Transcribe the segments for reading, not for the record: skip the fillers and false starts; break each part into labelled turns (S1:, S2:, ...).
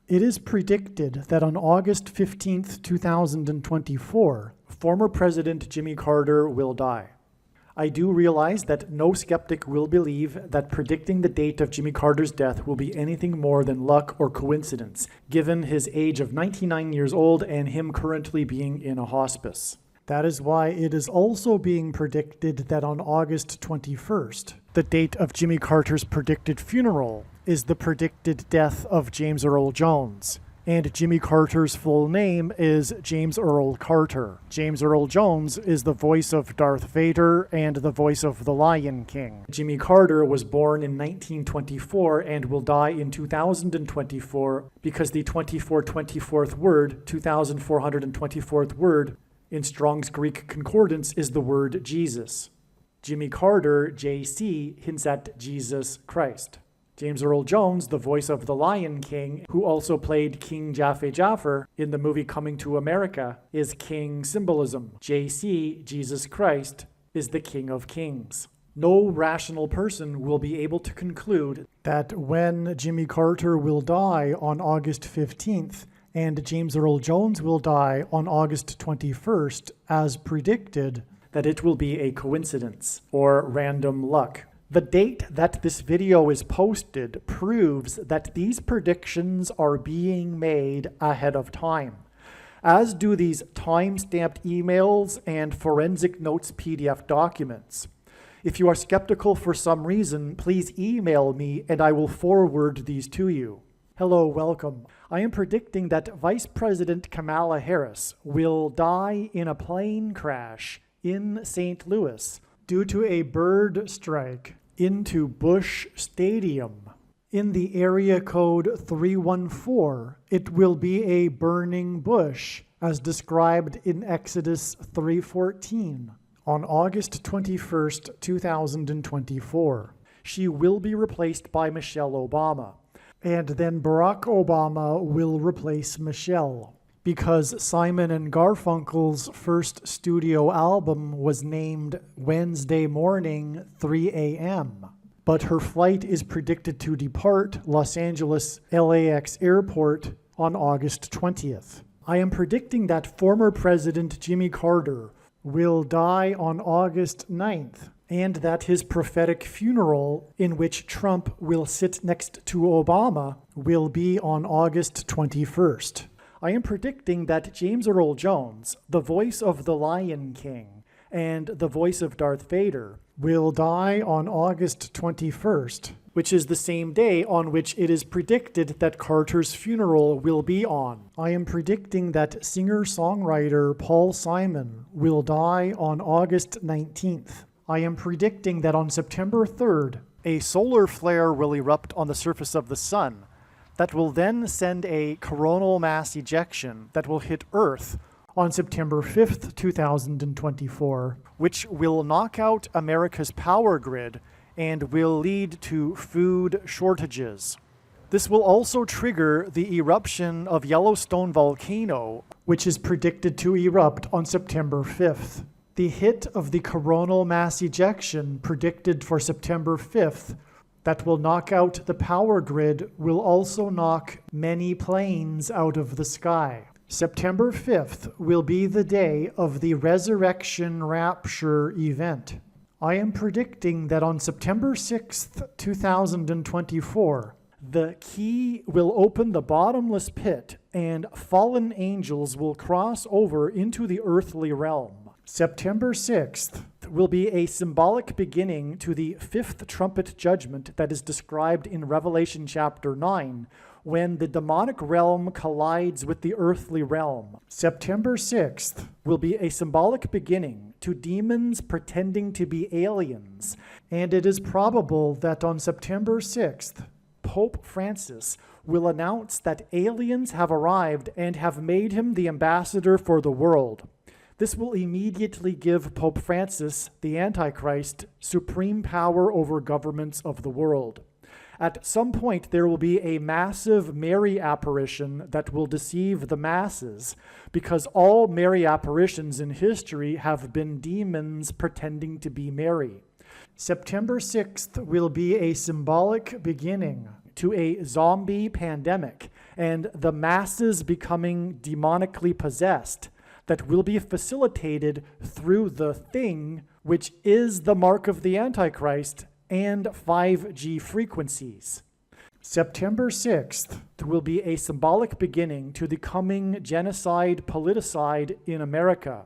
S1: It is predicted that on August 15th, 2024, former President Jimmy Carter will die. I do realize that no skeptic will believe that predicting the date of Jimmy Carter's death will be anything more than luck or coincidence, given his age of 99 years old and him currently being in a hospice. That is why it is also being predicted that on August 21st, the date of Jimmy Carter's predicted funeral, is the predicted death of James Earl Jones. And Jimmy Carter's full name is James Earl Carter. James Earl Jones is the voice of Darth Vader and the voice of the Lion King. Jimmy Carter was born in 1924 and will die in 2024 because the 2424th word, 2424th word, in Strong's Greek Concordance is the word Jesus. Jimmy Carter, JC, hints at Jesus Christ. James Earl Jones, the voice of the Lion King, who also played King Jaffe Jaffer in the movie Coming to America, is King symbolism. JC, Jesus Christ, is the King of Kings. No rational person will be able to conclude that when Jimmy Carter will die on August 15th, and James Earl Jones will die on August 21st, as predicted, that it will be a coincidence or random luck. The date that this video is posted proves that these predictions are being made ahead of time, as do these time-stamped emails and forensic notes PDF documents. If you are skeptical for some reason, please email me and I will forward these to you. Hello, welcome. I am predicting that Vice President Kamala Harris will die in a plane crash in St. Louis due to a bird strike into Busch Stadium. In the area code 314, it will be a burning bush, as described in Exodus 3:14, on August 21st, 2024. She will be replaced by Michelle Obama. And then Barack Obama will replace Michelle, because Simon and Garfunkel's first studio album was named Wednesday Morning, 3 a.m. But her flight is predicted to depart Los Angeles LAX Airport on August 20th. I am predicting that former President Jimmy Carter will die on August 9th, and that his prophetic funeral, in which Trump will sit next to Obama, will be on August 21st. I am predicting that James Earl Jones, the voice of the Lion King and the voice of Darth Vader, will die on August 21st, which is the same day on which it is predicted that Carter's funeral will be on. I am predicting that singer-songwriter Paul Simon will die on August 19th. I am predicting that on September 3rd, a solar flare will erupt on the surface of the sun that will then send a coronal mass ejection that will hit Earth on September 5th, 2024, which will knock out America's power grid and will lead to food shortages. This will also trigger the eruption of Yellowstone volcano, which is predicted to erupt on September 5th. The hit of the coronal mass ejection predicted for September 5th that will knock out the power grid will also knock many planes out of the sky. September 5th will be the day of the resurrection rapture event. I am predicting that on September 6th, 2024, the key will open the bottomless pit and fallen angels will cross over into the earthly realm. September 6th will be a symbolic beginning to the fifth trumpet judgment that is described in Revelation chapter 9, when the demonic realm collides with the earthly realm. September 6th will be a symbolic beginning to demons pretending to be aliens, and it is probable that on September 6th, Pope Francis will announce that aliens have arrived and have made him the ambassador for the world. This will immediately give Pope Francis, the Antichrist, supreme power over governments of the world. At some point, there will be a massive Mary apparition that will deceive the masses, because all Mary apparitions in history have been demons pretending to be Mary. September 6th will be a symbolic beginning to a zombie pandemic, and the masses becoming demonically possessed that will be facilitated through the thing, which is the mark of the Antichrist and 5G frequencies. September 6th will be a symbolic beginning to the coming genocide politicide in America.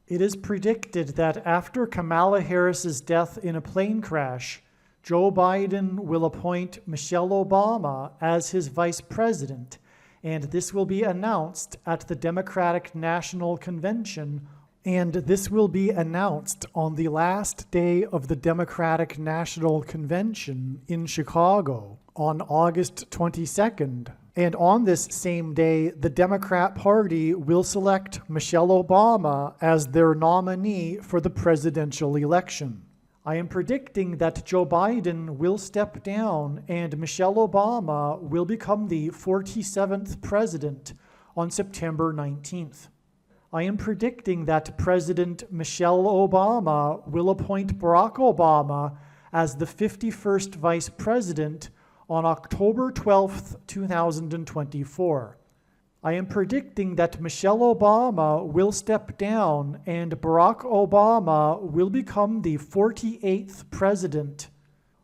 S1: It is predicted that after Kamala Harris's death in a plane crash, Joe Biden will appoint Michelle Obama as his vice president, and this will be announced at the Democratic National Convention, and this will be announced on the last day of the Democratic National Convention in Chicago on August 22nd. And on this same day, the Democrat Party will select Michelle Obama as their nominee for the presidential election. I am predicting that Joe Biden will step down and Michelle Obama will become the 47th president on September 19th. I am predicting that President Michelle Obama will appoint Barack Obama as the 51st vice president on October 12th, 2024. I am predicting that Michelle Obama will step down and Barack Obama will become the 48th president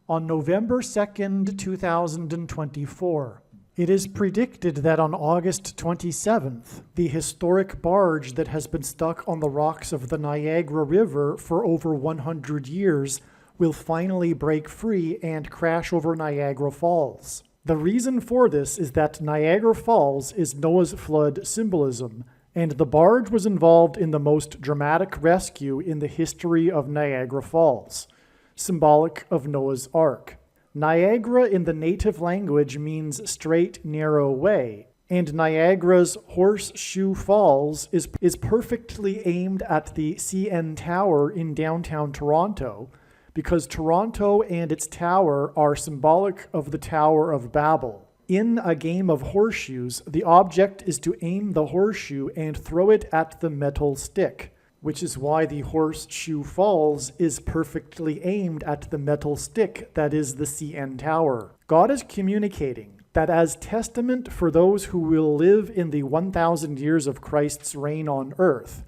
S1: on November 2nd, 2024. It is predicted that on August 27th, the historic barge that has been stuck on the rocks of the Niagara River for over 100 years will finally break free and crash over Niagara Falls. The reason for this is that Niagara Falls is Noah's flood symbolism, and the barge was involved in the most dramatic rescue in the history of Niagara Falls, symbolic of Noah's Ark. Niagara in the native language means straight, narrow way, and Niagara's Horseshoe Falls is perfectly aimed at the CN Tower in downtown Toronto, because Toronto and its tower are symbolic of the Tower of Babel. In a game of horseshoes, the object is to aim the horseshoe and throw it at the metal stick, which is why the Horseshoe Falls is perfectly aimed at the metal stick that is the CN Tower. God is communicating that as testament for those who will live in the 1,000 years of Christ's reign on earth,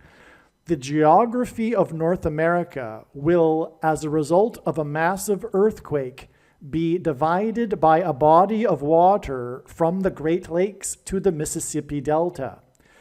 S1: the geography of North America will, as a result of a massive earthquake, be divided by a body of water from the Great Lakes to the Mississippi Delta.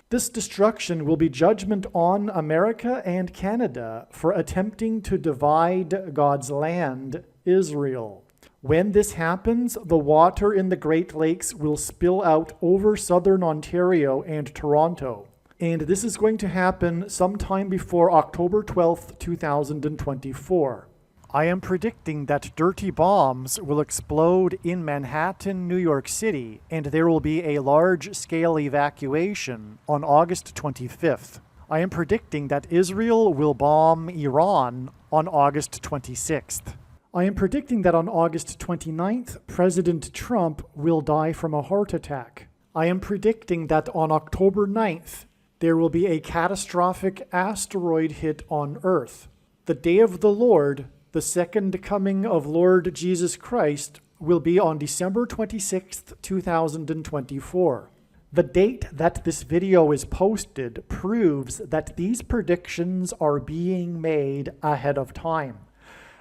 S1: This destruction will be judgment on America and Canada for attempting to divide God's land, Israel. When this happens, the water in the Great Lakes will spill out over southern Ontario and Toronto. And this is going to happen sometime before October 12th, 2024. I am predicting that dirty bombs will explode in Manhattan, New York City, and there will be a large-scale evacuation on August 25th. I am predicting that Israel will bomb Iran on August 26th. I am predicting that on August 29th, President Trump will die from a heart attack. I am predicting that on October 9th, there will be a catastrophic asteroid hit on Earth. The day of the Lord, the second coming of Lord Jesus Christ, will be on December 26th, 2024. The date that this video is posted proves that these predictions are being made ahead of time,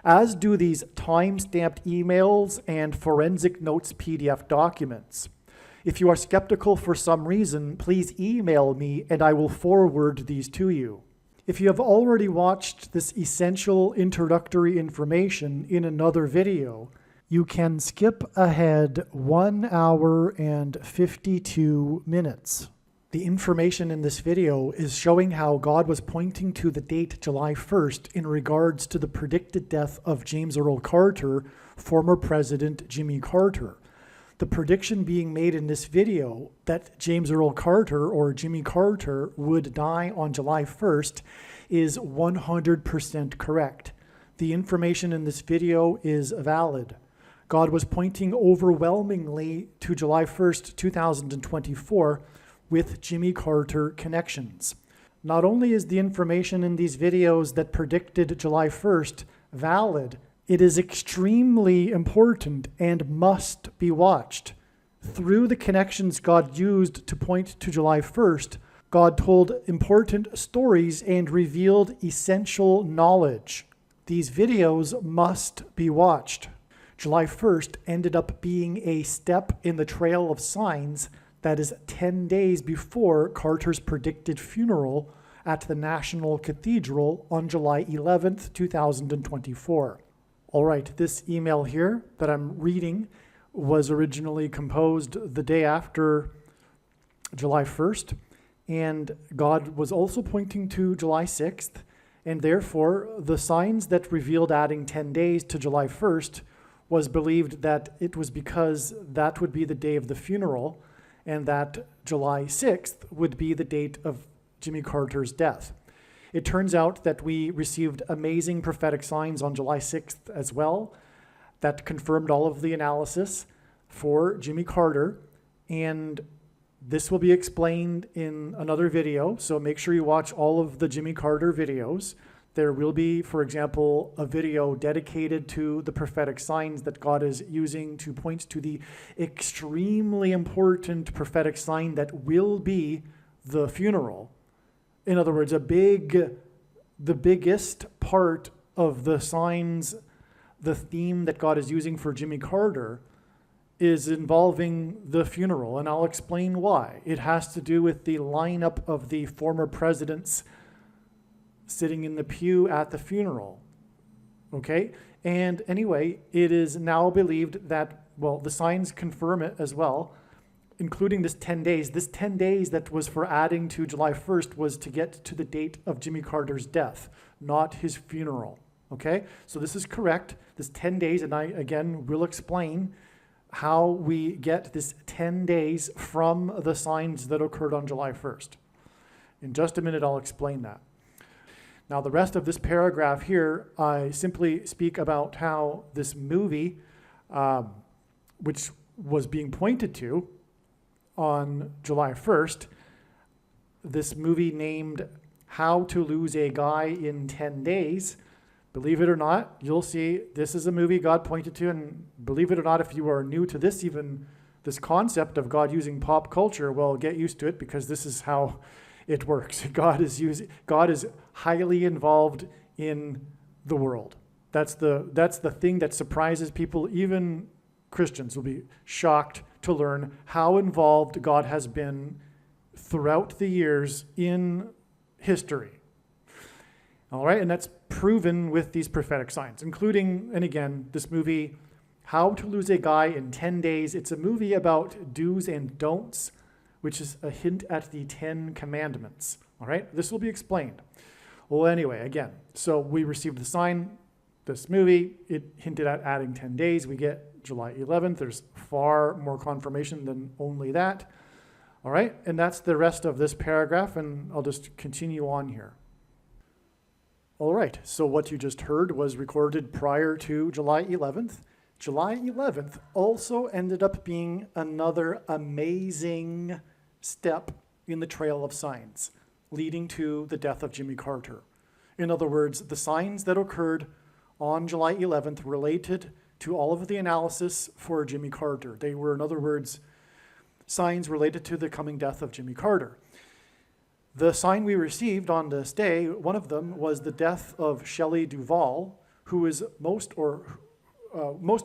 S1: as do these time-stamped emails and forensic notes PDF documents. If you are skeptical for some reason, please email me and I will forward these to you. If you have already watched this essential introductory information in another video, you can skip ahead 1 hour and 52 minutes. The information in this video is showing how God was pointing to the date July 1st in regards to the predicted death of James Earl Carter, former President Jimmy Carter. The prediction being made in this video that James Earl Carter or Jimmy Carter would die on July 1st is 100% correct. The information in this video is valid. God was pointing overwhelmingly to July 1st, 2024 with Jimmy Carter connections. Not only is the information in these videos that predicted July 1st valid, it is extremely important and must be watched. through the connections God used to point to July 1st, God told important stories and revealed essential knowledge. These videos must be watched. July 1st ended up being a step in the trail of signs that is 10 days before Carter's predicted funeral at the National Cathedral on July 11th, 2024. All right, this email here that I'm reading was originally composed the day after July 1st, and God was also pointing to July 6th, and therefore the signs that revealed adding 10 days to July 1st was believed that it was because that would be the day of the funeral, and that July 6th would be the date of Jimmy Carter's death. It turns out that we received amazing prophetic signs on July 6th as well that confirmed all of the analysis for Jimmy Carter, and this will be explained in another video, so make sure you watch all of the Jimmy Carter videos. There will be, for example, a video dedicated to the prophetic signs that God is using to point to the extremely important prophetic sign that will be the funeral. In other words, the biggest part of the signs, the theme that God is using for Jimmy Carter is involving the funeral, and I'll explain why. It has to do with the lineup of the former presidents sitting in the pew at the funeral, okay? And anyway, it is now believed that, well, the signs confirm it as well, including this 10 days. This 10 days that was for adding to July 1st was to get to the date of Jimmy Carter's death, not his funeral, okay? So this is correct, this 10 days, and I, again, will explain how we get this 10 days from the signs that occurred on July 1st. In just a minute, I'll explain that. Now, the rest of this paragraph here, I simply speak about how this movie, which was being pointed to on July 1st, this movie named How to Lose a Guy in 10 Days, believe it or not, you'll see this is a movie God pointed to, and believe it or not, if you are new to this, even this concept of God using pop culture, well, get used to it, because this is how it works. God is highly involved in the world. That's the thing that surprises people. Even Christians will be shocked to learn how involved God has been throughout the years in history. All right, and that's proven with these prophetic signs, including, and again, this movie, How to Lose a Guy in 10 Days. It's a movie about do's and don'ts, which is a hint at the 10 commandments. All right, this will be explained. Well, anyway, again, so we received the sign, this movie, it hinted at adding 10 days. We get July 11th. There's far more confirmation than only that. All right, and that's the rest of this paragraph, and I'll just continue on here. All right, so what you just heard was recorded prior to July 11th. July 11th also ended up being another amazing step in the trail of signs leading to the death of Jimmy Carter. In other words, the signs that occurred on July 11th related to all of the analysis for Jimmy Carter. They were, in other words, signs related to the coming death of Jimmy Carter. The sign we received on this day, one of them was the death of Shelley Duvall, who is most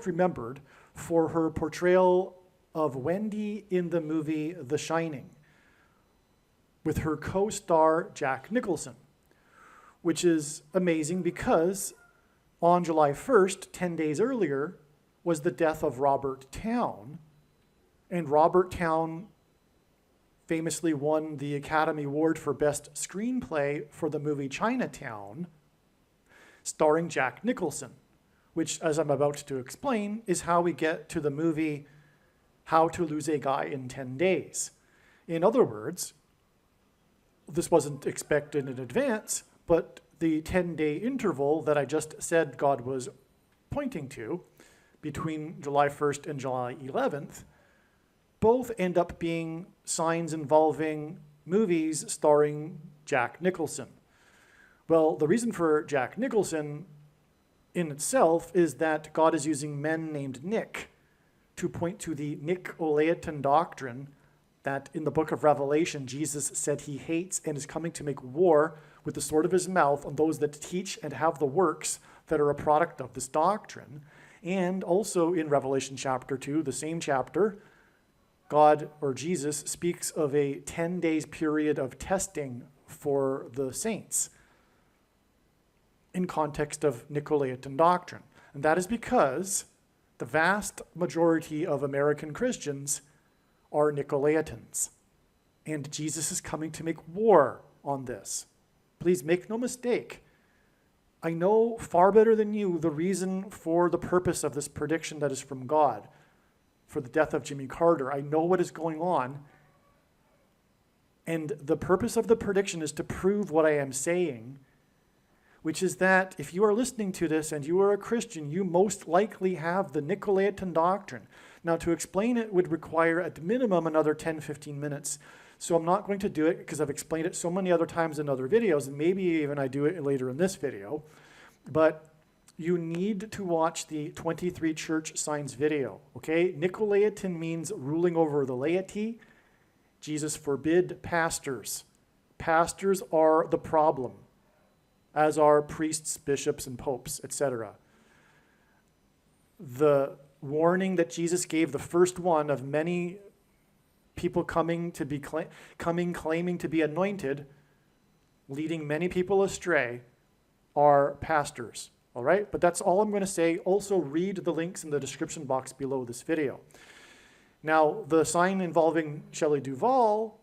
S1: remembered for her portrayal of Wendy in the movie The Shining, with her co-star Jack Nicholson, which is amazing because on July 1st, 10 days earlier, was the death of Robert Towne, and Robert Towne famously won the Academy Award for Best Screenplay for the movie Chinatown, starring Jack Nicholson, which, as I'm about to explain, is how we get to the movie How to Lose a Guy in 10 Days. In other words, this wasn't expected in advance, but the 10-day interval that I just said God was pointing to between July 1st and July 11th, both end up being signs involving movies starring Jack Nicholson. Well, the reason for Jack Nicholson in itself is that God is using men named Nick to point to the Nicolaitan doctrine that in the book of Revelation, Jesus said he hates and is coming to make war with the sword of his mouth on those that teach and have the works that are a product of this doctrine. And also in Revelation chapter 2, the same chapter, God or Jesus speaks of a 10 days period of testing for the saints in context of Nicolaitan doctrine. And that is because the vast majority of American Christians are Nicolaitans. And Jesus is coming to make war on this. Please make no mistake. I know far better than you the reason for the purpose of this prediction that is from God for the death of Jimmy Carter. I know what is going on. And the purpose of the prediction is to prove what I am saying, which is that if you are listening to this and you are a Christian, you most likely have the Nicolaitan doctrine. Now, to explain it would require at minimum another 10-15 minutes. So I'm not going to do it because I've explained it so many other times in other videos, and maybe even I do it later in this video. But you need to watch the 23 church signs video, okay? Nicolaitan means ruling over the laity. Jesus forbid pastors. Pastors are the problem, as are priests, bishops, and popes, etc. The warning that Jesus gave, the first one of many people claiming to be anointed, leading many people astray, are pastors. All right? But that's all I'm going to say. Also read the links in the description box below this video. Now, the sign involving Shelley Duvall,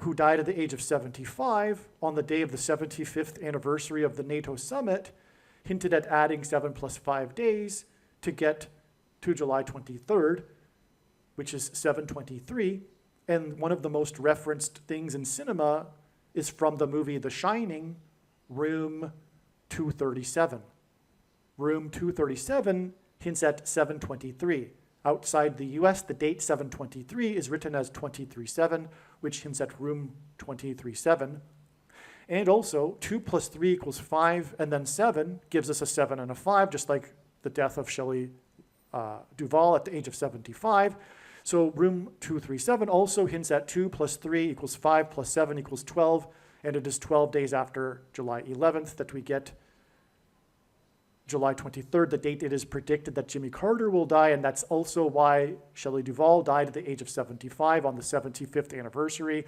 S1: who died at the age of 75 on the day of the 75th anniversary of the NATO summit, hinted at adding 7 + 5 days to get to July 23rd, which is 7/23. And one of the most referenced things in cinema is from the movie The Shining, Room 237. Room 237 hints at 7/23. Outside the US, the date 7/23 is written as 23/7, which hints at room 23/7. And also, 2 + 3 = 5, and then 7 gives us a 7 and a 5, just like the death of Shelley Duvall at the age of 75. So room 237 also hints at 2 + 3 = 5 + 7 = 12, and it is 12 days after July 11th that we get July 23rd, the date it is predicted that Jimmy Carter will die, and that's also why Shelley Duvall died at the age of 75 on the 75th anniversary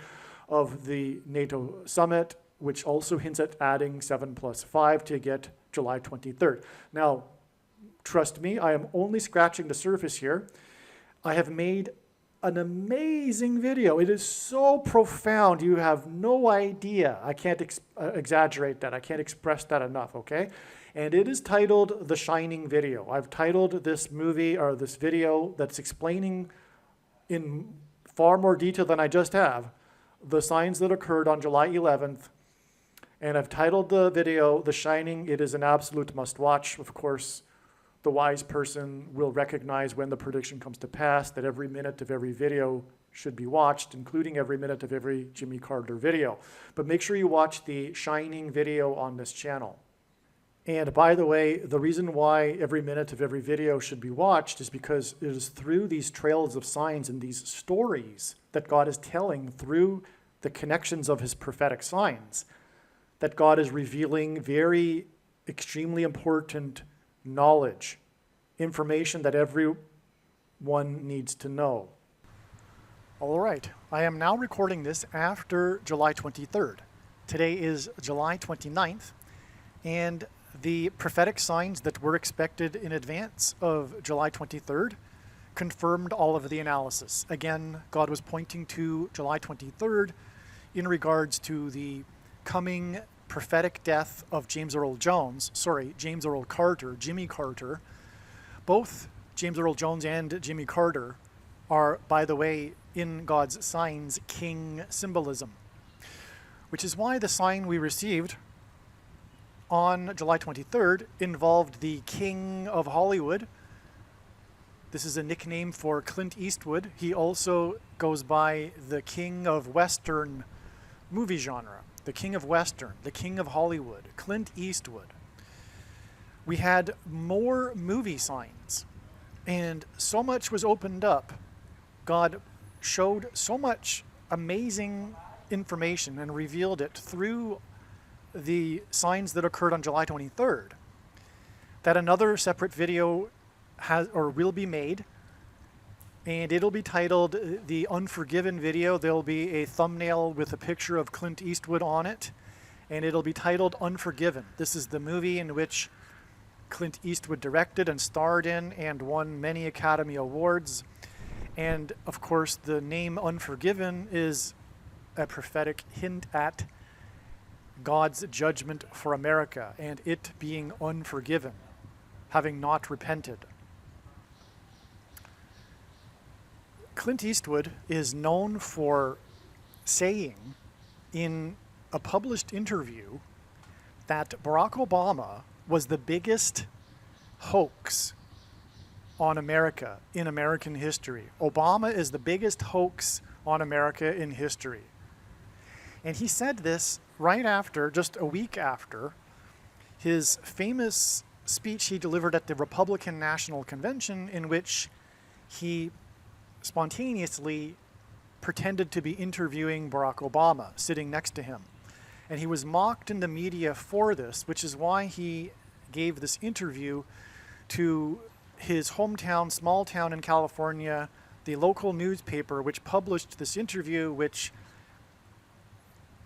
S1: of the NATO summit, which also hints at adding 7 + 5 to get July 23rd. Now, trust me, I am only scratching the surface here. I have made an amazing video. It is so profound, you have no idea. I can't exaggerate that. I can't express that enough, okay? And it is titled The Shining Video. I've titled this movie, or this video, that's explaining in far more detail than I just have, the signs that occurred on July 11th. And I've titled the video The Shining. It is an absolute must-watch. Of course, the wise person will recognize when the prediction comes to pass that every minute of every video should be watched, including every minute of every Jimmy Carter video. But make sure you watch the Shining video on this channel. And by the way, the reason why every minute of every video should be watched is because it is through these trails of signs and these stories that God is telling through the connections of his prophetic signs that God is revealing very extremely important knowledge, information that everyone needs to know. All right, I am now recording this after July 23rd. Today is July 29th, and the prophetic signs that were expected in advance of July 23rd confirmed all of the analysis. Again, God was pointing to July 23rd in regards to the coming prophetic death of James Earl Carter, Jimmy Carter. Both James Earl Jones and Jimmy Carter are, by the way, in God's signs, king symbolism, which is why the sign we received on July 23rd involved the King of Hollywood. This is a nickname for Clint Eastwood. He also goes by the King of Western movie genre, the King of Western, the King of Hollywood, Clint Eastwood. We had more movie signs. And so much was opened up. God showed so much amazing information and revealed it through the signs that occurred on July 23rd that another separate video has or will be made, and it'll be titled The Unforgiven Video. There'll be a thumbnail with a picture of Clint Eastwood on it, and it'll be titled Unforgiven. This is the movie in which Clint Eastwood directed and starred in and won many Academy Awards. And of course, the name Unforgiven is a prophetic hint at God's judgment for America and it being unforgiven, having not repented. Clint Eastwood is known for saying in a published interview that Barack Obama was the biggest hoax on America in American history. Obama is the biggest hoax on America in history. And he said this right after, just a week after, his famous speech he delivered at the Republican National Convention, in which he spontaneously pretended to be interviewing Barack Obama, sitting next to him. And he was mocked in the media for this, which is why he gave this interview to his hometown, small town in California, the local newspaper, which published this interview,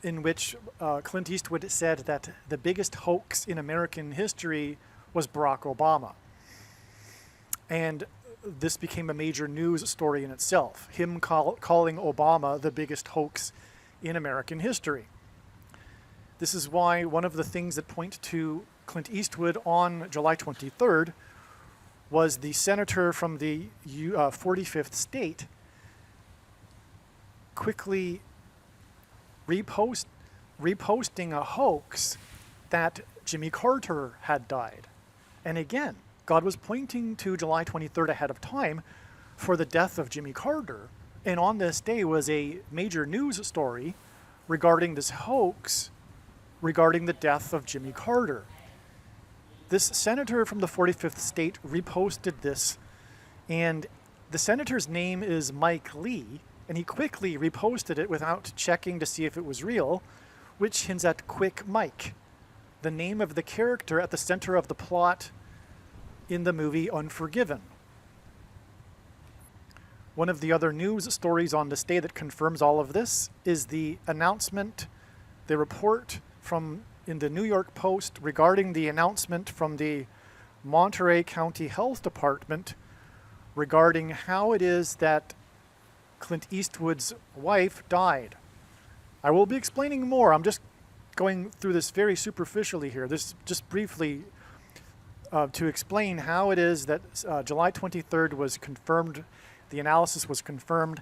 S1: in which Clint Eastwood said that the biggest hoax in American history was Barack Obama. And this became a major news story in itself, him calling Obama the biggest hoax in American history. This is why one of the things that point to Clint Eastwood on July 23rd was the senator from the 45th state quickly reposting a hoax that Jimmy Carter had died. And again, God was pointing to July 23rd ahead of time for the death of Jimmy Carter. And on this day was a major news story regarding this hoax regarding the death of Jimmy Carter. This senator from the 45th state reposted this, and the senator's name is Mike Lee, and he quickly reposted it without checking to see if it was real, which hints at Quick Mike, the name of the character at the center of the plot in the movie Unforgiven. One of the other news stories on this day that confirms all of this is the announcement, the report in the New York Post regarding the announcement from the Monterey County Health Department regarding how it is that Clint Eastwood's wife died. I will be explaining more. I'm just going through this very superficially here. This just briefly to explain how it is that July 23rd was confirmed, the analysis was confirmed,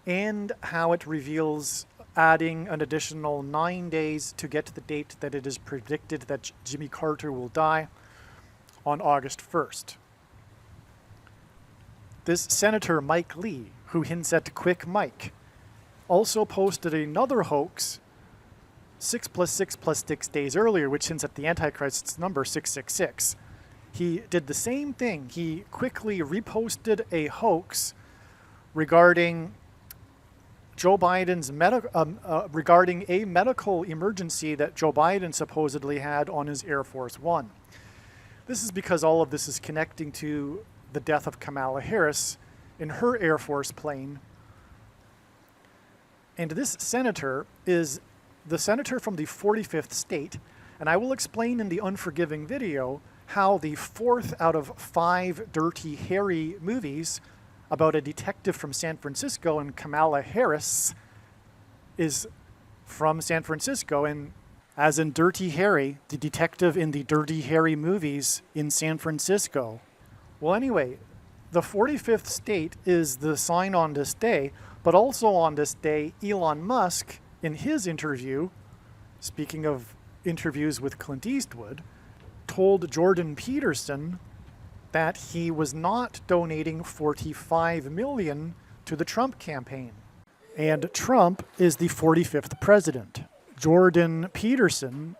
S1: and how it reveals adding an additional 9 days to get to the date that it is predicted that Jimmy Carter will die on August 1st. This Senator Mike Lee, who hints at Quick Mike, also posted another hoax 6 + 6 + 6 days earlier, which hints at the Antichrist's number 666. He did the same thing. He quickly reposted a hoax regarding Joe Biden's regarding a medical emergency that Joe Biden supposedly had on his Air Force One. This is because all of this is connecting to the death of Kamala Harris in her Air Force plane. And this senator is the senator from the 45th state, and I will explain in the Unforgiving video how the 4th out of 5 Dirty Harry movies about a detective from San Francisco, and Kamala Harris is from San Francisco, and as in Dirty Harry, the detective in the Dirty Harry movies in San Francisco. Well, anyway, the 45th state is the sign on this day, but also on this day, Elon Musk, in his interview, speaking of interviews with Clint Eastwood, told Jordan Peterson that he was not donating $45 million to the Trump campaign. And Trump is the 45th president. Jordan Peterson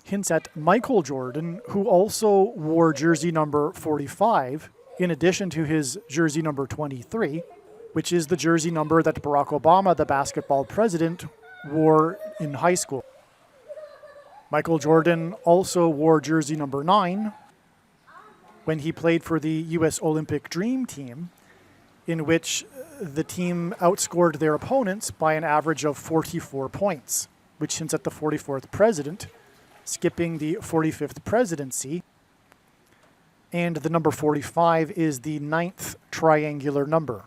S1: hints at Michael Jordan, who also wore jersey number 45 in addition to his jersey number 23, which is the jersey number that Barack Obama, the basketball president, wore in high school. Michael Jordan also wore jersey number 9 when he played for the U.S. Olympic Dream Team, in which the team outscored their opponents by an average of 44 points, which hints at the 44th president, skipping the 45th presidency. And the number 45 is the 9th triangular number.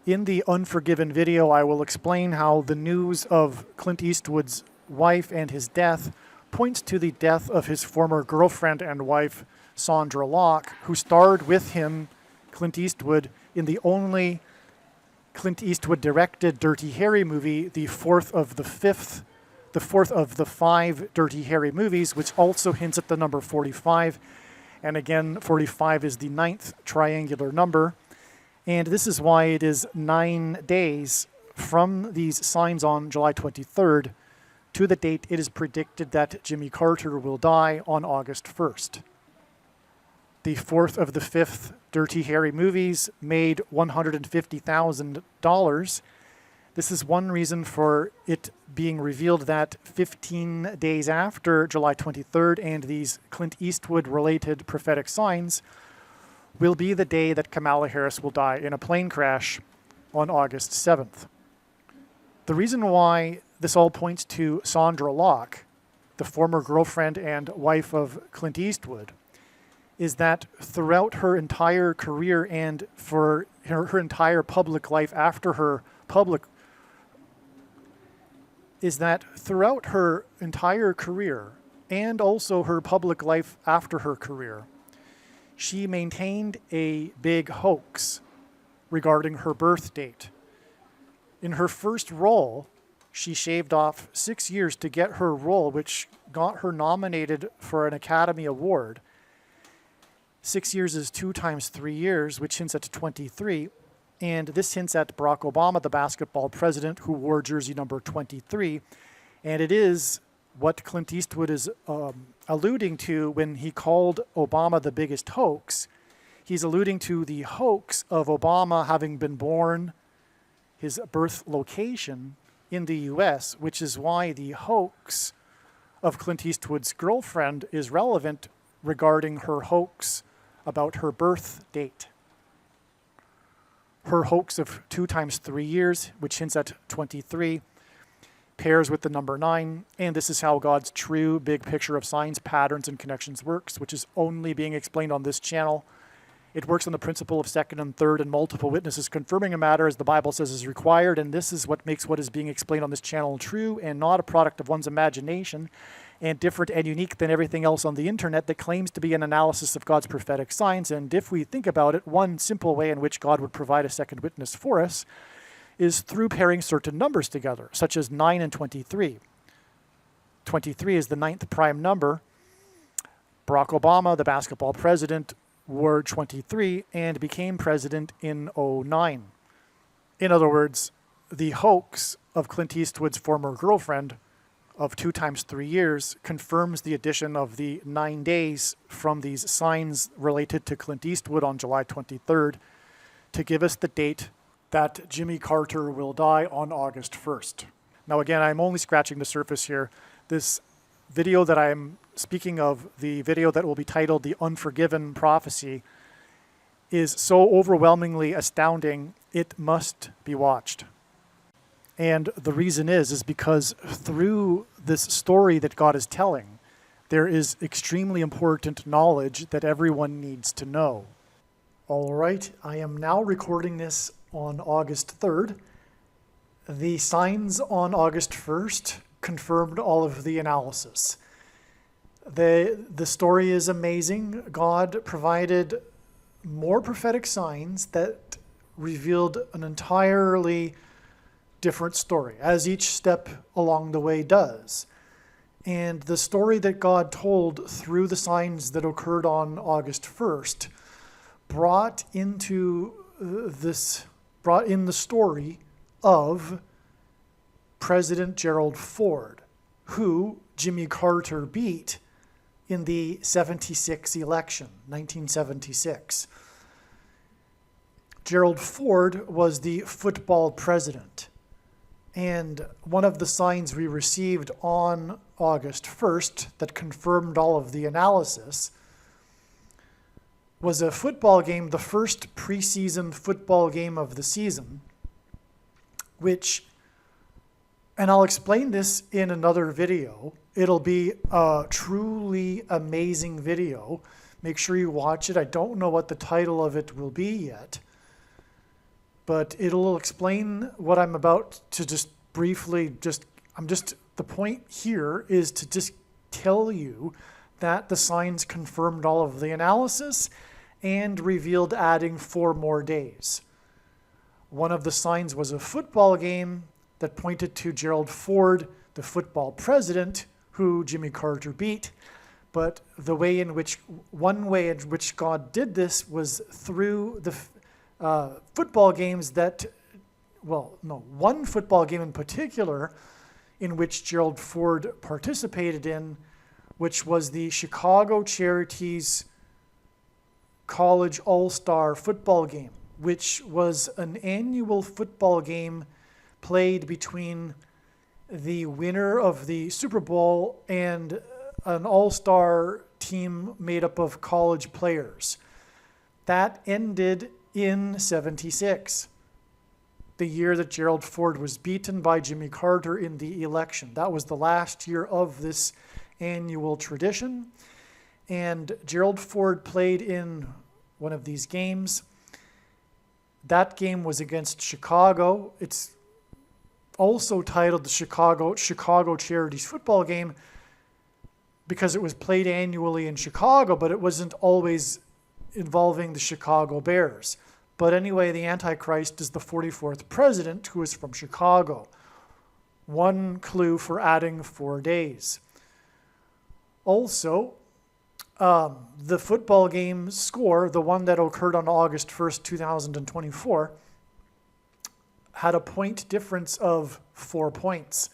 S1: In the Unforgiven video, I will explain how the news of Clint Eastwood's wife and his death points to the death of his former girlfriend and wife, Sandra Locke, who starred with him, Clint Eastwood, in the only Clint Eastwood directed Dirty Harry movie, the fourth of the 5 Dirty Harry movies, which also hints at the number 45. And again, 45 is the 9th triangular number. And this is why it is 9 days from these signs on July 23rd to the date it is predicted that Jimmy Carter will die on August 1st. The fourth of the 5 Dirty Harry movies made $150,000. This is one reason for it being revealed that 15 days after July 23rd and these Clint Eastwood-related prophetic signs will be the day that Kamala Harris will die in a plane crash on August 7th. The reason why this all points to Sandra Locke, the former girlfriend and wife of Clint Eastwood, is that throughout her entire career and for her entire public life after her public, is that throughout her entire career and also her public life after her career, she maintained a big hoax regarding her birth date. In her first role, she shaved off 6 years to get her role, which got her nominated for an Academy Award. 6 years is 2 times 3 years, which hints at 23. And this hints at Barack Obama, the basketball president, who wore jersey number 23. And it is what Clint Eastwood is alluding to when he called Obama the biggest hoax. He's alluding to the hoax of Obama having been born, his birth location in the U.S., which is why the hoax of Clint Eastwood's girlfriend is relevant regarding her hoax about her birth date. Her hoax of 2 times 3 years, which hints at 23, pairs with the number 9, and this is how God's true big picture of signs, patterns, and connections works, which is only being explained on this channel. It works on the principle of second and third and multiple witnesses confirming a matter as the Bible says is required, and this is what makes what is being explained on this channel true and not a product of one's imagination, and different and unique than everything else on the internet that claims to be an analysis of God's prophetic signs. And if we think about it, one simple way in which God would provide a second witness for us is through pairing certain numbers together, such as 9 and 23. 23 is the 9th prime number. Barack Obama, the basketball president, wore 23 and became president in 2009. In other words, the hoax of Clint Eastwood's former girlfriend of 2 times 3 years confirms the addition of the 9 days from these signs related to Clint Eastwood on July 23rd to give us the date that Jimmy Carter will die on August 1st. Now again, I'm only scratching the surface here. This video that I'm speaking of, the video that will be titled The Unforgiven Prophecy, is so overwhelmingly astounding, it must be watched. And the reason is because through this story that God is telling, there is extremely important knowledge that everyone needs to know. All right, I am now recording this on August 3rd. The signs on August 1st confirmed all of the analysis. The story is amazing. God provided more prophetic signs that revealed an entirely different story, as each step along the way does. And the story that God told through the signs that occurred on August 1st brought in the story of President Gerald Ford, who Jimmy Carter beat in the 76 election, 1976. Gerald Ford was the football president. And one of the signs we received on August 1st that confirmed all of the analysis was a football game, the first preseason football game of the season, which, and I'll explain this in another video. It'll be a truly amazing video. Make sure you watch it. I don't know what the title of it will be yet, but it'll explain what I'm about to just briefly, the point here is to just tell you that the signs confirmed all of the analysis and revealed adding 4 more days. One of the signs was a football game that pointed to Gerald Ford, the football president, who Jimmy Carter beat. But one way in which God did this was through the football games one football game in particular in which Gerald Ford participated in, which was the Chicago Charities College All-Star football game, which was an annual football game played between the winner of the Super Bowl and an all-star team made up of college players. That ended in 76, the year that Gerald Ford was beaten by Jimmy Carter in the election. That was the last year of this annual tradition. And Gerald Ford played in one of these games. That game was against Chicago. It's also titled the Chicago Charities football game because it was played annually in Chicago, but it wasn't always involving the Chicago Bears. But anyway, the Antichrist is the 44th president who is from Chicago. One clue for adding 4 days. Also, the football game score, the one that occurred on August 1st, 2024, had a point difference of 4 points.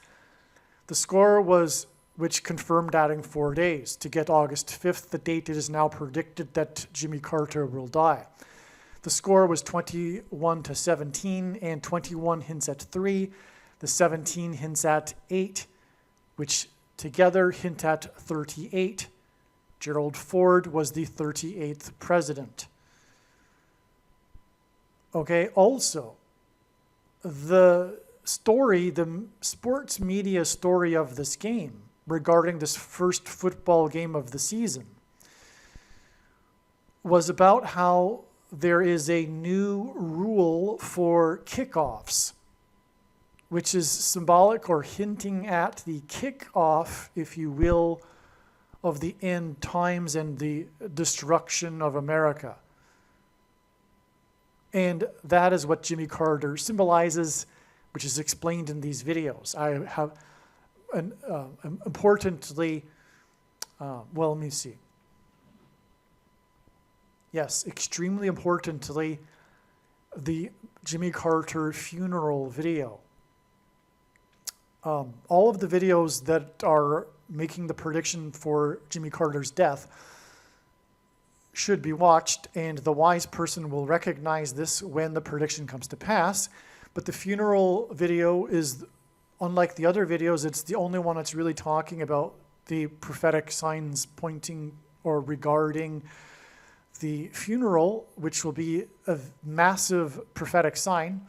S1: The score was, which confirmed adding 4 days to get August 5th, the date it is now predicted that Jimmy Carter will die. The score was 21-17, and 21 hints at 3. The 17 hints at 8, which together hint at 38. Gerald Ford was the 38th president. Okay, also, the sports media story of this game regarding this first football game of the season was about how there is a new rule for kickoffs, which is symbolic or hinting at the kickoff, if you will, of the end times and the destruction of America. And that is what Jimmy Carter symbolizes, which is explained in these videos. I have, importantly, let me see. Yes, extremely importantly, the Jimmy Carter funeral video. All of the videos that are making the prediction for Jimmy Carter's death should be watched, and the wise person will recognize this when the prediction comes to pass. But the funeral video is, unlike the other videos, it's the only one that's really talking about the prophetic signs pointing or regarding the funeral, which will be a massive prophetic sign.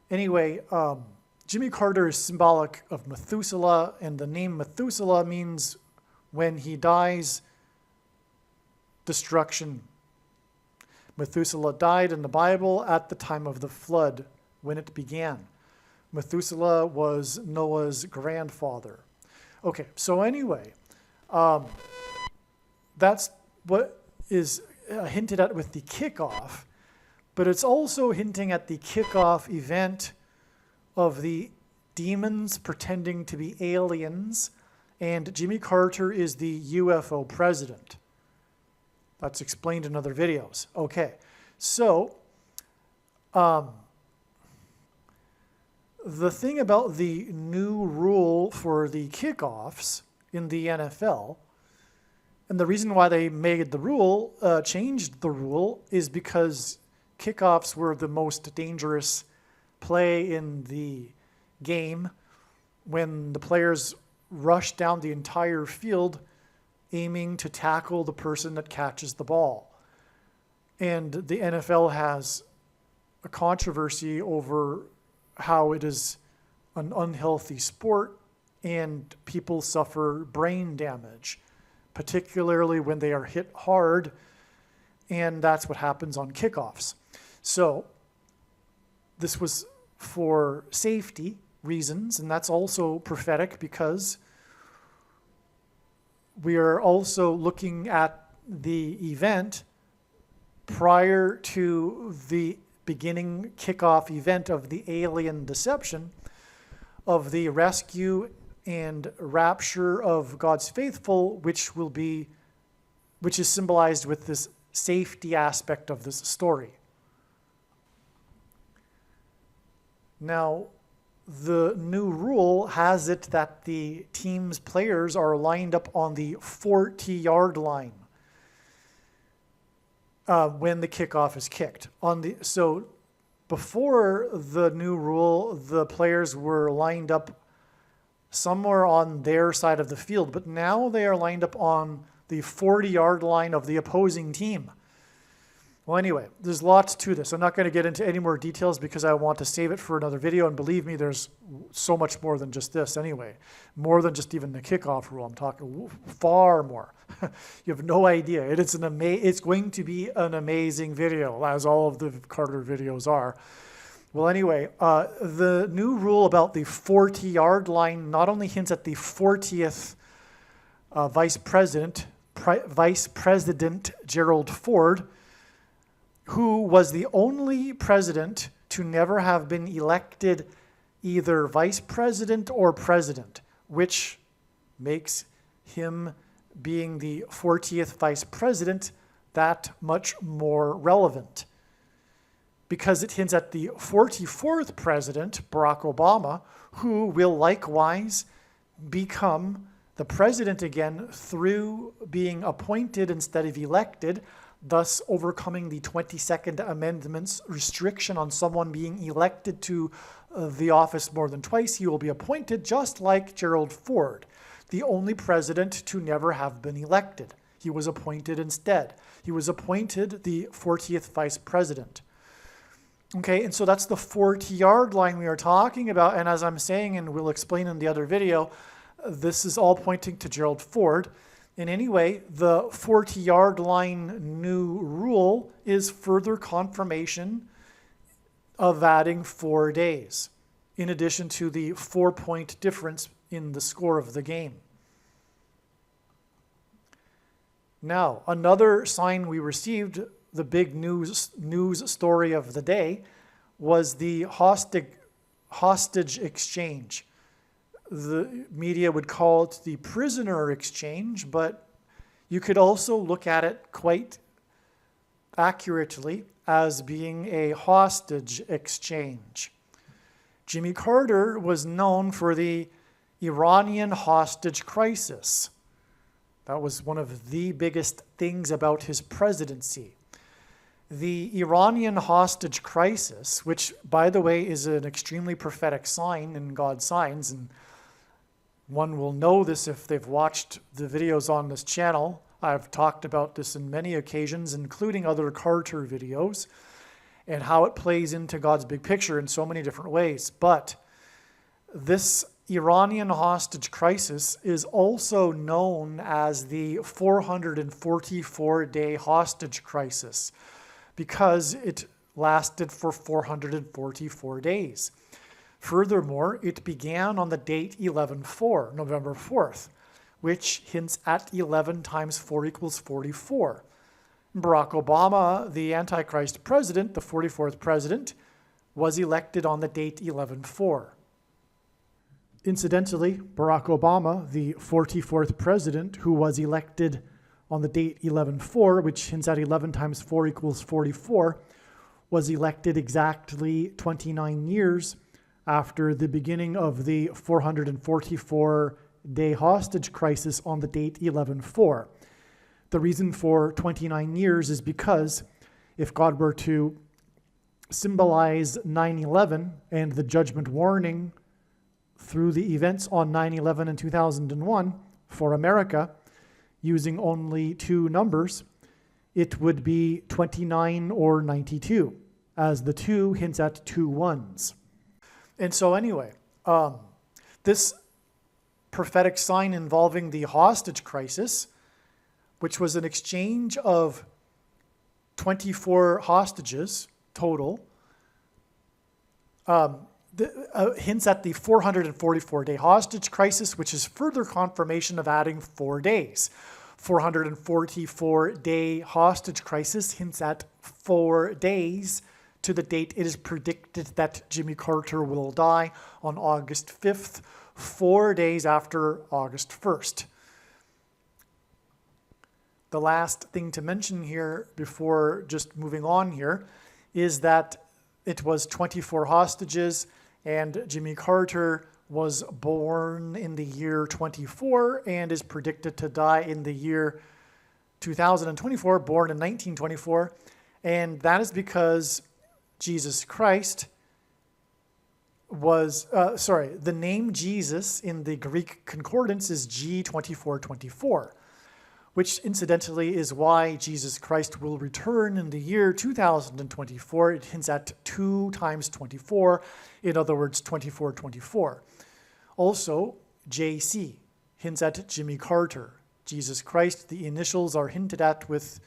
S1: Anyway, Jimmy Carter is symbolic of Methuselah, and the name Methuselah means when he dies, destruction. Methuselah died in the Bible at the time of the flood, when it began. Methuselah was Noah's grandfather. Okay, so anyway, that's what is hinted at with the kickoff, but it's also hinting at the kickoff event of the demons pretending to be aliens, and Jimmy Carter is the UFO president. That's explained in other videos. Okay, so the thing about the new rule for the kickoffs in the NFL, And the reason why they made the rule, changed the rule, is because kickoffs were the most dangerous play in the game when the players rush down the entire field aiming to tackle the person that catches the ball. And the NFL has a controversy over how it is an unhealthy sport and people suffer brain damage, particularly when they are hit hard, and that's what happens on kickoffs. So this was for safety reasons, and that's also prophetic because we are also looking at the event prior to the beginning kickoff event of the alien deception, of the rescue and rapture of God's faithful, which is symbolized with this safety aspect of this story. Now, the new rule has it that the team's players are lined up on the 40-yard line when the kickoff is kicked. So before the new rule, the players were lined up somewhere on their side of the field, but now they are lined up on the 40-yard line of the opposing team. Well, anyway, there's lots to this. I'm not going to get into any more details because I want to save it for another video, and believe me, there's so much more than just this anyway. More than just even the kickoff rule. I'm talking far more. You have no idea. It's going to be an amazing video, as all of the Carter videos are. Well, anyway, the new rule about the 40-yard line not only hints at the 40th Vice President Gerald Ford, who was the only president to never have been elected either vice president or president, which makes him being the 40th vice president that much more relevant, because it hints at the 44th president, Barack Obama, who will likewise become the president again through being appointed instead of elected, thus overcoming the 22nd Amendment's restriction on someone being elected to the office more than twice. He will be appointed just like Gerald Ford, the only president to never have been elected. He was appointed instead. He was appointed the 40th vice president. Okay, and so that's the 40-yard line we are talking about, and as I'm saying, and we'll explain in the other video, this is all pointing to Gerald Ford. And anyway, the 40-yard line new rule is further confirmation of adding 4 days, in addition to the 4-point difference in the score of the game. Now, another sign we received, the big news story of the day, was the hostage exchange. The media would call it the prisoner exchange, but you could also look at it quite accurately as being a hostage exchange. Jimmy Carter was known for the Iranian hostage crisis. That was one of the biggest things about his presidency. The Iranian hostage crisis, which, by the way, is an extremely prophetic sign in God's signs, and one will know this if they've watched the videos on this channel. I've talked about this in many occasions, including other Carter videos, and how it plays into God's big picture in so many different ways. But this Iranian hostage crisis is also known as the 444-day hostage crisis, because it lasted for 444 days. Furthermore, it began on the date 11/4, November 4th, which hints at 11 times 4 equals 44. Barack Obama, the Antichrist president, the 44th president, was elected on the date 11/4. Incidentally, Barack Obama, the 44th president, who was elected on the date 11/4, which hints at 11 times 4 equals 44, was elected exactly 29 years after the beginning of the 444-day hostage crisis on the date 11/4. The reason for 29 years is because if God were to symbolize 9/11 and the judgment warning through the events on 9/11 and 2001 for America, using only two numbers, it would be 29 or 92, as the 2 hints at 2 ones. And so anyway, this prophetic sign involving the hostage crisis, which was an exchange of 24 hostages total, hints at the 444-day hostage crisis, which is further confirmation of adding 4 days. 444-day hostage crisis hints at 4 days to the date it is predicted that Jimmy Carter will die on August 5th, 4 days after August 1st. The last thing to mention here before just moving on here is that it was 24 hostages, and Jimmy Carter was born in the year 24 and is predicted to die in the year 2024, born in 1924. And that is because Jesus Christ was, the name Jesus in the Greek concordance is G2424. Which incidentally is why Jesus Christ will return in the year 2024. It hints at 2 times 24, in other words, 2424. Also, JC hints at Jimmy Carter. Jesus Christ, the initials are hinted at with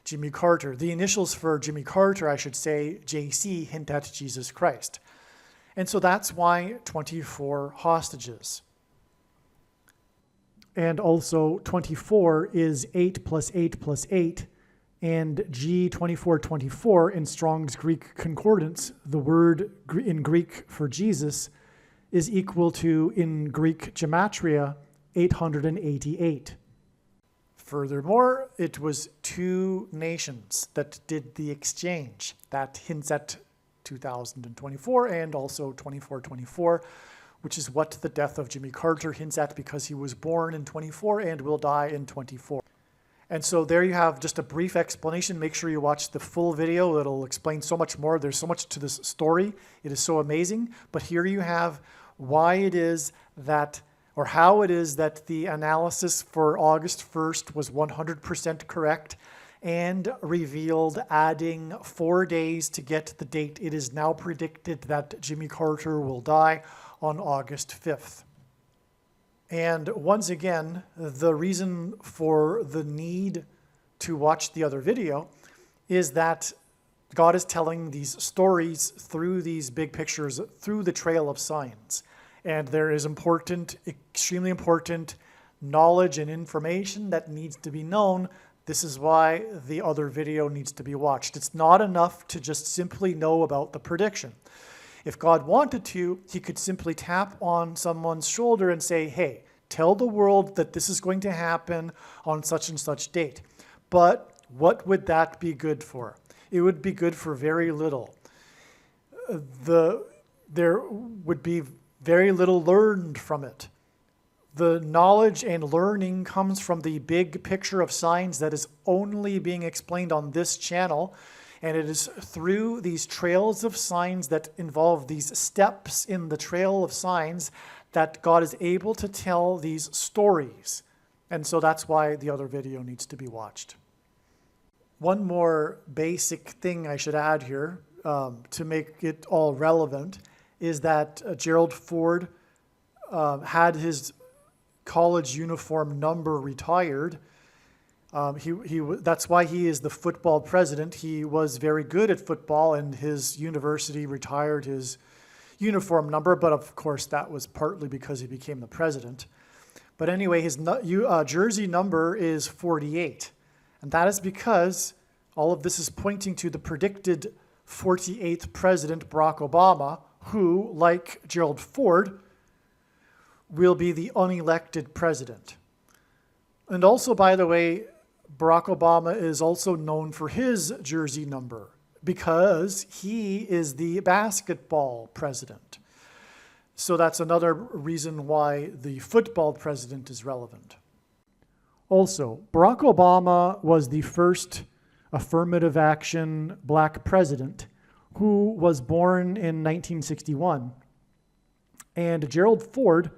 S1: Jimmy Carter. The initials for Jimmy Carter, I should say, JC, hint at Jesus Christ. And so that's why 24 hostages. And also 24 is 8 plus 8 plus 8, and G2424 in Strong's Greek Concordance, the word in Greek for Jesus, is equal to, in Greek gematria, 888. Furthermore, it was 2 nations that did the exchange. That hints at 2024 and also 2424. Which is what the death of Jimmy Carter hints at, because he was born in 24 and will die in 24. And so there you have just a brief explanation. Make sure you watch the full video. It'll explain so much more. There's so much to this story. It is so amazing. But here you have why it is that, or how it is that the analysis for August 1st was 100% correct and revealed adding 4 days to get the date it is now predicted that Jimmy Carter will die on August 5th. And once again, the reason for the need to watch the other video is that God is telling these stories through these big pictures, through the trail of signs. And there is important, extremely important knowledge and information that needs to be known. This is why the other video needs to be watched. It's not enough to just simply know about the prediction. If God wanted to, he could simply tap on someone's shoulder and say, hey, tell the world that this is going to happen on such and such date. But what would that be good for? It would be good for very little. There would be very little learned from it. The knowledge and learning comes from the big picture of signs that is only being explained on this channel. And it is through these trails of signs that involve these steps in the trail of signs that God is able to tell these stories. And so that's why the other video needs to be watched. One more basic thing I should add here to make it all relevant is that Gerald Ford had his college uniform number retired. That's why he is the football president. He was very good at football, and his university retired his uniform number, but of course that was partly because he became the president. But anyway, his jersey number is 48, and that is because all of this is pointing to the predicted 48th president, Barack Obama, who, like Gerald Ford, will be the unelected president. And also, by the way, Barack Obama is also known for his jersey number because he is the basketball president. So that's another reason why the football president is relevant. Also, Barack Obama was the first affirmative action black president who was born in 1961. And Gerald Ford,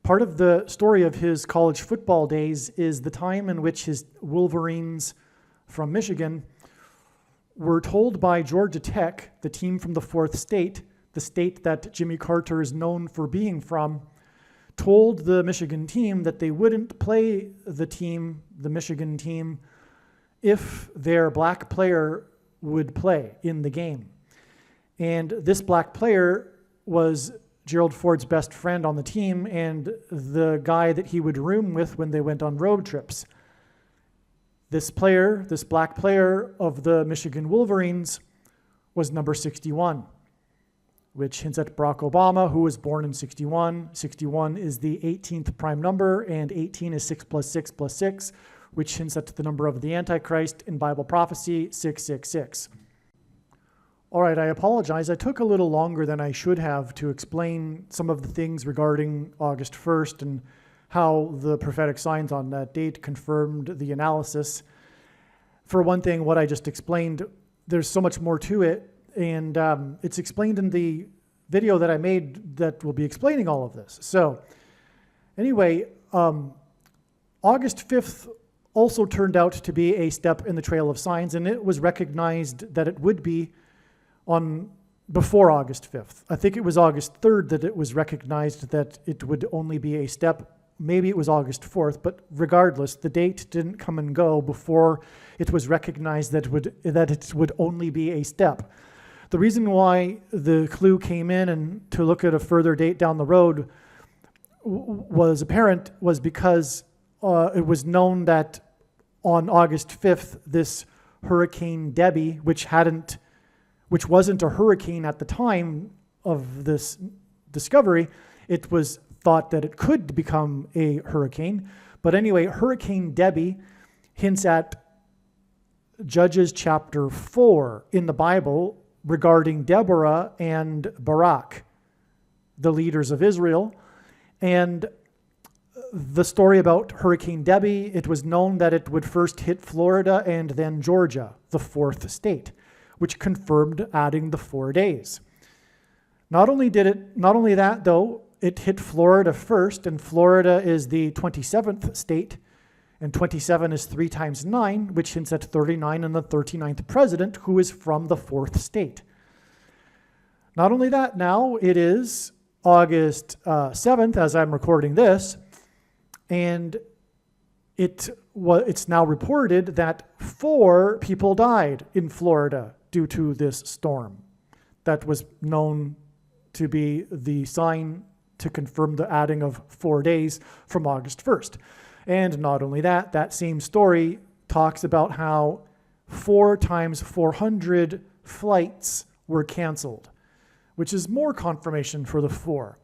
S1: part of the story of his college football days is the time in which his Wolverines from Michigan were told by Georgia Tech, the team from the fourth state, the state that Jimmy Carter is known for being from, told the Michigan team that they wouldn't play the Michigan team, if their black player would play in the game. And this black player was Gerald Ford's best friend on the team and the guy that he would room with when they went on road trips. This black player of the Michigan Wolverines was number 61, which hints at Barack Obama, who was born in 61. 61 is the 18th prime number, and 18 is 6 plus 6 plus 6, which hints at the number of the Antichrist in Bible prophecy, 666. All right, I apologize. I took a little longer than I should have to explain some of the things regarding August 1st and how the prophetic signs on that date confirmed the analysis. For one thing, what I just explained, there's so much more to it, and it's explained in the video that I made that will be explaining all of this. So anyway, August 5th also turned out to be a step in the trail of signs, and it was recognized that it would be before August 5th. I think it was August 3rd that it was recognized that it would only be a step. Maybe it was August 4th, but regardless, the date didn't come and go before it was recognized that it would only be a step. The reason why the clue came in and to look at a further date down the road was apparent was because it was known that on August 5th, this Hurricane Debbie, which wasn't a hurricane at the time of this discovery, it was thought that it could become a hurricane. But anyway, Hurricane Debbie hints at Judges chapter 4 in the Bible regarding Deborah and Barak, the leaders of Israel. And the story about Hurricane Debbie, it was known that it would first hit Florida and then Georgia, the fourth state, which confirmed adding the 4 days. Not only that though, it hit Florida first, and Florida is the 27th state, and 27 is 3 times 9, which hints at 39 and the 39th president, who is from the fourth state. Not only that, now it is August 7th, as I'm recording this, and it's now reported that 4 people died in Florida due to this storm. That was known to be the sign to confirm the adding of 4 days from August 1st. And not only that, that same story talks about how 4 times 400 flights were canceled, which is more confirmation for the 4.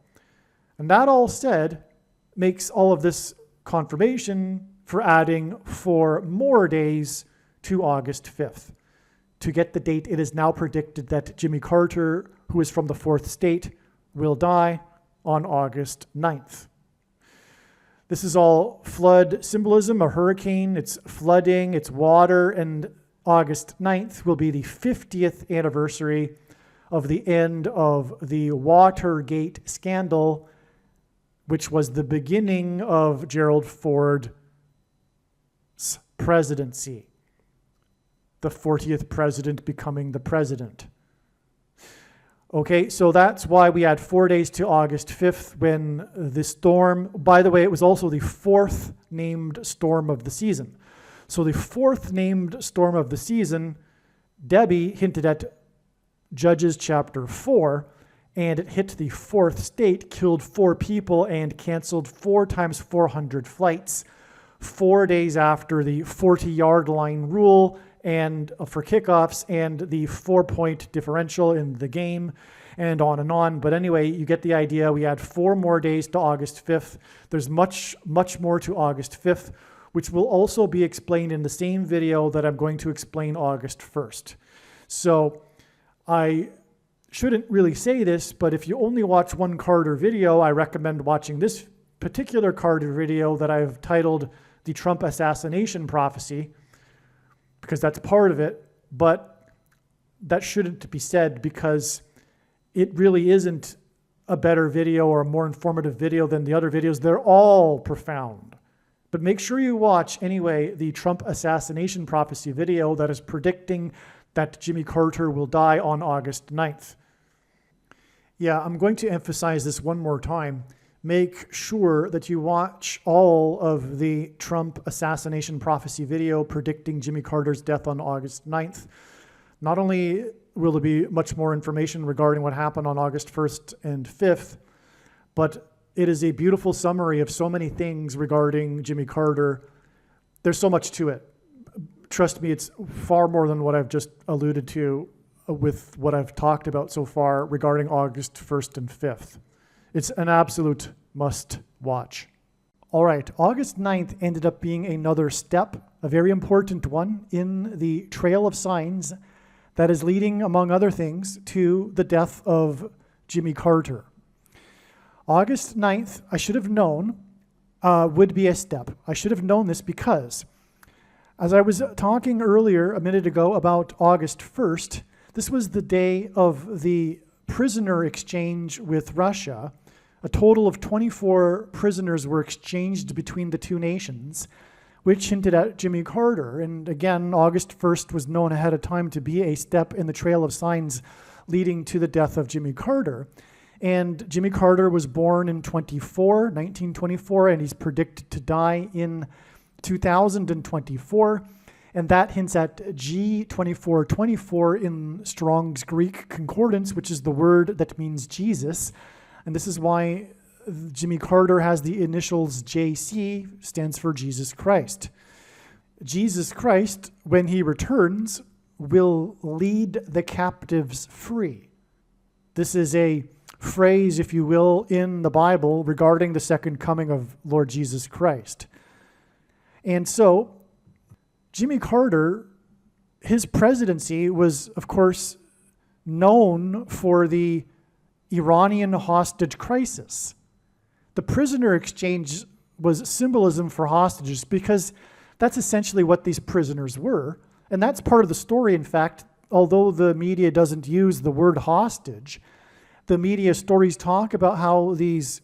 S1: And that all said makes all of this confirmation for adding 4 more days to August 5th. To get the date, it is now predicted that Jimmy Carter, who is from the fourth state, will die on August 9th. This is all flood symbolism, a hurricane, it's flooding, it's water, and August 9th will be the 50th anniversary of the end of the Watergate scandal, which was the beginning of Gerald Ford's presidency. The 40th president becoming the president. Okay, so that's why we had 4 days to August 5th when the storm, by the way, it was also the 4th named storm of the season. So the 4th named storm of the season, Debbie hinted at Judges chapter 4, and it hit the fourth state, killed 4 people, and canceled 4 times 400 flights 4 days after the 40-yard line rule and for kickoffs and the 4-point differential in the game, and on and on. But anyway, you get the idea. We had 4 more days to August 5th. There's much, much more to August 5th, which will also be explained in the same video that I'm going to explain August 1st. So I shouldn't really say this, but if you only watch one Carter video, I recommend watching this particular Carter video that I've titled the Trump assassination prophecy, because that's part of it, but that shouldn't be said because it really isn't a better video or a more informative video than the other videos. They're all profound. But make sure you watch, anyway, the Trump assassination prophecy video that is predicting that Jimmy Carter will die on August 9th. Yeah, I'm going to emphasize this one more time. Make sure that you watch all of the Trump assassination prophecy video predicting Jimmy Carter's death on August 9th. Not only will there be much more information regarding what happened on August 1st and 5th, but it is a beautiful summary of so many things regarding Jimmy Carter. There's so much to it. Trust me, it's far more than what I've just alluded to with what I've talked about so far regarding August 1st and 5th. It's an absolute must watch. All right, August 9th ended up being another step, a very important one, in the trail of signs that is leading, among other things, to the death of Jimmy Carter. August 9th, I should have known, would be a step. I should have known this because, as I was talking earlier a minute ago about August 1st, this was the day of the prisoner exchange with Russia. A total of 24 prisoners were exchanged between the two nations, which hinted at Jimmy Carter. And again, August 1st was known ahead of time to be a step in the trail of signs leading to the death of Jimmy Carter. And Jimmy Carter was born in 1924, and he's predicted to die in 2024. And that hints at G2424 in Strong's Greek Concordance, which is the word that means Jesus. And this is why Jimmy Carter has the initials JC, stands for Jesus Christ. Jesus Christ, when he returns, will lead the captives free. This is a phrase, if you will, in the Bible regarding the second coming of Lord Jesus Christ. And so, Jimmy Carter, his presidency was, of course, known for the Iranian hostage crisis. The prisoner exchange was symbolism for hostages because that's essentially what these prisoners were. And that's part of the story, in fact, although the media doesn't use the word hostage. The media stories talk about how these,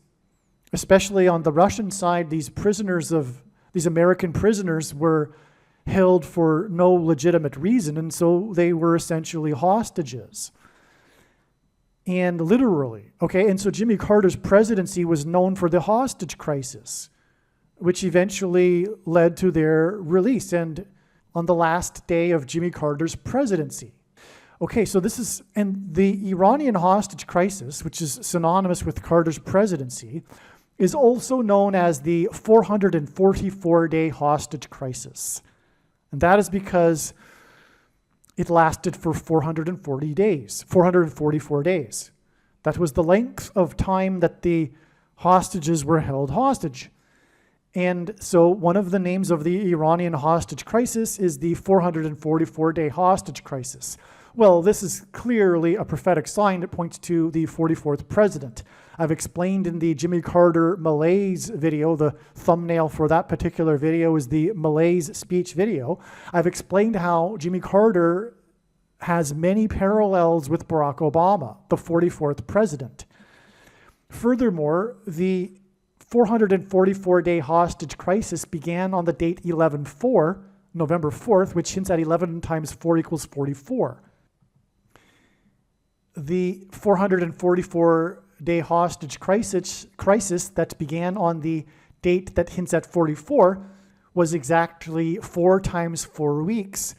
S1: especially on the Russian side, these American prisoners were held for no legitimate reason, and so they were essentially hostages. And literally, okay, and so Jimmy Carter's presidency was known for the hostage crisis, which eventually led to their release, and on the last day of Jimmy Carter's presidency. Okay, so this is, and the Iranian hostage crisis, which is synonymous with Carter's presidency, is also known as the 444-day hostage crisis. And that is because it lasted for 444 days. That was the length of time that the hostages were held hostage. And so one of the names of the Iranian hostage crisis is the 444-day hostage crisis. Well, this is clearly a prophetic sign that points to the 44th president. I've explained in the Jimmy Carter malaise video, the thumbnail for that particular video is the malaise speech video. I've explained how Jimmy Carter has many parallels with Barack Obama, the 44th president. Furthermore, the 444-day hostage crisis began on the date 11/4, November 4th, which hints at 11 times 4 equals 44. The 444-day hostage crisis that began on the date that hints at 44 was exactly 4 times 4 weeks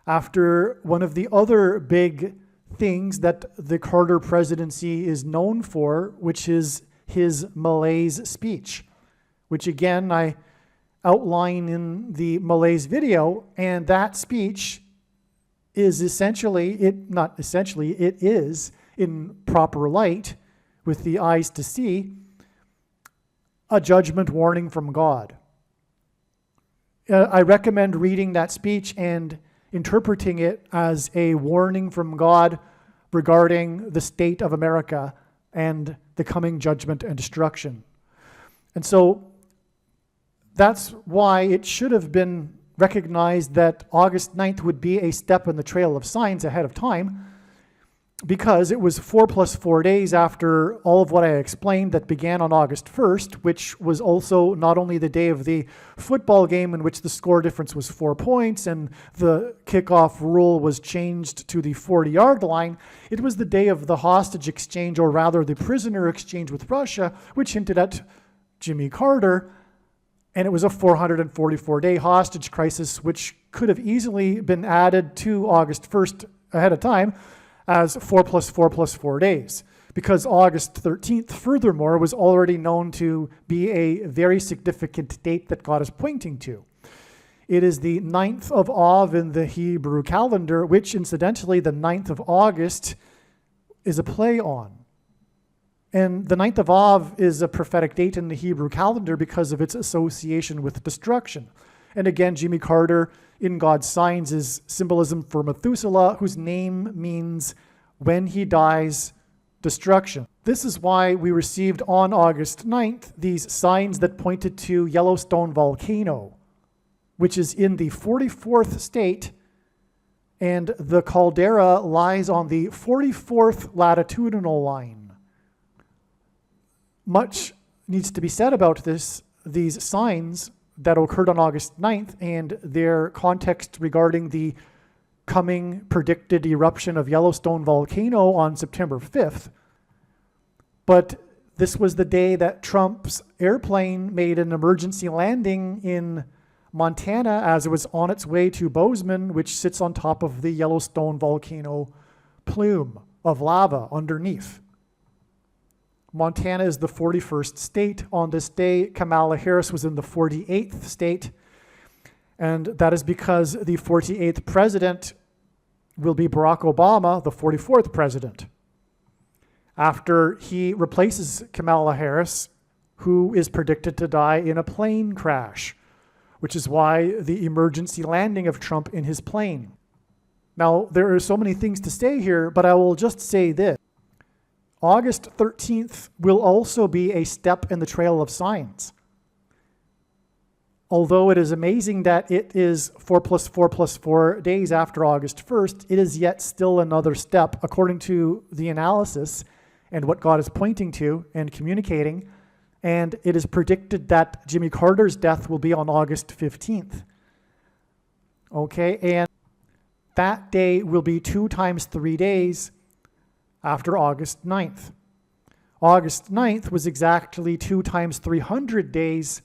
S1: after one of the other big things that the Carter presidency is known for, which is his malaise speech, which again I outline in the malaise video, and that speech is it is in proper light with the eyes to see a judgment warning from God. I recommend reading that speech and interpreting it as a warning from God regarding the state of America and the coming judgment and destruction. And so That's why it should have been recognized that August 9th would be a step in the trail of signs ahead of time, because it was 4 plus 4 days after all of what I explained that began on August 1st, which was also not only the day of the football game in which the score difference was 4 points and the kickoff rule was changed to the 40-yard line, it was the day of the hostage exchange, or rather the prisoner exchange with Russia, which hinted at Jimmy Carter, and it was a 444-day hostage crisis, which could have easily been added to August 1st ahead of time, as 4 plus 4 plus 4 days, because August 13th, furthermore, was already known to be a very significant date that God is pointing to. It is the 9th of Av in the Hebrew calendar, which incidentally, the 9th of August is a play on. And the 9th of Av is a prophetic date in the Hebrew calendar because of its association with destruction. And again, Jimmy Carter in God's signs is symbolism for Methuselah, whose name means when he dies, destruction. This is why we received on August 9th these signs that pointed to Yellowstone volcano, which is in the 44th state, and the caldera lies on the 44th latitudinal line. Much needs to be said about these signs that occurred on August 9th and their context regarding the coming predicted eruption of Yellowstone volcano on September 5th. But this was the day that Trump's airplane made an emergency landing in Montana as it was on its way to Bozeman, which sits on top of the Yellowstone volcano plume of lava underneath. Montana is the 41st state. On this day, Kamala Harris was in the 48th state, and that is because the 48th president will be Barack Obama, the 44th president, after he replaces Kamala Harris, who is predicted to die in a plane crash, which is why the emergency landing of Trump in his plane. Now, there are so many things to say here, but I will just say this. August 13th will also be a step in the trail of signs. Although it is amazing that it is 4 plus 4 plus 4 days after August 1st, it is yet still another step, according to the analysis and what God is pointing to and communicating. And it is predicted that Jimmy Carter's death will be on August 15th. Okay, and that day will be 2 times 3 days after August 9th. August 9th was exactly 2 times 300 days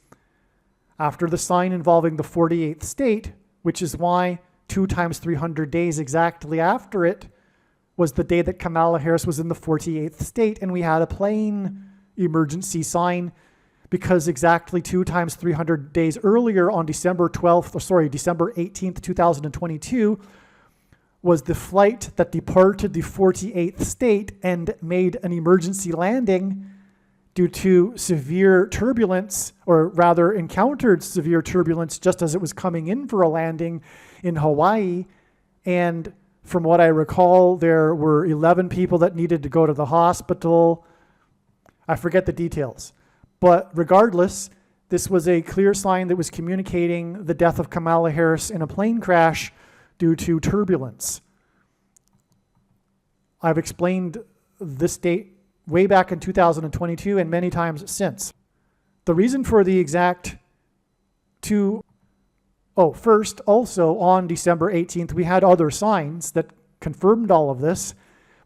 S1: after the sign involving the 48th state, which is why 2 times 300 days exactly after it was the day that Kamala Harris was in the 48th state, and we had a plane emergency sign because exactly 2 times 300 days earlier on December 18th, 2022, was the flight that departed the 48th state and made an emergency landing due to severe turbulence, or rather encountered severe turbulence just as it was coming in for a landing in Hawaii. And from what I recall, there were 11 people that needed to go to the hospital. I forget the details. But regardless, this was a clear sign that was communicating the death of Kamala Harris in a plane crash due to turbulence. I've explained this date way back in 2022 and many times since. The reason for the exact first, also on December 18th, we had other signs that confirmed all of this.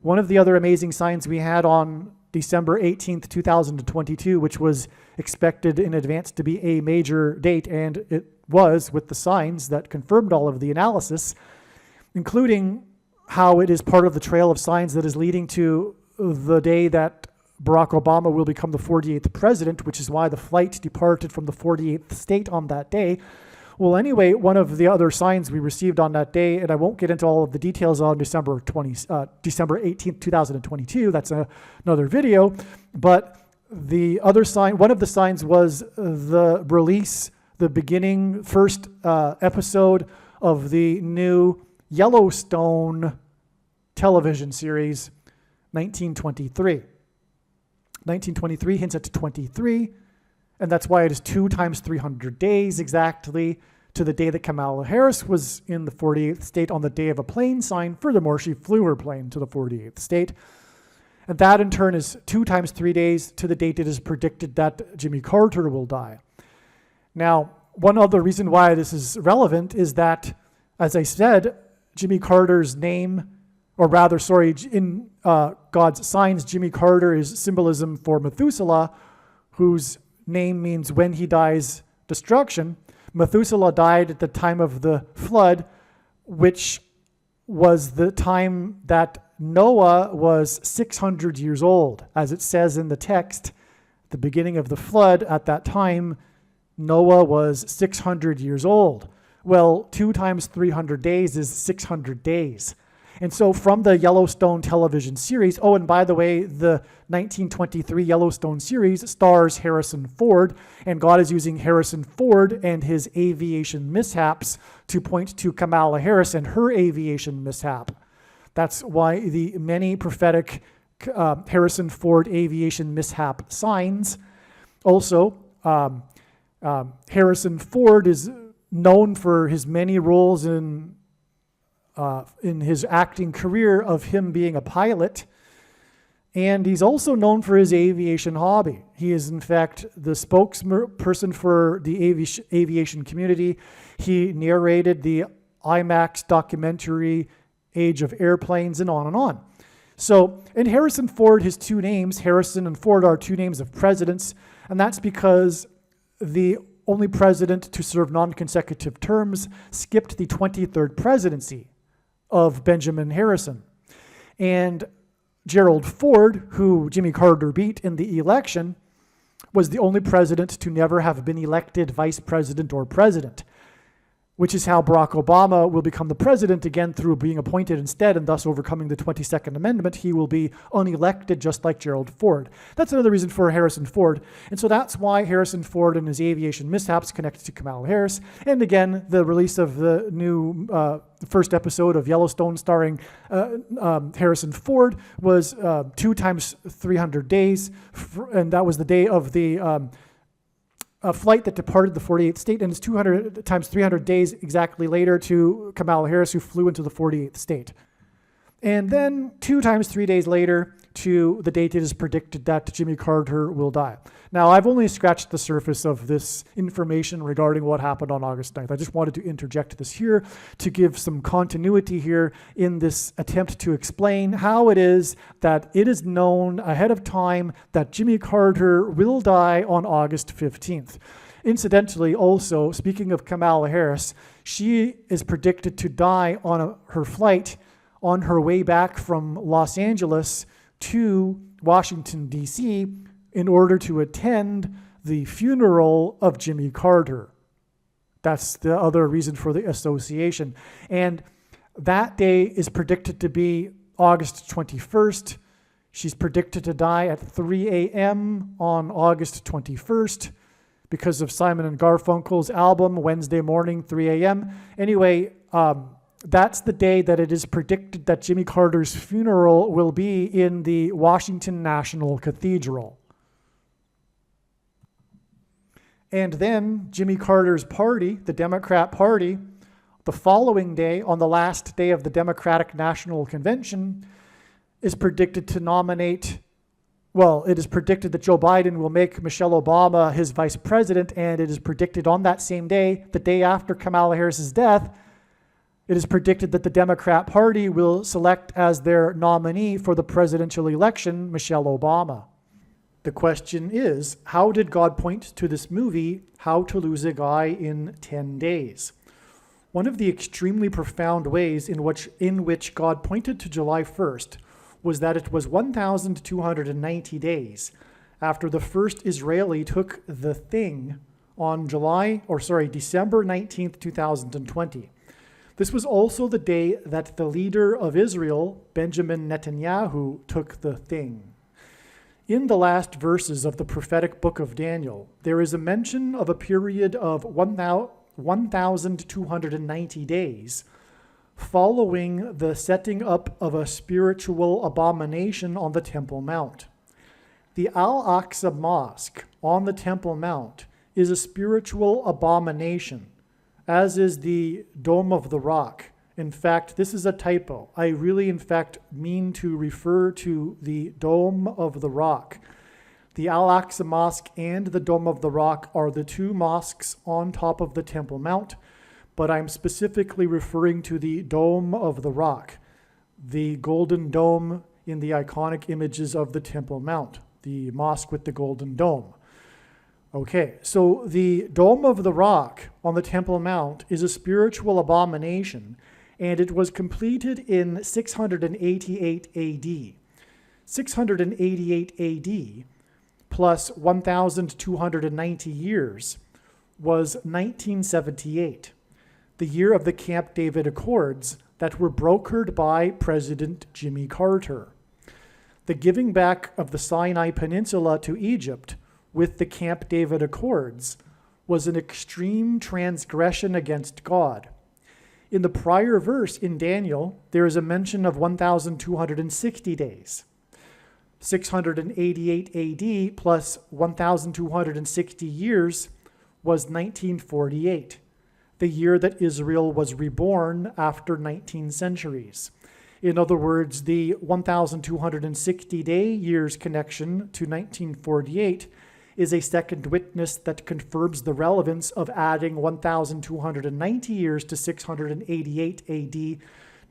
S1: One of the other amazing signs we had on December 18th, 2022, which was expected in advance to be a major date, and it was, with the signs that confirmed all of the analysis, including how it is part of the trail of signs that is leading to the day that Barack Obama will become the 48th president, which is why the flight departed from the 48th state on that day. Well, anyway, one of the other signs we received on that day, and I won't get into all of the details on December 18th, 2022, that's another video, but the other sign, one of the signs was the release, the beginning, first episode of the new Yellowstone television series, 1923. 1923 hints at 23, And that's why it is 2 times 300 days exactly to the day that Kamala Harris was in the 48th state on the day of a plane sign. Furthermore, she flew her plane to the 48th state. And that in turn is 2 times 3 days to the date it is predicted that Jimmy Carter will die. Now, one other reason why this is relevant is that, as I said, Jimmy Carter's name, or rather, sorry, in God's signs, Jimmy Carter is symbolism for Methuselah, whose name means when he dies, destruction. Methuselah died at the time of the flood, which was the time that Noah was 600 years old. As it says in the text, the beginning of the flood, at that time, Noah was 600 years old. Well, 2 times 300 days is 600 days. And so from the Yellowstone television series, oh, and by the way, the 1923 Yellowstone series stars Harrison Ford, and God is using Harrison Ford and his aviation mishaps to point to Kamala Harris and her aviation mishap. That's why the many prophetic Harrison Ford aviation mishap signs. Also, Harrison Ford is known for his many roles in his acting career of him being a pilot, and he's also known for his aviation hobby. He is, in fact, the spokesperson for the aviation community. He narrated the IMAX documentary Age of Airplanes, and on and on. So, in Harrison Ford, his 2 names, Harrison and Ford, are 2 names of presidents, and that's because the only president to serve non-consecutive terms skipped the 23rd presidency of Benjamin Harrison. And Gerald Ford, who Jimmy Carter beat in the election, was the only president to never have been elected vice president or president, which is how Barack Obama will become the president again through being appointed instead, and thus overcoming the 22nd Amendment. He will be unelected just like Gerald Ford. That's another reason for Harrison Ford. And so that's why Harrison Ford and his aviation mishaps connected to Kamala Harris. And again, the release of the new first episode of Yellowstone starring Harrison Ford was 2 times 300 days, and that was the day of the a flight that departed the 48th state, and it's 200 times 300 days exactly later to Kamala Harris, who flew into the 48th state. And then 2 times 3 days later to the date it is predicted that Jimmy Carter will die. Now, I've only scratched the surface of this information regarding what happened on August 9th. I just wanted to interject this here to give some continuity here in this attempt to explain how it is that it is known ahead of time that Jimmy Carter will die on August 15th. Incidentally, also, speaking of Kamala Harris, she is predicted to die on her flight on her way back from Los Angeles to Washington, D.C., in order to attend the funeral of Jimmy Carter. That's the other reason for the association. And that day is predicted to be August 21st. She's predicted to die at 3 a.m. on August 21st because of Simon & Garfunkel's album, Wednesday morning, 3 a.m. Anyway, that's the day that it is predicted that Jimmy Carter's funeral will be in the Washington National Cathedral. And then Jimmy Carter's party, the Democrat Party, the following day, on the last day of the Democratic National Convention, is predicted to nominate, well, it is predicted that Joe Biden will make Michelle Obama his vice president, and it is predicted on that same day, the day after Kamala Harris's death, it is predicted that the Democrat Party will select as their nominee for the presidential election Michelle Obama. The question is, how did God point to this movie, How to Lose a Guy in 10 Days? One of the extremely profound ways in which God pointed to July 1st was that it was 1,290 days after the first Israeli took the thing on December 19th, 2020. This was also the day that the leader of Israel, Benjamin Netanyahu, took the thing. In the last verses of the prophetic book of Daniel, there is a mention of a period of 1,290 days following the setting up of a spiritual abomination on the Temple Mount. The Al-Aqsa Mosque on the Temple Mount is a spiritual abomination, as is the Dome of the Rock. In fact, this is a typo. I really, in fact, mean to refer to the Dome of the Rock. The Al-Aqsa Mosque and the Dome of the Rock are the two mosques on top of the Temple Mount, but I'm specifically referring to the Dome of the Rock, the golden dome in the iconic images of the Temple Mount, the mosque with the golden dome. Okay, so the Dome of the Rock on the Temple Mount is a spiritual abomination, and it was completed in 688 AD. 688 AD plus 1,290 years was 1978, the year of the Camp David Accords that were brokered by President Jimmy Carter. The giving back of the Sinai Peninsula to Egypt with the Camp David Accords was an extreme transgression against God. In the prior verse in Daniel, there is a mention of 1,260 days. 688 AD plus 1,260 years was 1948, the year that Israel was reborn after 19 centuries. In other words, the 1,260-day years connection to 1948 is a second witness that confirms the relevance of adding 1,290 years to 688 AD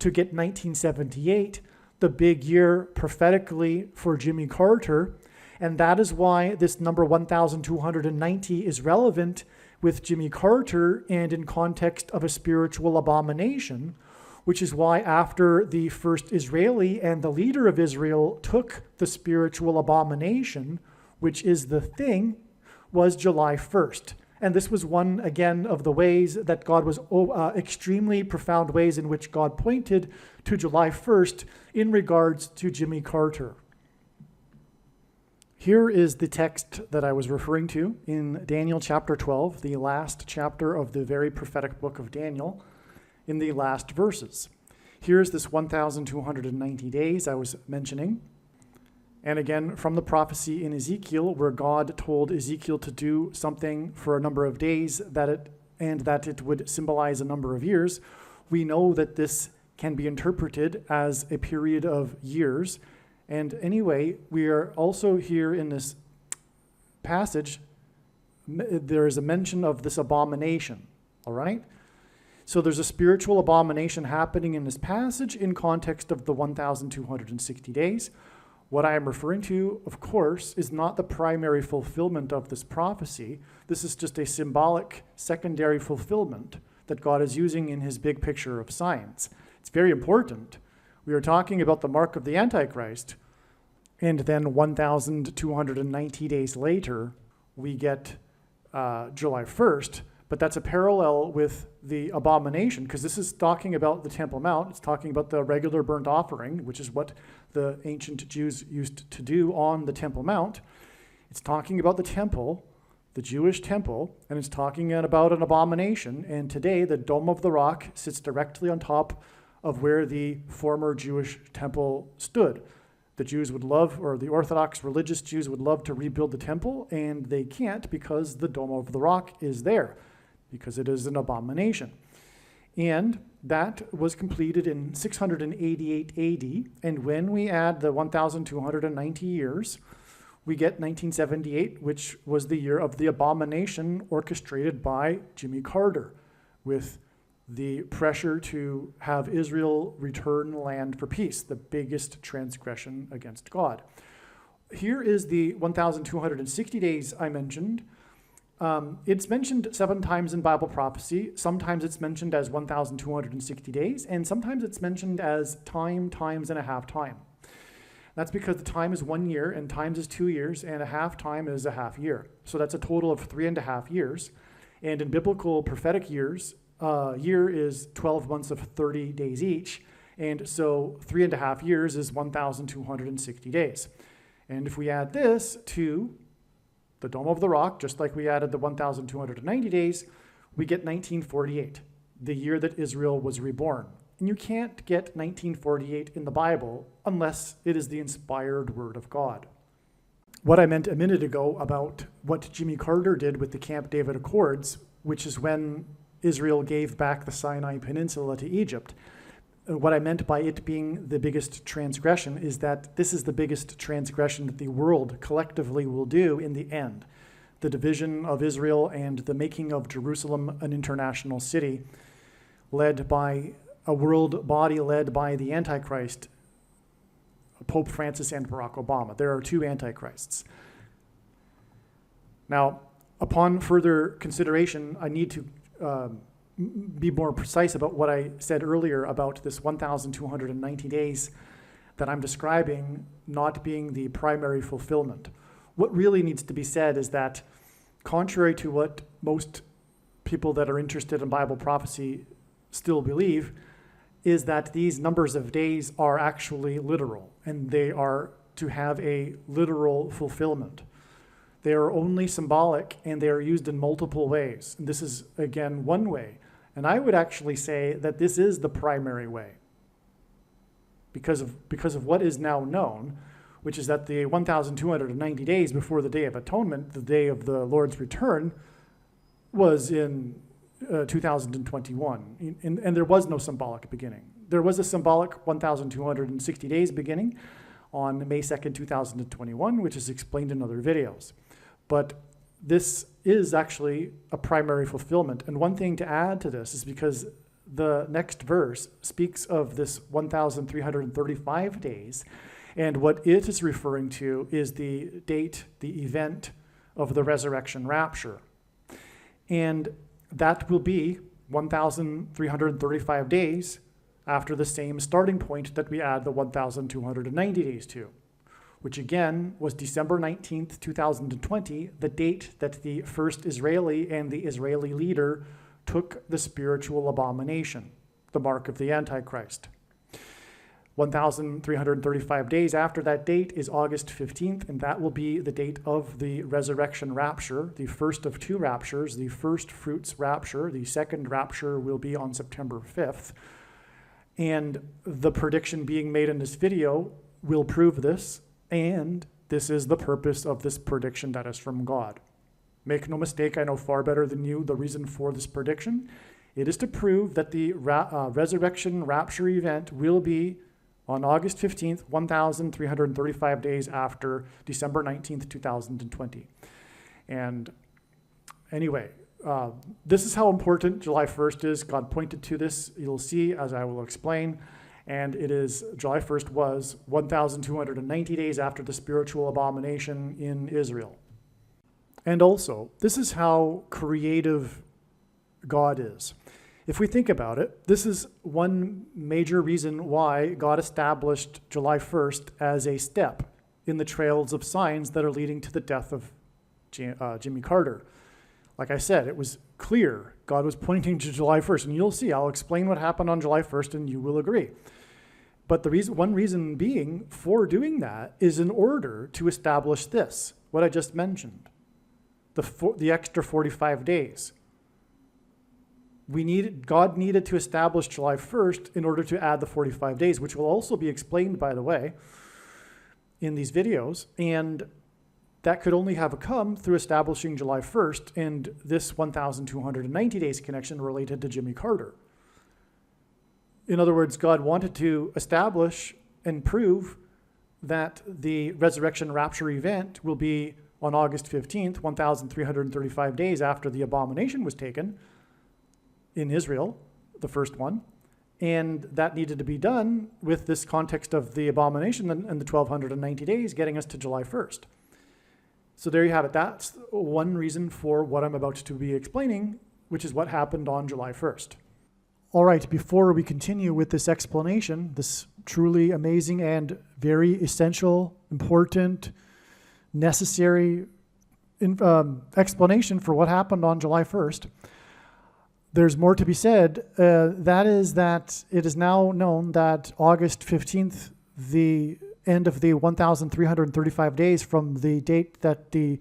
S1: to get 1978, the big year prophetically for Jimmy Carter. And that is why this number 1,290 is relevant with Jimmy Carter and in context of a spiritual abomination, which is why after the first Israeli and the leader of Israel took the spiritual abomination, which is the thing, was July 1st. And this was one, again, of the ways that God was, extremely profound ways in which God pointed to July 1st in regards to Jimmy Carter. Here is the text that I was referring to in Daniel chapter 12, the last chapter of the very prophetic book of Daniel, in the last verses. Here's this 1,290 days I was mentioning. And again, from the prophecy in Ezekiel, where God told Ezekiel to do something for a number of days that it would symbolize a number of years, we know that this can be interpreted as a period of years. And anyway, we are also here in this passage, there is a mention of this abomination, all right? So there's a spiritual abomination happening in this passage in context of the 1,260 days. What I am referring to, of course, is not the primary fulfillment of this prophecy. This is just a symbolic secondary fulfillment that God is using in his big picture of science. It's very important. We are talking about the mark of the Antichrist, and then 1,290 days later, we get July 1st, but that's a parallel with the abomination, because this is talking about the Temple Mount. It's talking about the regular burnt offering, which is what the ancient Jews used to do on the Temple Mount. It's talking about the temple, the Jewish temple, and it's talking about an abomination. And today, the Dome of the Rock sits directly on top of where the former Jewish temple stood. The Jews would love, or the Orthodox religious Jews would love to rebuild the temple, and they can't because the Dome of the Rock is there, because it is an abomination. And that was completed in 688 AD, and when we add the 1,290 years, we get 1978, which was the year of the abomination orchestrated by Jimmy Carter, with the pressure to have Israel return land for peace, the biggest transgression against God. Here is the 1,260 days I mentioned. It's mentioned 7 times in Bible prophecy. Sometimes it's mentioned as 1,260 days, and sometimes it's mentioned as time, times, and a half time. That's because the time is 1 year, and times is 2 years, and a half time is a half year. So that's a total of 3.5 years. And in biblical prophetic years, year is 12 months of 30 days each. And so 3.5 years is 1,260 days. And if we add this to the Dome of the Rock, just like we added the 1,290 days, we get 1948, the year that Israel was reborn. And you can't get 1948 in the Bible unless it is the inspired word of God. what I meant a minute ago about what Jimmy Carter did with the Camp David Accords, which is when Israel gave back the Sinai Peninsula to Egypt. What I meant by it being the biggest transgression is that this is the biggest transgression that the world collectively will do in the end. The division of Israel and the making of Jerusalem an international city led by a world body led by the Antichrist, Pope Francis and Barack Obama. There are two Antichrists. Now, upon further consideration, I need to be more precise about what I said earlier about this 1,290 days that I'm describing not being the primary fulfillment. What really needs to be said is that, contrary to what most people that are interested in Bible prophecy still believe, is that these numbers of days are actually literal, and they are to have a literal fulfillment. They are only symbolic, and they are used in multiple ways. And this is, again, one way. And I would actually say that this is the primary way, because of what is now known, which is that the 1,290 days before the Day of Atonement, the day of the Lord's return, was in 2021, and there was no symbolic beginning. There was a symbolic 1,260 days beginning on May 2nd, 2021, which is explained in other videos. But this is actually a primary fulfillment. And one thing to add to this is because the next verse speaks of this 1,335 days, and what it is referring to is the date, the event of the resurrection rapture. And that will be 1,335 days after the same starting point that we add the 1,290 days to, which again was December 19th, 2020, the date that the first Israeli and the Israeli leader took the spiritual abomination, the mark of the Antichrist. 1,335 days after that date is August 15th, and that will be the date of the resurrection rapture, the first of two raptures, the first fruits rapture. The second rapture will be on September 5th. And the prediction being made in this video will prove this, and this is the purpose of this prediction that is from God. Make no mistake, I know far better than you the reason for this prediction. It is to prove that the resurrection rapture event will be on August 15th, 1,335 days after December 19th, 2020. And anyway, this is how important July 1st is. God pointed to this, you'll see, as I will explain. And it is, July 1st was 1,290 days after the spiritual abomination in Israel. And also, this is how creative God is. If we think about it, this is one major reason why God established July 1st as a step in the trails of signs that are leading to the death of Jimmy Carter. Like I said, it was clear God was pointing to July 1st, and you'll see, I'll explain what happened on July 1st, and you will agree. But one reason being for doing that is in order to establish this, what I just mentioned, the extra 45 days. God needed to establish July 1st in order to add the 45 days, which will also be explained, by the way, in these videos. And that could only have come through establishing July 1st and this 1,290 days connection related to Jimmy Carter. In other words, God wanted to establish and prove that the resurrection rapture event will be on August 15th, 1,335 days after the abomination was taken in Israel, the first one. And that needed to be done with this context of the abomination and the 1,290 days getting us to July 1st. So there you have it. That's one reason for what I'm about to be explaining, which is what happened on July 1st. All right, before we continue with this explanation, this truly amazing and very essential, important, necessary explanation for what happened on July 1st, there's more to be said. That is that it is now known that August 15th, the end of the 1,335 days from the date that the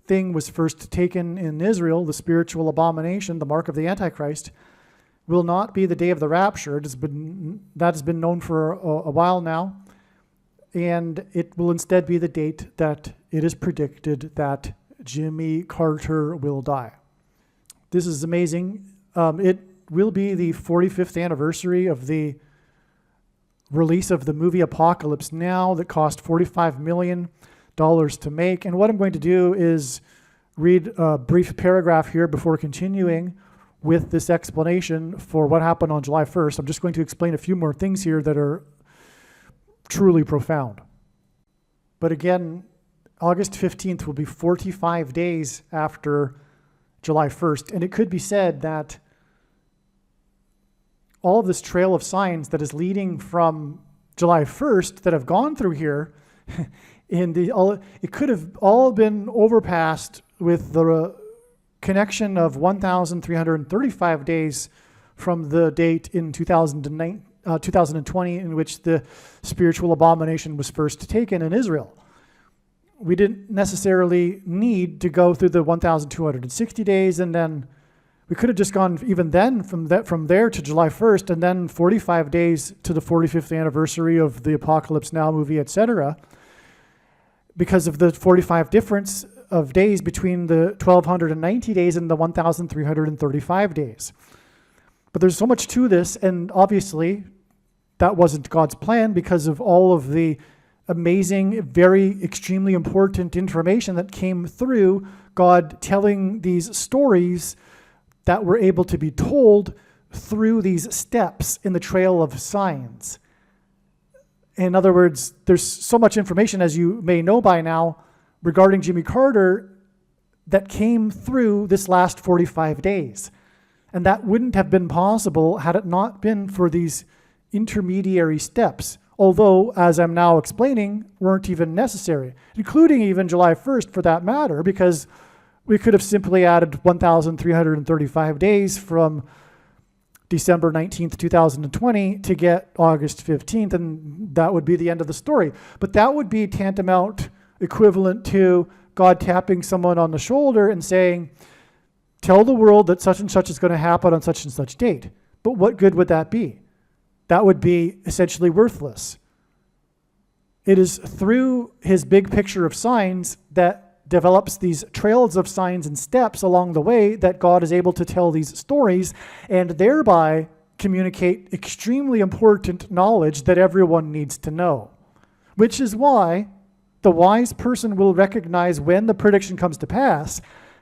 S1: thing was first taken in Israel, the spiritual abomination, the mark of the Antichrist, will not be the day of the rapture. That has been known for a while now. and it will instead be the date that it is predicted that Jimmy Carter will die. This is amazing. It will be the 45th anniversary of the release of the movie Apocalypse Now that cost $45 million to make. And what I'm going to do is read a brief paragraph here before continuing with this explanation for what happened on July 1st. I'm just going to explain a few more things here that are truly profound. But again, August 15th will be 45 days after July 1st. And it could be said that all of this trail of signs that is leading from July 1st that have gone through here, it could have all been overpassed with the connection of 1,335 days from the date in 2020 in which the spiritual abomination was first taken in Israel. We didn't necessarily need to go through the 1,260 days, and then we could have just gone even then from there to July 1st, and then 45 days to the 45th anniversary of the Apocalypse Now movie, etc., because of the 45 difference of days between the 1,290 days and the 1,335 days. But there's so much to this, and obviously that wasn't God's plan because of all of the amazing, very extremely important information that came through God telling these stories that were able to be told through these steps in the trail of signs. In other words, there's so much information, as you may know by now, regarding Jimmy Carter that came through this last 45 days. And that wouldn't have been possible had it not been for these intermediary steps, although, as I'm now explaining, weren't even necessary, including even July 1st for that matter, because we could have simply added 1,335 days from December 19th, 2020 to get August 15th, and that would be the end of the story. But that would be tantamount equivalent to God tapping someone on the shoulder and saying, tell the world that such and such is going to happen on such and such date. But what good would that be? That would be essentially worthless. It is through his big picture of signs that develops these trails of signs and steps along the way that God is able to tell these stories and thereby communicate extremely important knowledge that everyone needs to know. Which is why the wise person will recognize when the prediction comes to pass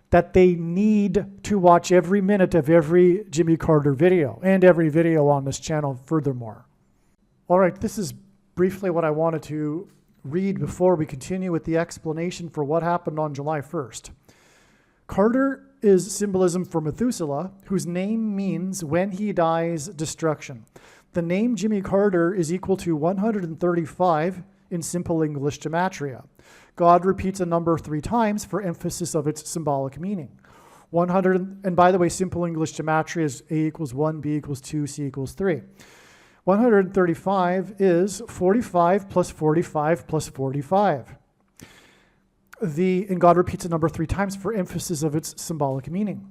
S1: that they need to watch every minute of every Jimmy Carter video and every video on this channel furthermore. All right, this is briefly what I wanted to read before we continue with the explanation for what happened on July 1st. Carter is symbolism for Methuselah, whose name means when he dies, destruction. The name Jimmy Carter is equal to 135 in simple English gematria. God repeats a number 3 times for emphasis of its symbolic meaning. 100, and by the way, simple English gematria is A equals 1, B equals 2, C equals 3. 135 is 45 plus 45 plus 45. And God repeats a number 3 times for emphasis of its symbolic meaning.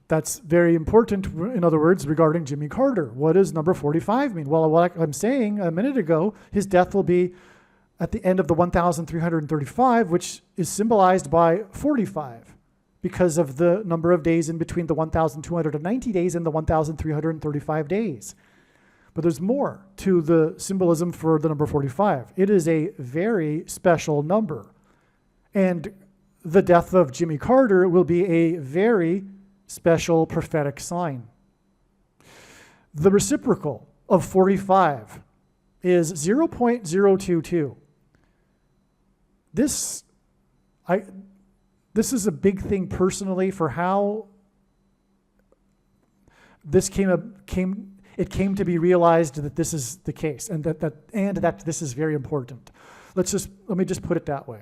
S1: That's very important, in other words, regarding Jimmy Carter. What does number 45 mean? Well, what I'm saying a minute ago, his death will be at the end of the 1,335, which is symbolized by 45 because of the number of days in between the 1,290 days and the 1,335 days. But there's more to the symbolism for the number 45. It is a very special number. And the death of Jimmy Carter will be a very special prophetic sign. The reciprocal of 45 is 0.022. This is a big thing personally for how this came to be realized that this is the case and that this is very important. Let me just put it that way.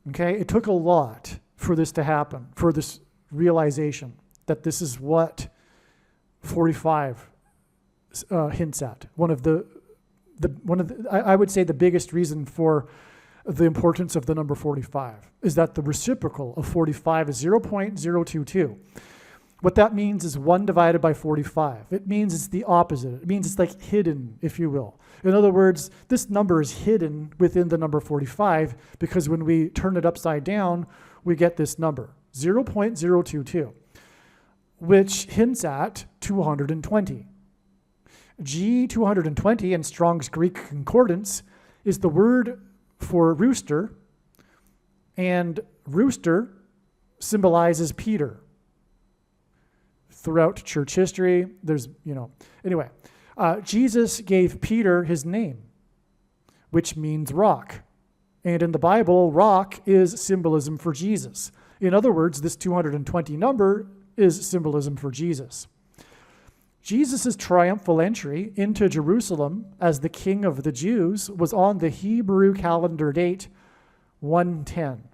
S1: Okay? It took a lot for this to happen, for this realization that this is what 45 hints at. I would say the biggest reason for the importance of the number 45 is that the reciprocal of 45 is 0.022. What that means is 1 divided by 45. It means it's the opposite. It means it's like hidden, if you will. In other words, this number is hidden within the number 45 because when we turn it upside down, we get this number, 0.022, which hints at 220. G220 in Strong's Greek Concordance is the word for rooster, and rooster symbolizes Peter. Throughout church history, anyway, Jesus gave Peter his name, which means rock. And in the Bible, rock is symbolism for Jesus. In other words, this 220 number is symbolism for Jesus. Jesus' triumphal entry into Jerusalem as the King of the Jews was on the Hebrew calendar date 110,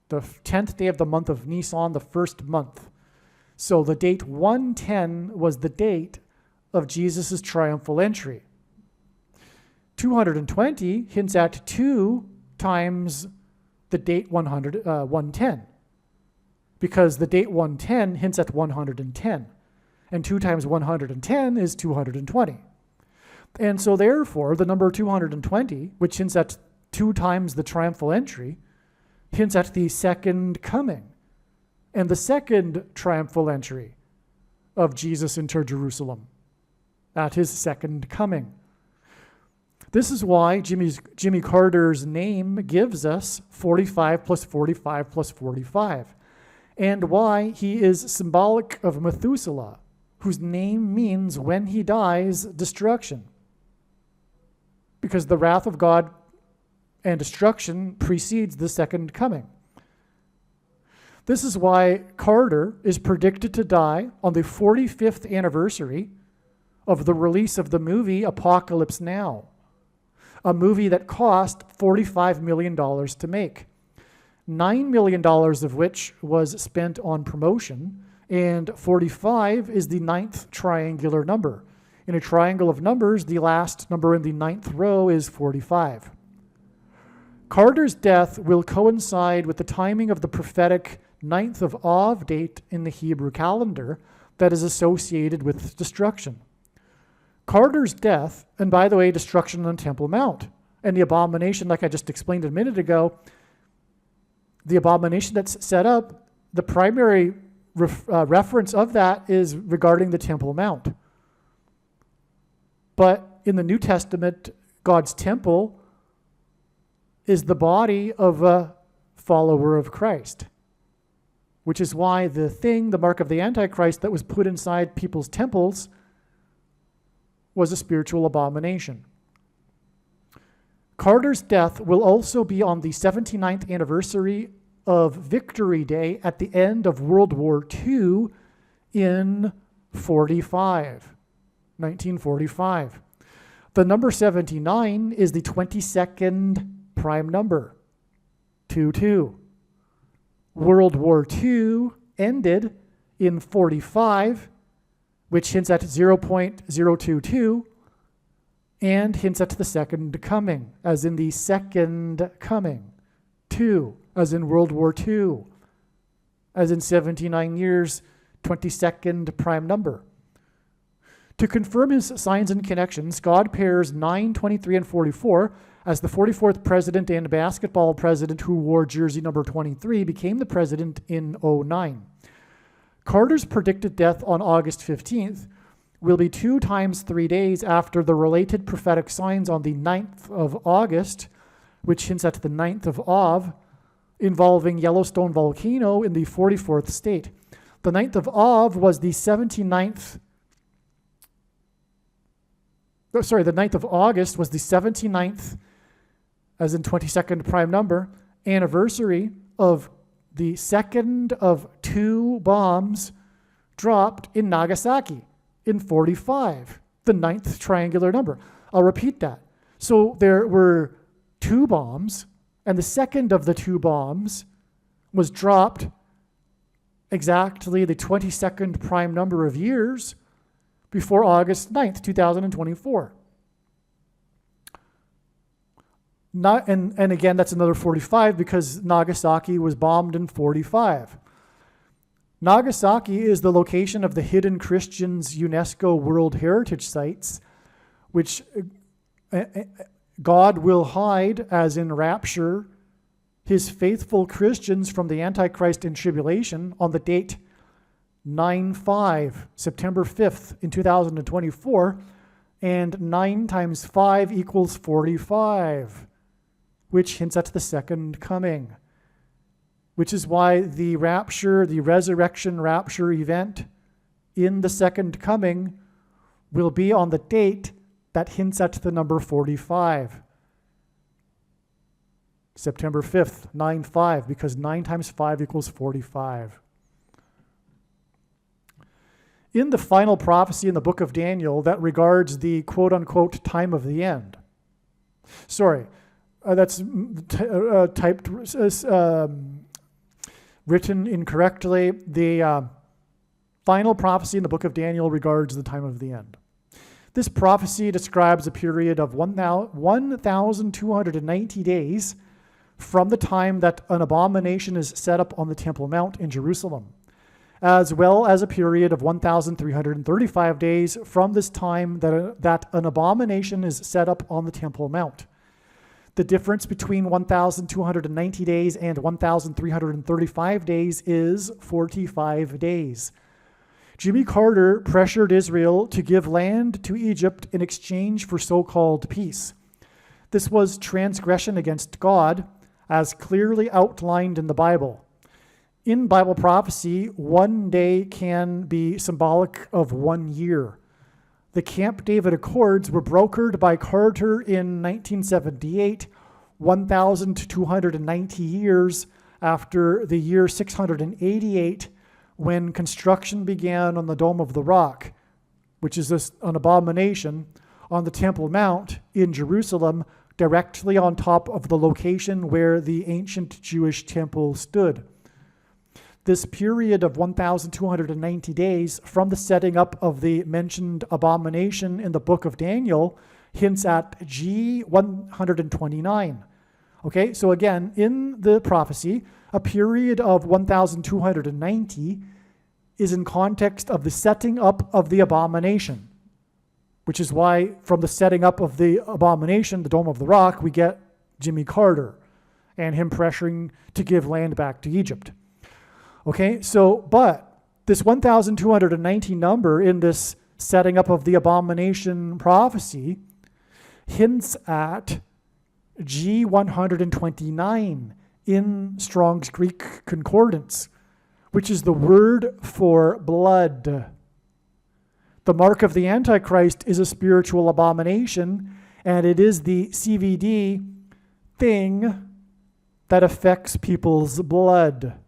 S1: the 10th day of the month of Nisan, the first month. So the date 110 was the date of Jesus' triumphal entry. 220 hints at 2 times the date 110, because the date 110 hints at 110, and 2 times 110 is 220. And so therefore, the number 220, which hints at 2 times the triumphal entry, hints at the second coming and the second triumphal entry of Jesus into Jerusalem at his second coming. This is why Jimmy Carter's name gives us 45 plus 45 plus 45, and why he is symbolic of Methuselah, whose name means when he dies, destruction. Because the wrath of God and destruction precedes the second coming. This is why Carter is predicted to die on the 45th anniversary of the release of the movie Apocalypse Now, a movie that cost $45 million to make, $9 million of which was spent on promotion, and 45 is the 9th triangular number. In a triangle of numbers, the last number in the 9th row is 45. Carter's death will coincide with the timing of the prophetic 9th of Av date in the Hebrew calendar that is associated with destruction. Carter's death, and by the way, destruction on Temple Mount, and the abomination, like I just explained a minute ago, the abomination that's set up, the primary reference of that is regarding the Temple Mount. But in the New Testament, God's temple is the body of a follower of Christ, which is why the mark of the Antichrist that was put inside people's temples was a spiritual abomination. Carter's death will also be on the 79th anniversary of Victory Day at the end of World War II in 1945. The number 79 is the 22nd prime number, 22. World War II ended in 45, which hints at 0.022, and hints at the second coming, as in the second coming. 2, as in World War II, as in 79 years, 22nd prime number. To confirm his signs and connections, God pairs 9, 23, and 44 as the 44th president and basketball president who wore jersey number 23 became the president in 2009. Carter's predicted death on August 15th will be 2 times 3 days after the related prophetic signs on the 9th of August, which hints at the 9th of Av, involving Yellowstone volcano in the 44th state. The 9th of Av was the 79th. The 9th of August was the 79th, as in 22nd prime number, anniversary of the second of 2 bombs dropped in Nagasaki in 45, the 9th triangular number. I'll repeat that. So there were 2 bombs, and the second of the 2 bombs was dropped exactly the 22nd prime number of years before August 9th, 2024. And again, that's another 45 because Nagasaki was bombed in 45. Nagasaki is the location of the Hidden Christians UNESCO World Heritage Sites, which God will hide, as in rapture, his faithful Christians from the Antichrist in tribulation on the date 9/5, September 5th in 2024, and 9 times 5 equals 45, which hints at the second coming, which is why the rapture, the resurrection rapture event in the second coming will be on the date that hints at the number 45. September 5th, 9/5, because 9 times 5 equals 45. In the final prophecy in the book of Daniel that regards the quote-unquote time of the end. Sorry, that's typed, written incorrectly. The final prophecy in the book of Daniel regards the time of the end. This prophecy describes a period of 1,290 days from the time that an abomination is set up on the Temple Mount in Jerusalem, as well as a period of 1,335 days from this time that an abomination is set up on the Temple Mount. The difference between 1,290 days and 1,335 days is 45 days. Jimmy Carter pressured Israel to give land to Egypt in exchange for so-called peace. This was transgression against God, as clearly outlined in the Bible. In Bible prophecy, 1 day can be symbolic of 1 year. The Camp David Accords were brokered by Carter in 1978, 1,290 years after the year 688, when construction began on the Dome of the Rock, which is an abomination, on the Temple Mount in Jerusalem, directly on top of the location where the ancient Jewish temple stood. This period of 1,290 days from the setting up of the mentioned abomination in the book of Daniel hints at G129. Okay, so again, in the prophecy, a period of 1,290 is in context of the setting up of the abomination, which is why from the setting up of the abomination, the Dome of the Rock, we get Jimmy Carter and him pressuring to give land back to Egypt. Okay, so, but this 1,290 number in this setting up of the abomination prophecy hints at G129 in Strong's Greek Concordance, which is the word for blood. The mark of the Antichrist is a spiritual abomination, and it is the CVD thing that affects people's blood.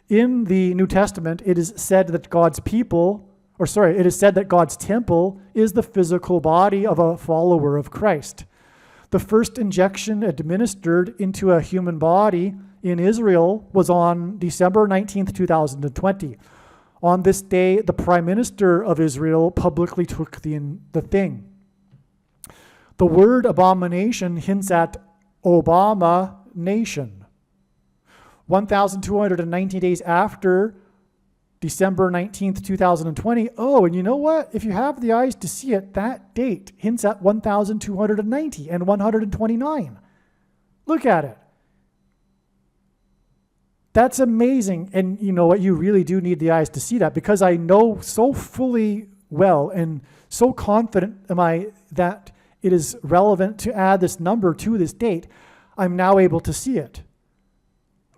S1: In the New Testament, it is said that God's temple is the physical body of a follower of Christ. The first injection administered into a human body in Israel was on December 19th, 2020. On this day, the Prime Minister of Israel publicly took the thing. The word abomination hints at Obama nation. 1,290 days after December 19th, 2020. Oh, and you know what? If you have the eyes to see it, that date hints at 1,290 and 129. Look at it. That's amazing. And you know what? You really do need the eyes to see that, because I know so fully well and so confident am I that it is relevant to add this number to this date. I'm now able to see it.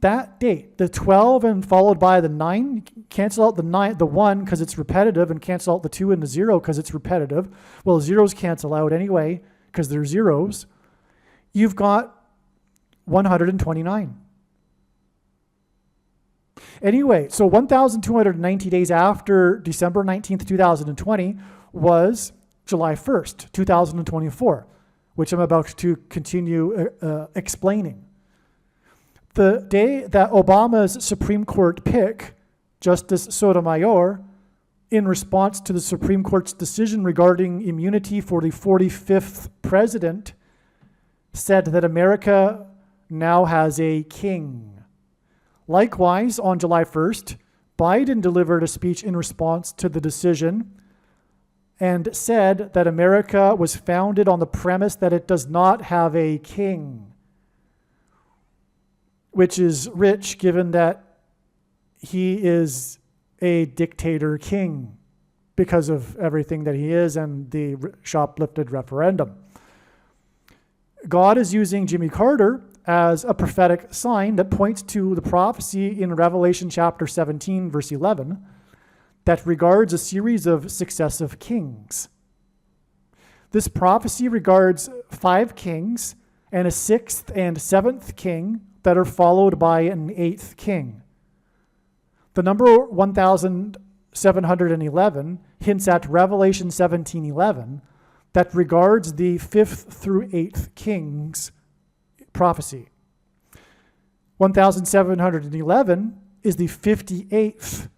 S1: That date, the 12 and followed by the 9, cancel out the 1 because it's repetitive, and cancel out the 2 and the 0 because it's repetitive. Well, zeros cancel out anyway because they're zeros. You've got 129. Anyway, so 1,290 days after December 19th, 2020 was July 1st, 2024, which I'm about to continue explaining. The day that Obama's Supreme Court pick, Justice Sotomayor, in response to the Supreme Court's decision regarding immunity for the 45th president, said that America now has a king. Likewise, on July 1st, Biden delivered a speech in response to the decision and said that America was founded on the premise that it does not have a king, which is rich given that he is a dictator king because of everything that he is and the shoplifted referendum. God is using Jimmy Carter as a prophetic sign that points to the prophecy in Revelation chapter 17, verse 11, that regards a series of successive kings. This prophecy regards 5 kings and a 6th and 7th king that are followed by an 8th king. The number 1711 hints at Revelation 17:11 that regards the 5th through 8th kings prophecy. 1711 is the 58th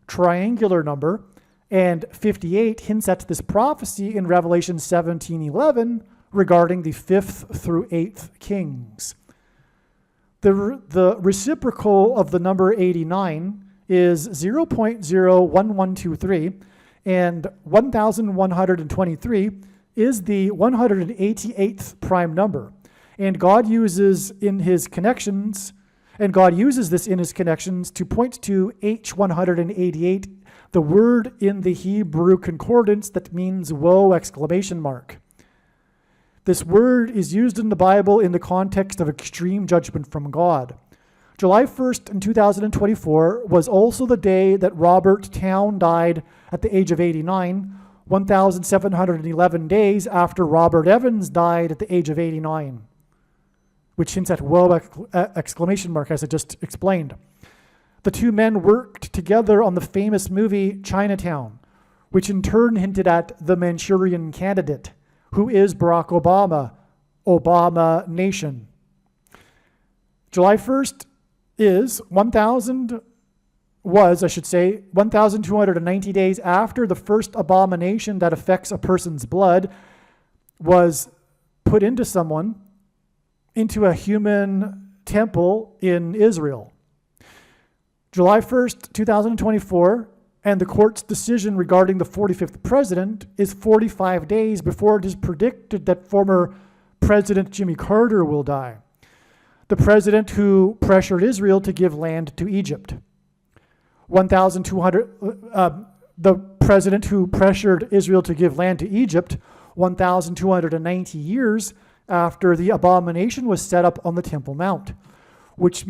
S1: triangular number, and 58 hints at this prophecy in Revelation 17:11 regarding the 5th through 8th kings. The reciprocal of the number 89 is 0.01123, and 1123 is the 188th prime number. And God uses this in his connections to point to H188, the word in the Hebrew concordance that means woe, exclamation mark. This word is used in the Bible in the context of extreme judgment from God. July 1st in 2024 was also the day that Robert Town died at the age of 89, 1,711 days after Robert Evans died at the age of 89, which hints at whoa, exclamation mark, as I just explained. The two men worked together on the famous movie Chinatown, which in turn hinted at the Manchurian Candidate, who is Barack Obama, Obama Nation. July 1st is 1,290 days after the first abomination that affects a person's blood was put into someone, into a human temple in Israel. July 1st, 2024, and the court's decision regarding the 45th president is 45 days before it is predicted that former President Jimmy Carter will die, the president who pressured Israel to give land to Egypt. The president who pressured Israel to give land to Egypt 1,290 years after the abomination was set up on the Temple Mount, which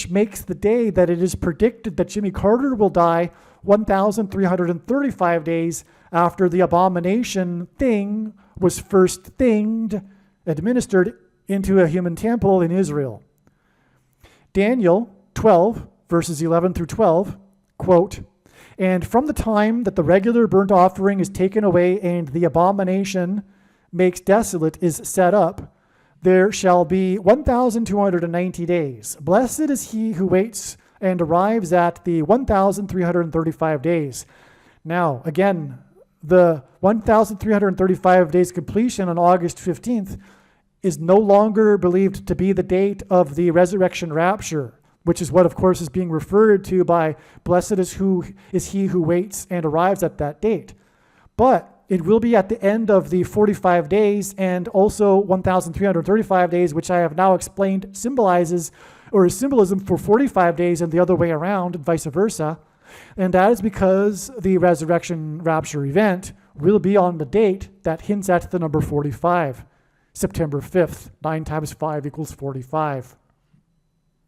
S1: makes the day that it is predicted that Jimmy Carter will die 1,335 days after the abomination thing was first administered into a human temple in Israel. Daniel 12, verses 11 through 12, quote, "And from the time that the regular burnt offering is taken away and the abomination makes desolate is set up, there shall be 1,290 days. Blessed is he who waits and arrives at the 1,335 days." Now, again, the 1,335 days completion on August 15th is no longer believed to be the date of the resurrection rapture, which is what, of course, is being referred to by blessed is he who waits and arrives at that date. But it will be at the end of the 45 days and also 1,335 days, which I have now explained symbolizes or is symbolism for 45 days and the other way around and vice versa. And that is because the resurrection rapture event will be on the date that hints at the number 45, September 5th. 9 times 5 equals 45.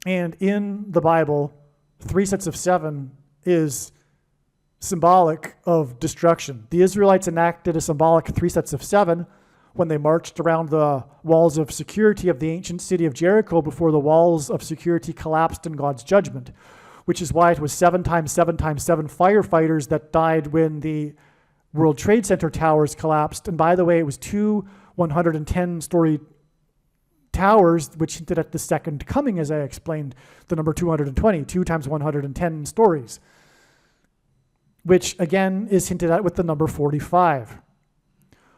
S1: And in the Bible, 3 sets of 7 is symbolic of destruction. The Israelites enacted a symbolic 3 sets of 7 when they marched around the walls of security of the ancient city of Jericho before the walls of security collapsed in God's judgment, which is why it was 7 times 7 times 7 firefighters that died when the World Trade Center towers collapsed. And by the way, it was 2 110-story towers, which hinted at the second coming, as I explained, the number 220, 2 times 110 stories, which again is hinted at with the number 45.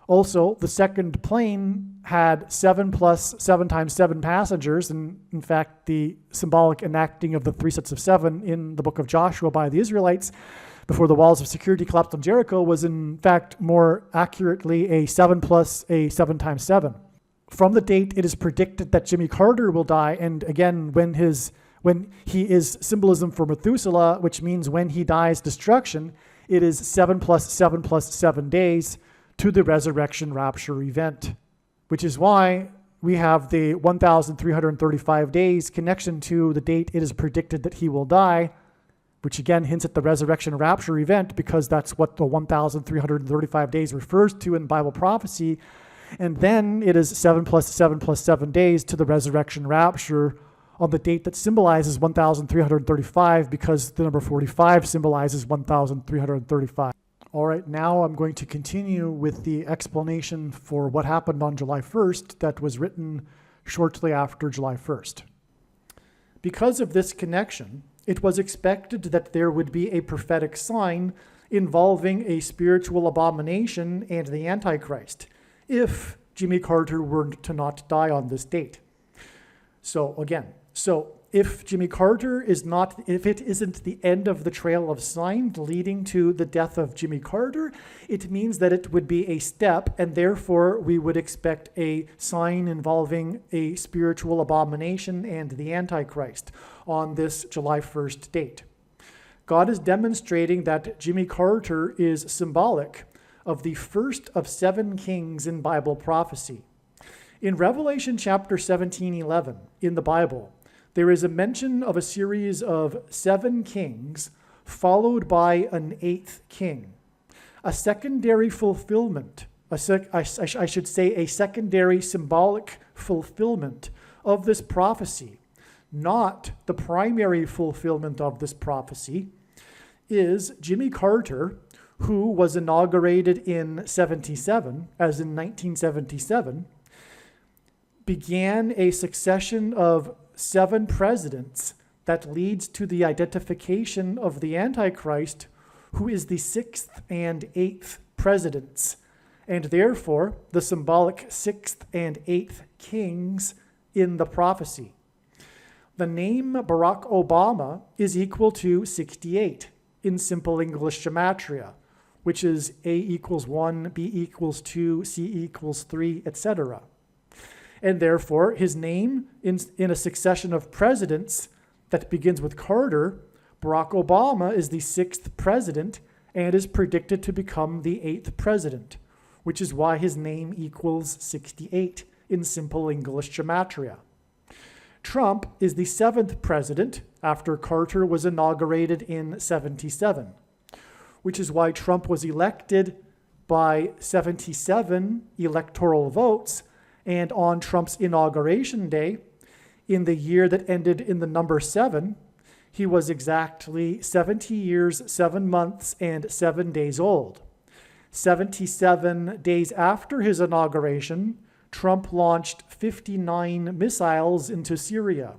S1: Also, the second plane had 7 plus 7 times 7 passengers, and in fact, the symbolic enacting of the 3 sets of 7 in the book of Joshua by the Israelites before the walls of security collapsed on Jericho was in fact more accurately a 7 plus a 7 times 7. From the date it is predicted that Jimmy Carter will die, and again, when he is symbolism for Methuselah, which means when he dies, destruction, it is 7 plus 7 plus 7 days to the resurrection rapture event, which is why we have the 1,335 days connection to the date it is predicted that he will die, which again hints at the resurrection rapture event because that's what the 1,335 days refers to in Bible prophecy. And then it is 7 plus 7 plus 7 days to the resurrection rapture on the date that symbolizes 1,335 because the number 45 symbolizes 1,335. All right, now I'm going to continue with the explanation for what happened on July 1st that was written shortly after July 1st. Because of this connection, it was expected that there would be a prophetic sign involving a spiritual abomination and the Antichrist, if Jimmy Carter were to not die on this date. So if Jimmy Carter if it isn't the end of the trail of signs leading to the death of Jimmy Carter, it means that it would be a step, and therefore we would expect a sign involving a spiritual abomination and the Antichrist on this July 1st date. God is demonstrating that Jimmy Carter is symbolic of the first of 7 kings in Bible prophecy. In Revelation chapter 17:11 in the Bible, there is a mention of a series of 7 kings followed by an 8th king. A secondary fulfillment, I should say a secondary symbolic fulfillment of this prophecy, not the primary fulfillment of this prophecy, is Jimmy Carter, who was inaugurated in 77, as in 1977, began a succession of 7 presidents that leads to the identification of the Antichrist, who is the 6th and 8th presidents, and therefore the symbolic 6th and 8th kings in the prophecy. The name Barack Obama is equal to 68 in simple English gematria, which is A equals 1, B equals 2, C equals 3, etc. And therefore, his name in a succession of presidents that begins with Carter, Barack Obama is the 6th president and is predicted to become the 8th president, which is why his name equals 68 in simple English gematria. Trump is the 7th president after Carter was inaugurated in 77, which is why Trump was elected by 77 electoral votes, and on Trump's inauguration day, in the year that ended in the number 7, he was exactly 70 years, 7 months, and 7 days old. 77 days after his inauguration, Trump launched 59 missiles into Syria.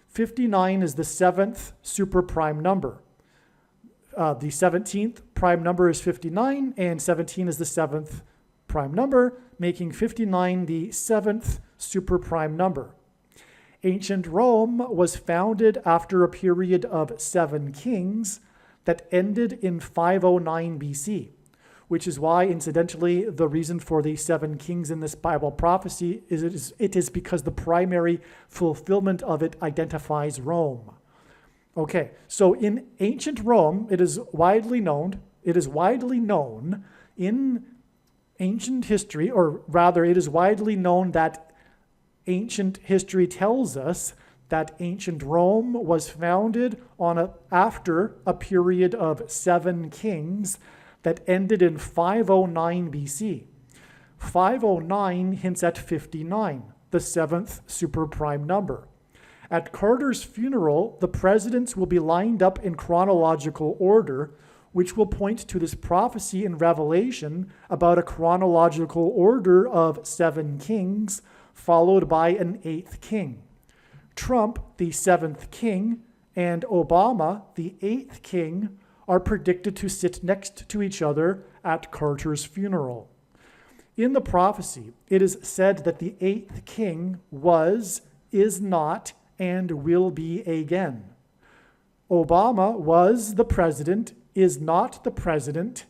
S1: 59 is the 7th super prime number. The 17th prime number is 59, and 17 is the 7th prime number, making 59 the 7th super prime number. Ancient Rome was founded after a period of 7 kings that ended in 509 BC, which is why, incidentally, the reason for the 7 kings in this Bible prophecy is it is because the primary fulfillment of it identifies Rome. Okay, so in ancient Rome, it is widely known in ancient history, or rather, it is widely known that ancient history tells us that ancient Rome was founded after a period of 7 kings that ended in 509 BC. 509 hints at 59, the 7th super prime number. At Carter's funeral, the presidents will be lined up in chronological order, which will point to this prophecy in Revelation about a chronological order of 7 kings, followed by an 8th king. Trump, the 7th king, and Obama, the 8th king, are predicted to sit next to each other at Carter's funeral. In the prophecy, it is said that the eighth king was, is not, and will be again. Obama was the president, is not the president,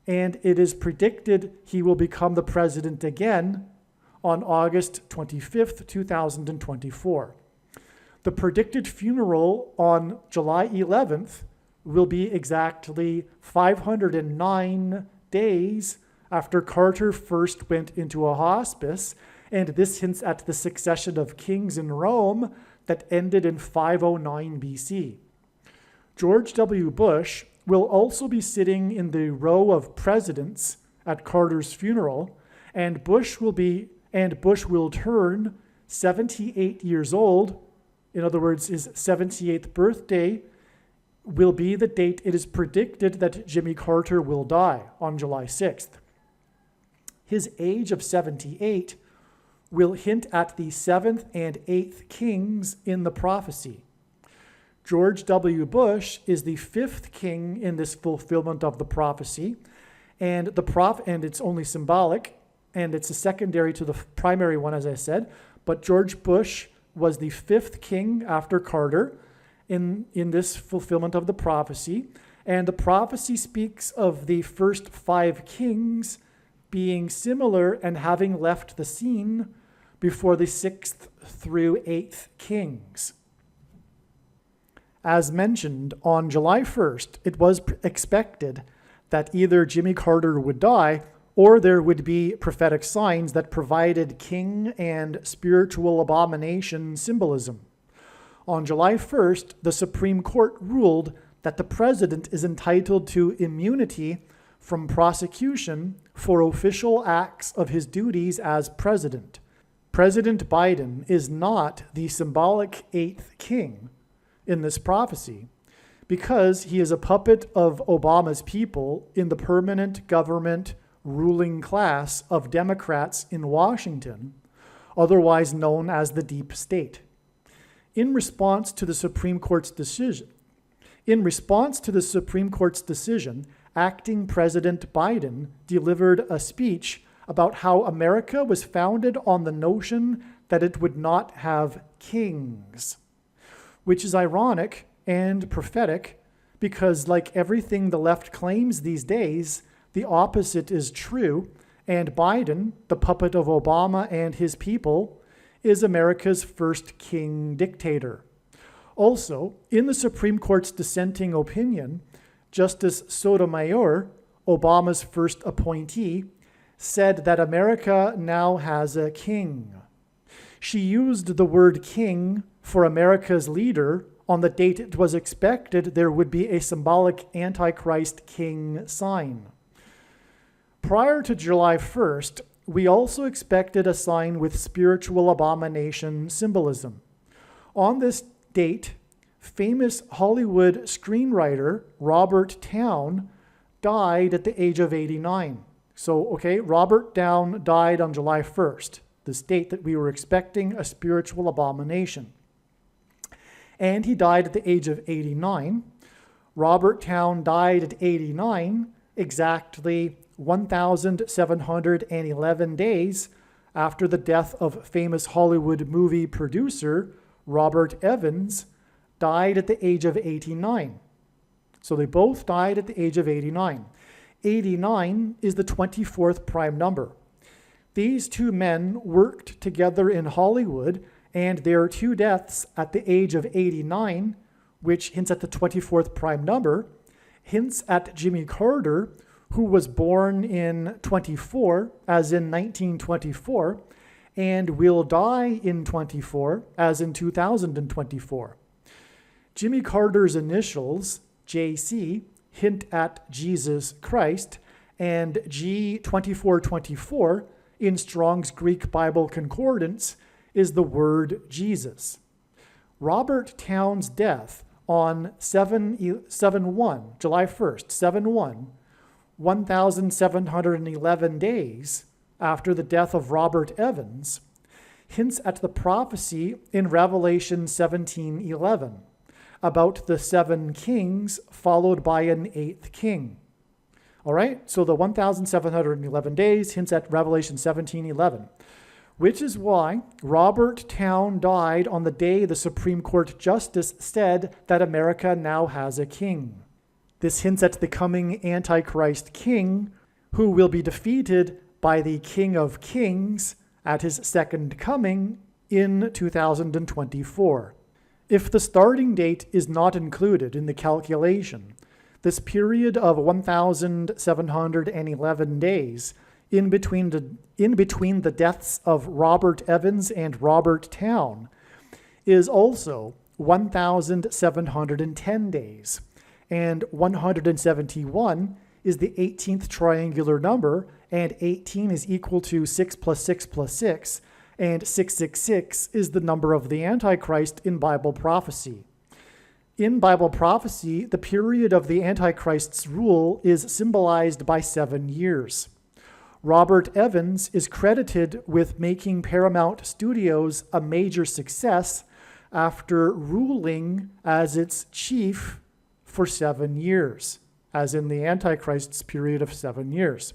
S1: and it is predicted he will become the president again on August 25th, 2024. The predicted funeral on July 11th will be exactly 509 days after Carter first went into a hospice, and this hints at the succession of kings in Rome that ended in 509 BC. George W. Bush will also be sitting in the row of presidents at Carter's funeral, and Bush will turn 78 years old. In other words, his 78th birthday will be the date it is predicted that Jimmy Carter will die, on July 6th. His age of 78 will hint at the 7th and 8th kings in the prophecy. George W. Bush is the 5th king in this fulfillment of the prophecy, and it's only symbolic, and it's a secondary to the primary one, as I said. But George Bush was the 5th king after Carter in this fulfillment of the prophecy, and the prophecy speaks of the first 5 kings being similar and having left the scene before the 6th through 8th kings. As mentioned, on July 1st, it was expected that either Jimmy Carter would die or there would be prophetic signs that provided king and spiritual abomination symbolism. On July 1st, the Supreme Court ruled that the president is entitled to immunity from prosecution for official acts of his duties as president. President Biden is not the symbolic 8th king in this prophecy because he is a puppet of Obama's people in the permanent government ruling class of Democrats in Washington, otherwise known as the deep state. In response to the Supreme Court's decision, acting President Biden delivered a speech about how America was founded on the notion that it would not have kings, which is ironic and prophetic because, like everything the left claims these days, the opposite is true, and Biden, the puppet of Obama and his people, is America's first king dictator. Also, in the Supreme Court's dissenting opinion, Justice Sotomayor, Obama's first appointee, said that America now has a king. She used the word king for America's leader on the date it was expected there would be a symbolic Antichrist king sign. Prior to July 1st, we also expected a sign with spiritual abomination symbolism. On this date, famous Hollywood screenwriter Robert Towne died at the age of 89. Robert Towne died on July 1st, this date that we were expecting a spiritual abomination. And he died at the age of 89. Robert Towne died at 89, exactly 1,711 days after the death of famous Hollywood movie producer Robert Evans died at the age of 89. So they both died at the age of 89. 89 is the 24th prime number. These two men worked together in Hollywood, and their two deaths at the age of 89, which hints at the 24th prime number, hints at Jimmy Carter, who was born in 24, as in 1924, and will die in 24, as in 2024. Jimmy Carter's initials, JC, hint at Jesus Christ, and G2424 in Strong's Greek Bible Concordance is the word Jesus. Robert Towne's death on 7/1, July 1st, 7/1, 1,711 days after the death of Robert Evans, hints at the prophecy in Revelation 17:11 about the 7 kings followed by an 8th king. All right, so the 1,711 days hints at Revelation 17:11, which is why Robert Towne died on the day the Supreme Court Justice said that America now has a king. This hints at the coming Antichrist king, who will be defeated by the King of Kings at his second coming in 2024. If the starting date is not included in the calculation, this period of 1,711 days in between the deaths of Robert Evans and Robert Towne is also 1,710 days, and 171 is the 18th triangular number, and 18 is equal to 6 plus 6 plus 6, and 666 is the number of the Antichrist in Bible prophecy. In Bible prophecy, the period of the Antichrist's rule is symbolized by 7 years. Robert Evans is credited with making Paramount Studios a major success after ruling as its chief for 7 years, as in the Antichrist's period of 7 years.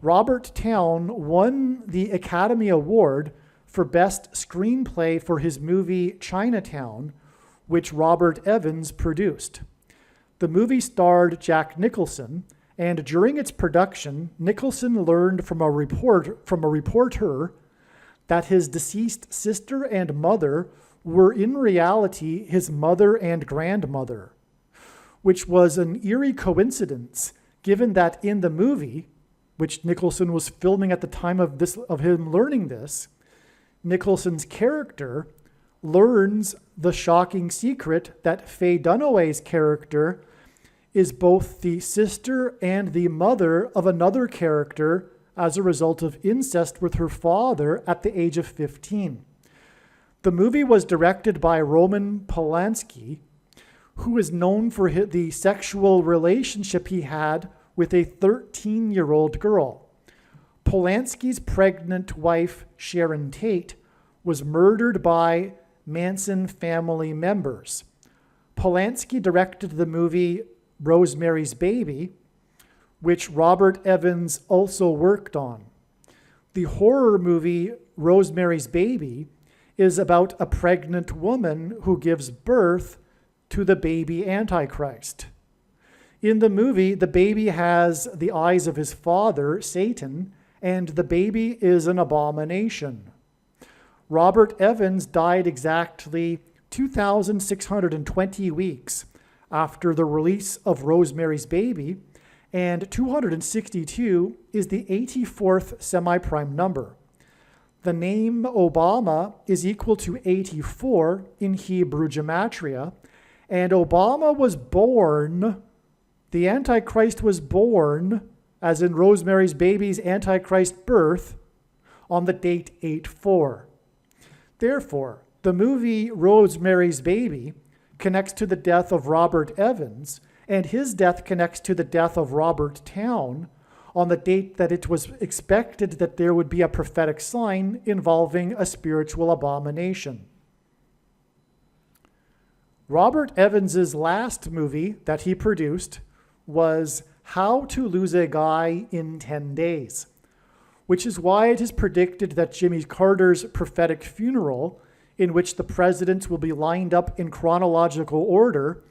S1: Robert Towne won the Academy Award for Best Screenplay for his movie Chinatown, which Robert Evans produced. The movie starred Jack Nicholson, and during its production, Nicholson learned from a reporter that his deceased sister and mother were in reality his mother and grandmother, which was an eerie coincidence, given that in the movie, which Nicholson was filming at the time of him learning this, Nicholson's character learns the shocking secret that Faye Dunaway's character is both the sister and the mother of another character as a result of incest with her father at the age of 15. The movie was directed by Roman Polanski, who is known for the sexual relationship he had with a 13-year-old girl. Polanski's pregnant wife, Sharon Tate, was murdered by Manson family members. Polanski directed the movie Rosemary's Baby, which Robert Evans also worked on. The horror movie Rosemary's Baby is about a pregnant woman who gives birth to the baby Antichrist. In the movie, the baby has the eyes of his father, Satan, and the baby is an abomination. Robert Evans died exactly 2,620 weeks after the release of Rosemary's Baby, and 262 is the 84th semi-prime number. The name Obama is equal to 84 in Hebrew gematria, and Obama was born, the Antichrist was born, as in Rosemary's Baby's Antichrist birth, on the date 8/4. Therefore, the movie Rosemary's Baby connects to the death of Robert Evans, and his death connects to the death of Robert Towne on the date that it was expected that there would be a prophetic sign involving a spiritual abomination. Robert Evans's last movie that he produced was How to Lose a Guy in 10 Days, which is why it is predicted that Jimmy Carter's prophetic funeral, in which the presidents will be lined up in chronological order,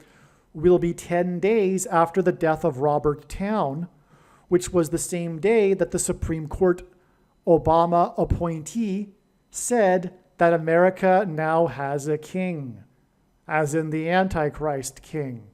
S1: will be 10 days after the death of Robert Towne, which was the same day that the Supreme Court Obama appointee said that America now has a king, as in the Antichrist king,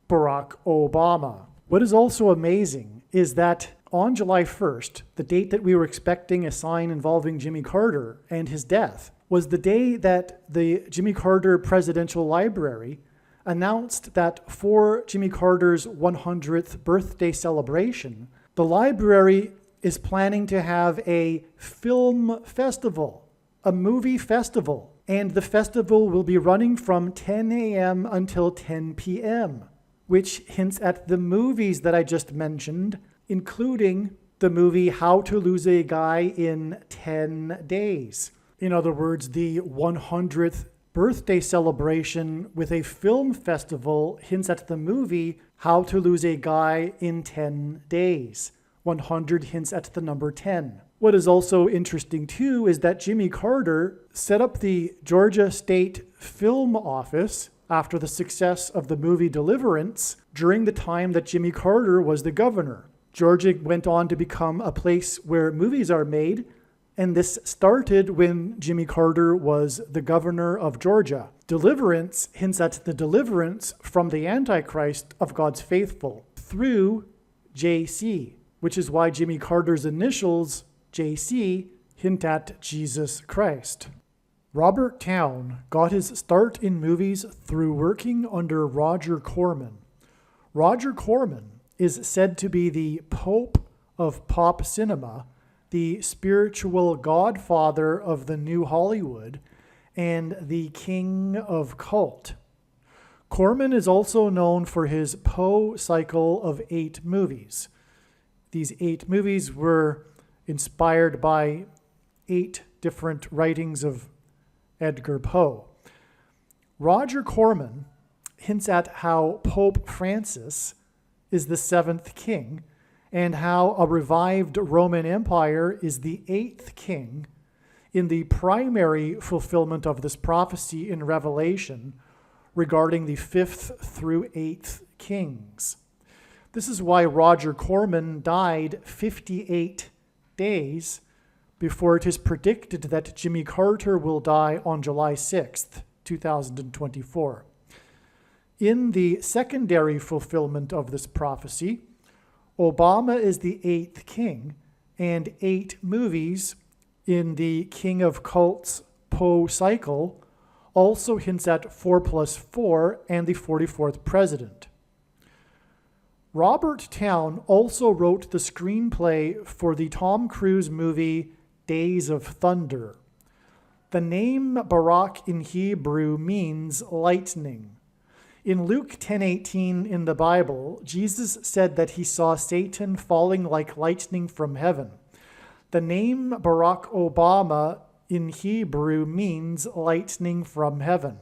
S1: Barack Obama. What is also amazing is that on July 1st, the date that we were expecting a sign involving Jimmy Carter and his death, was the day that the Jimmy Carter Presidential Library announced that for Jimmy Carter's 100th birthday celebration, the library is planning to have a film festival, a movie festival, and the festival will be running from 10 a.m. until 10 p.m., which hints at the movies that I just mentioned, including the movie How to Lose a Guy in 10 Days. In other words, the 100th birthday celebration with a film festival hints at the movie How to Lose a Guy in 10 Days. 100 hints at the number 10. What is also interesting too is that Jimmy Carter set up the Georgia State Film Office after the success of the movie Deliverance during the time that Jimmy Carter was the governor. Georgia went on to become a place where movies are made, and this started when Jimmy Carter was the governor of Georgia. Deliverance hints at the deliverance from the Antichrist of God's faithful through JC, which is why Jimmy Carter's initials, JC, hint at Jesus Christ. Robert Towne got his start in movies through working under Roger Corman. Roger Corman is said to be the Pope of pop cinema, the spiritual godfather of the new Hollywood, and the king of cult. Corman is also known for his Poe cycle of 8 movies. These 8 movies were inspired by 8 different writings of Edgar Poe. Roger Corman hints at how Pope Francis is the 7th king, and how a revived Roman Empire is the 8th king in the primary fulfillment of this prophecy in Revelation regarding the 5th through 8th kings. This is why Roger Corman died 58 days before it is predicted that Jimmy Carter will die on July 6th, 2024. In the secondary fulfillment of this prophecy, Obama is the 8th king, and 8 movies in the King of Cults Poe cycle also hints at 4+4 and the 44th president. Robert Towne also wrote the screenplay for the Tom Cruise movie Days of Thunder. The name Barak in Hebrew means lightning. In Luke 10:18 in the Bible, Jesus said that he saw Satan falling like lightning from heaven. The name Barack Obama in Hebrew means lightning from heaven.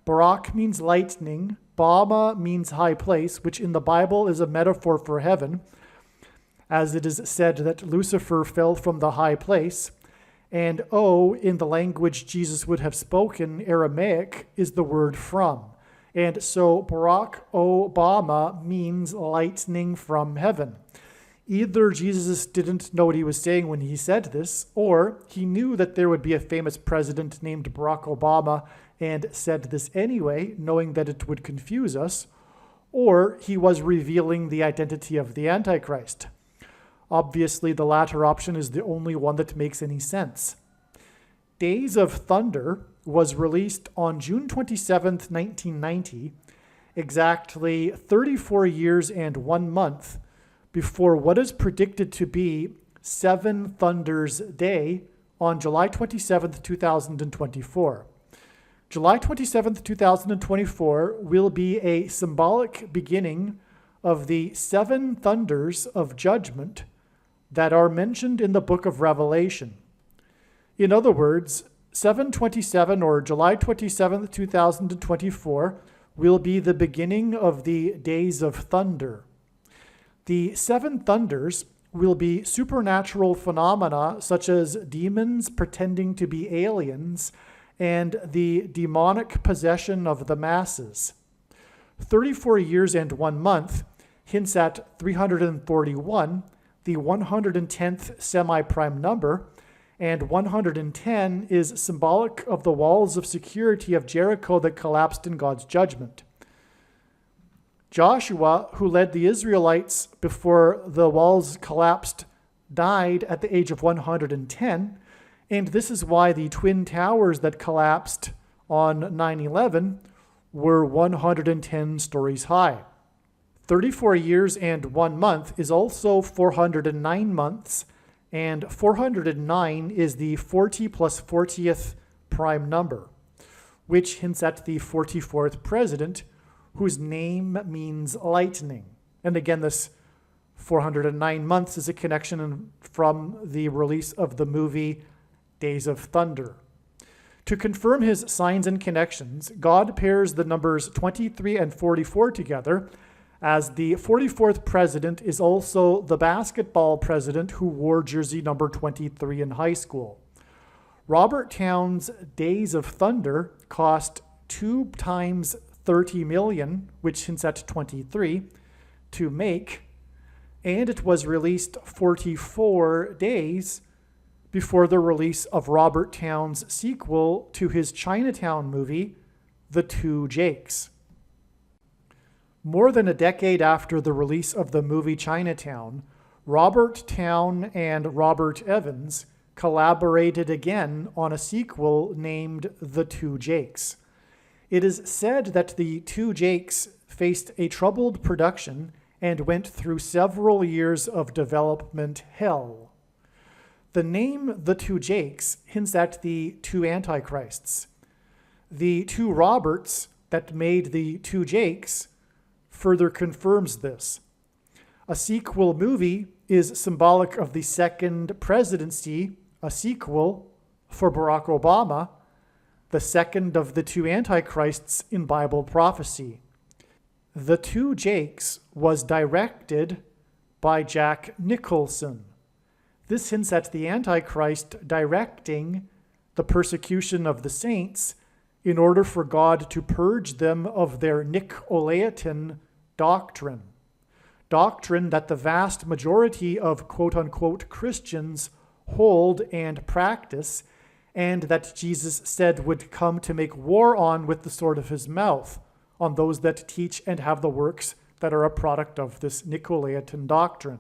S1: Barak means lightning, Bama means high place, which in the Bible is a metaphor for heaven, as it is said that Lucifer fell from the high place. And O, in the language Jesus would have spoken, Aramaic, is the word from. And so Barack Obama means lightning from heaven. Either Jesus didn't know what he was saying when he said this, or he knew that there would be a famous president named Barack Obama and said this anyway, knowing that it would confuse us, or he was revealing the identity of the Antichrist. Obviously, the latter option is the only one that makes any sense. Days of Thunder was released on June 27th, 1990, exactly 34 years and 1 month before what is predicted to be Seven Thunders Day on July 27th, 2024. July 27th, 2024 will be a symbolic beginning of the 7 thunders of judgment that are mentioned in the book of Revelation. In other words, 7/27 or July 27th, 2024 will be the beginning of the Days of Thunder. The 7 thunders will be supernatural phenomena such as demons pretending to be aliens and the demonic possession of the masses. 34 years and 1 month hints at 341, the 110th semi-prime number, and 110 is symbolic of the walls of security of Jericho that collapsed in God's judgment. Joshua, who led the Israelites before the walls collapsed, died at the age of 110, and this is why the twin towers that collapsed on 9/11 were 110 stories high. 34 years and 1 month is also 409 months, and 409 is the 40 plus 40th prime number, which hints at the 44th president, whose name means lightning. And again, this 409 months is a connection from the release of the movie Days of Thunder. To confirm his signs and connections, God pairs the numbers 23 and 44 together, as the 44th president is also the basketball president who wore jersey number 23 in high school. Robert Town's Days of Thunder cost 2 times 30 million, which hints at 23, to make, and it was released 44 days before the release of Robert Town's sequel to his Chinatown movie, The Two Jakes. More than a decade after the release of the movie Chinatown, Robert Town and Robert Evans collaborated again on a sequel named The Two Jakes. It is said that The Two Jakes faced a troubled production and went through several years of development hell. The name The Two Jakes hints at the two Antichrists. The two Roberts that made the two Jakes further confirms this. A sequel movie is symbolic of the second presidency, a sequel for Barack Obama, the second of the two Antichrists in Bible prophecy. The Two Jakes was directed by Jack Nicholson. This hints at the Antichrist directing the persecution of the saints in order for God to purge them of their Nicolaitan doctrine that the vast majority of quote-unquote Christians hold and practice, and that Jesus said would come to make war on with the sword of his mouth, on those that teach and have the works that are a product of this Nicolaitan doctrine.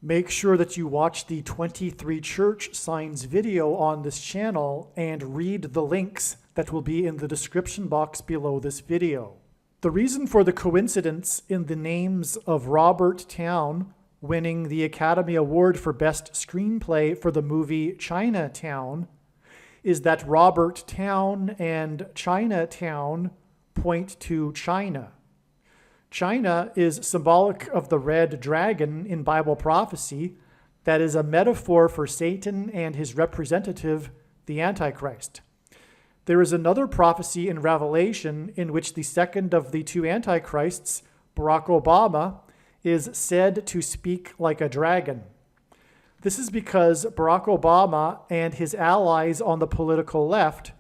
S1: Make sure that you watch the 23 Church Signs video on this channel and read the links that will be in the description box below this video. The reason for the coincidence in the names of Robert Town winning the Academy Award for Best Screenplay for the movie Chinatown is that Robert Town and Chinatown point to China. China is symbolic of the red dragon in Bible prophecy that is a metaphor for Satan and his representative, the Antichrist. There is another prophecy in Revelation in which the second of the two Antichrists, Barack Obama, is said to speak like a dragon. This is because Barack Obama and his allies on the political left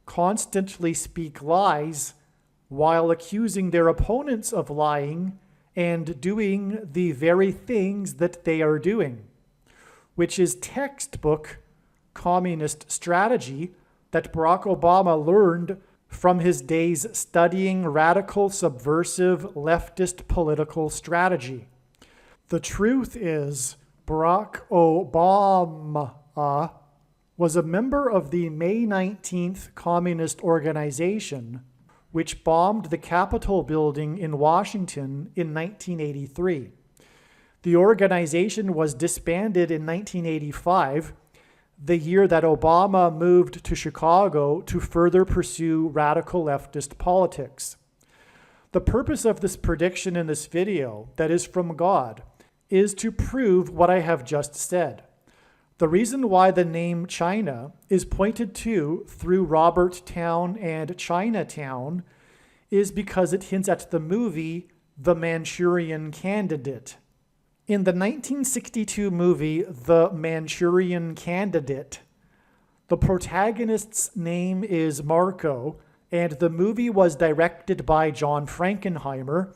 S1: constantly speak lies while accusing their opponents of lying and doing the very things that they are doing, which is textbook communist strategy that Barack Obama learned from his days studying radical, subversive, leftist political strategy. The truth is, Barack Obama was a member of the May 19th Communist Organization, which bombed the Capitol building in Washington in 1983. The organization was disbanded in 1985, the year that Obama moved to Chicago to further pursue radical leftist politics. The purpose of this prediction in this video, that is from God, is to prove what I have just said. The reason why the name China is pointed to through Robert Town and Chinatown is because it hints at the movie The Manchurian Candidate. In the 1962 movie The Manchurian Candidate, the protagonist's name is Marco, and the movie was directed by John Frankenheimer,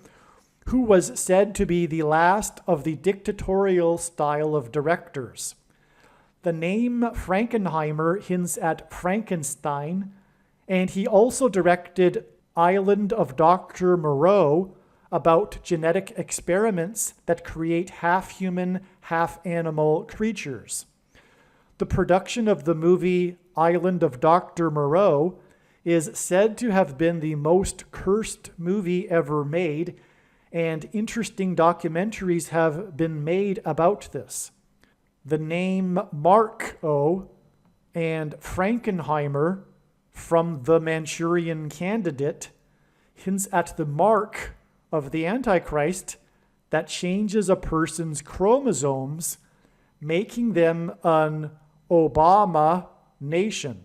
S1: who was said to be the last of the dictatorial style of directors. The name Frankenheimer hints at Frankenstein, and he also directed Island of Dr. Moreau, about genetic experiments that create half-human, half-animal creatures. The production of the movie Island of Dr. Moreau is said to have been the most cursed movie ever made, and interesting documentaries have been made about this. The name Marco and Frankenheimer from The Manchurian Candidate hints at the mark of the Antichrist that changes a person's chromosomes, making them an Obama nation,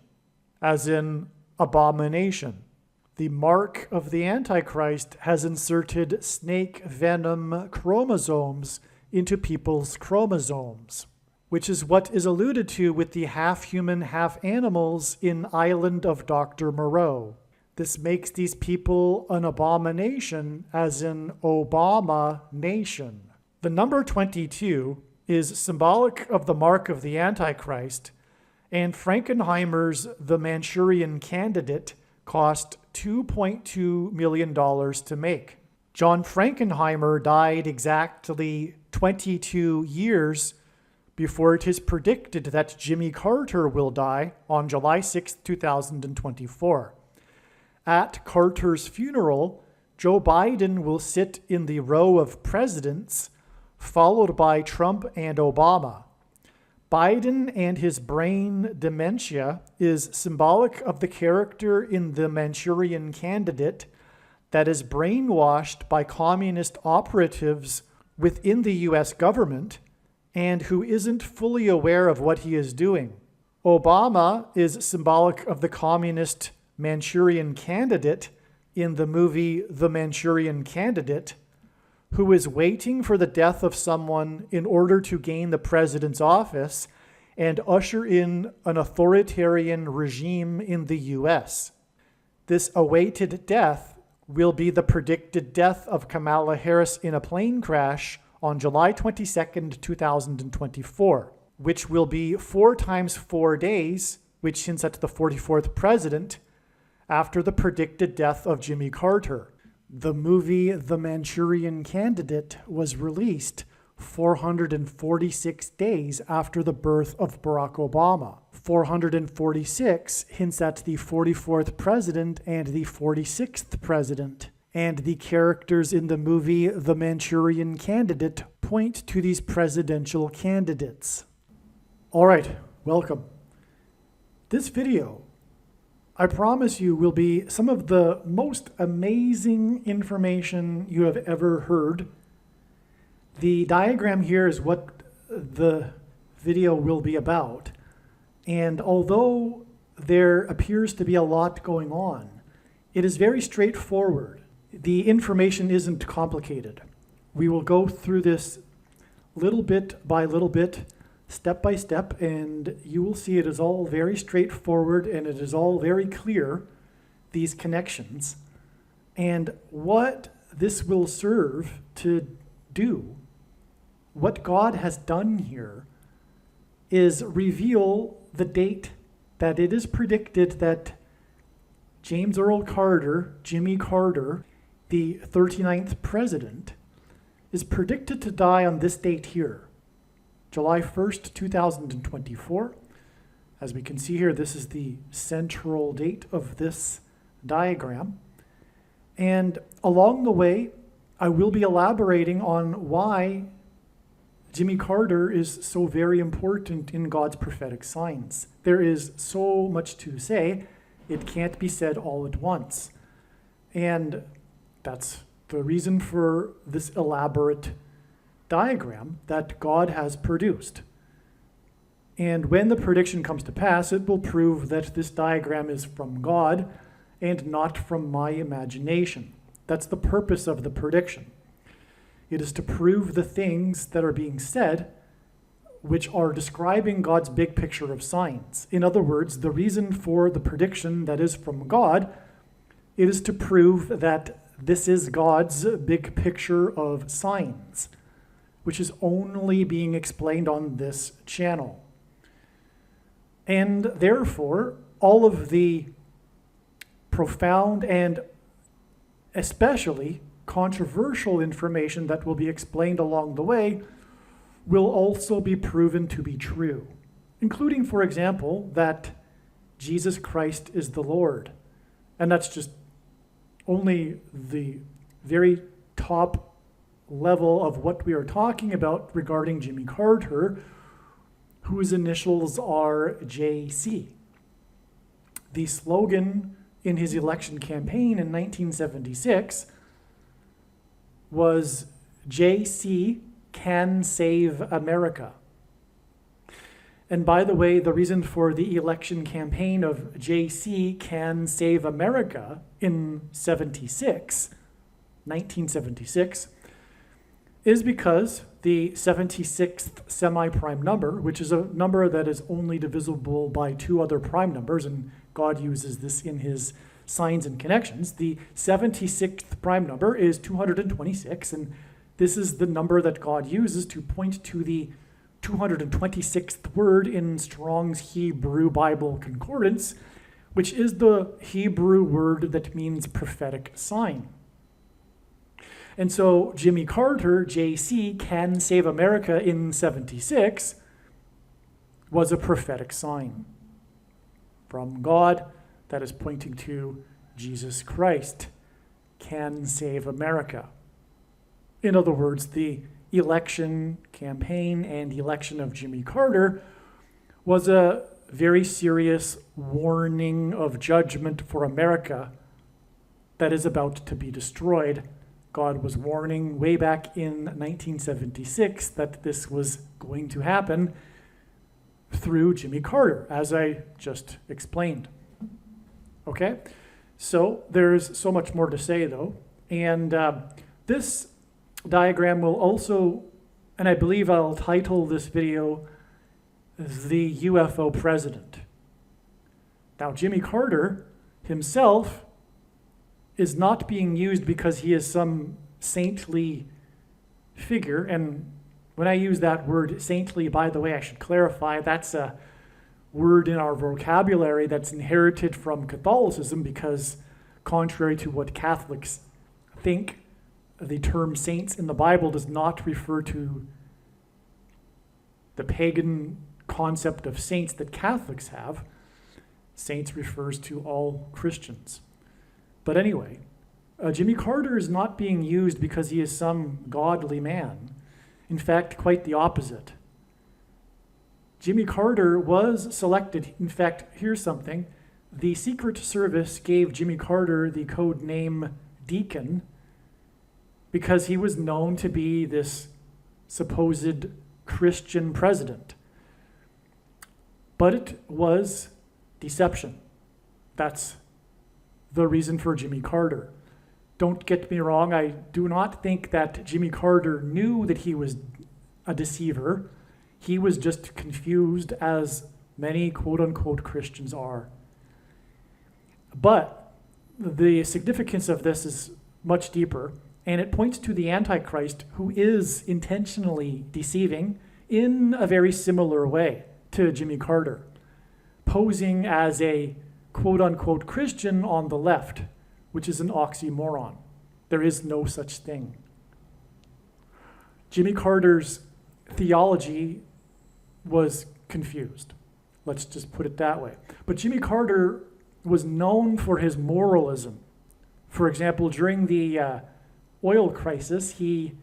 S1: as in abomination. The mark of the Antichrist has inserted snake venom chromosomes into people's chromosomes, which is what is alluded to with the half-human, half-animals in Island of Dr. Moreau. This makes these people an abomination, as in Obama nation. The number 22 is symbolic of the mark of the Antichrist, and Frankenheimer's The Manchurian Candidate cost $2.2 million to make. John Frankenheimer died exactly 22 years before it is predicted that Jimmy Carter will die on July 6, 2024. At Carter's funeral, Joe Biden will sit in the row of presidents, followed by Trump and Obama. Biden and his brain dementia is symbolic of the character in The Manchurian Candidate that is brainwashed by communist operatives within the US government and who isn't fully aware of what he is doing. Obama is symbolic of the communist Manchurian Candidate in the movie The Manchurian Candidate, who is waiting for the death of someone in order to gain the president's office and usher in an authoritarian regime in the US. This awaited death will be the predicted death of Kamala Harris in a plane crash on July 22nd, 2024, which will be 4 times 4 days, which hints at the 44th president, after the predicted death of Jimmy Carter. The movie The Manchurian Candidate was released 446 days after the birth of Barack Obama. 446 hints at the 44th president and the 46th president. And the characters in the movie The Manchurian Candidate point to these presidential candidates. All right, welcome. This video, I promise you, will be some of the most amazing information you have ever heard. The diagram here is what the video will be about. And although there appears to be a lot going on, it is very straightforward. The information isn't complicated. We will go through this little bit by little bit, step by step, and you will see it is all very straightforward and it is all very clear, these connections. And what this will serve to do, what God has done here, is reveal the date that it is predicted that James Earl Carter, Jimmy Carter, the 39th president, is predicted to die on this date here, July 1st, 2024. As we can see here, this is the central date of this diagram. And along the way, I will be elaborating on why Jimmy Carter is so very important in God's prophetic signs. There is so much to say, it can't be said all at once. And that's the reason for this elaborate diagram that God has produced. And when the prediction comes to pass, it will prove that this diagram is from God and not from my imagination. That's the purpose of the prediction. It is to prove the things that are being said, which are describing God's big picture of signs. In other words, the reason for the prediction that is from God, it is to prove that this is God's big picture of signs, which is only being explained on this channel. And therefore, all of the profound and especially controversial information that will be explained along the way will also be proven to be true, including, for example, that Jesus Christ is the Lord. And that's just only the very top level of what we are talking about regarding Jimmy Carter, whose initials are JC. The slogan in his election campaign in 1976 was JC can save America. And by the way, the reason for the election campaign of JC Can Save America in 1976, is because the 76th semi-prime number, which is a number that is only divisible by two other prime numbers, and God uses this in his signs and connections, the 76th prime number is 226, and this is the number that God uses to point to the 226th word in Strong's Hebrew Bible Concordance, which is the Hebrew word that means prophetic sign. And so Jimmy Carter, JC, Can Save America in 76 was a prophetic sign from God that is pointing to Jesus Christ can save America. In other words, the election campaign and election of Jimmy Carter was a very serious warning of judgment for America that is about to be destroyed. God was warning way back in 1976 that this was going to happen through Jimmy Carter, as I just explained. Okay? So there's so much more to say, though. And this diagram will also, and I believe I'll title this video, The UFO President. Now, Jimmy Carter himself is not being used because he is some saintly figure. And when I use that word saintly, by the way, I should clarify, that's a word in our vocabulary that's inherited from Catholicism, because contrary to what Catholics think, the term saints in the Bible does not refer to the pagan concept of saints that Catholics have. Saints refers to all Christians. But anyway, Jimmy Carter is not being used because he is some godly man. In fact, quite the opposite. Jimmy Carter was selected. In fact, here's something. The Secret Service gave Jimmy Carter the code name Deacon because he was known to be this supposed Christian president. But it was deception. That's the reason for Jimmy Carter. Don't get me wrong, I do not think that Jimmy Carter knew that he was a deceiver. He was just confused, as many quote-unquote Christians are. But the significance of this is much deeper, and it points to the Antichrist, who is intentionally deceiving in a very similar way to Jimmy Carter, posing as a quote-unquote Christian on the left, which is an oxymoron. There is no such thing. Jimmy Carter's theology was confused. Let's just put it that way. But Jimmy Carter was known for his moralism. For example, during the oil crisis, he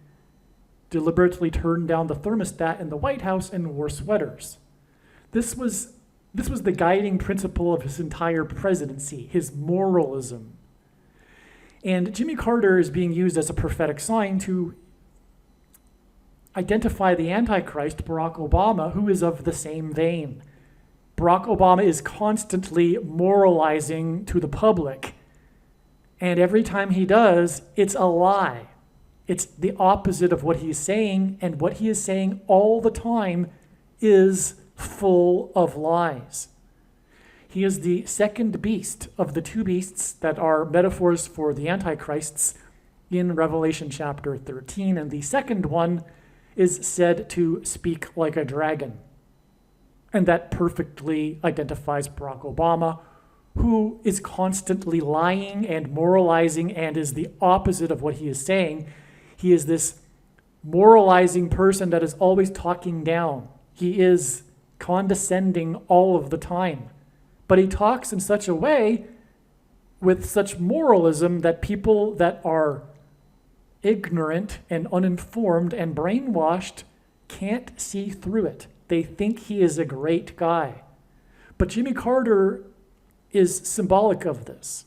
S1: deliberately turned down the thermostat in the White House and wore sweaters. This was the guiding principle of his entire presidency, his moralism. And Jimmy Carter is being used as a prophetic sign to identify the Antichrist, Barack Obama, who is of the same vein. Barack Obama is constantly moralizing to the public. And every time he does, it's a lie. It's the opposite of what he's saying, and what he is saying all the time is full of lies. He is the second beast of the two beasts that are metaphors for the Antichrists in Revelation chapter 13. And the second one is said to speak like a dragon. And that perfectly identifies Barack Obama, who is constantly lying and moralizing and is the opposite of what he is saying. He is this moralizing person that is always talking down. He is condescending all of the time. But he talks in such a way, with such moralism, that people that are ignorant and uninformed and brainwashed can't see through it. They think he is a great guy. But Jimmy Carter is symbolic of this.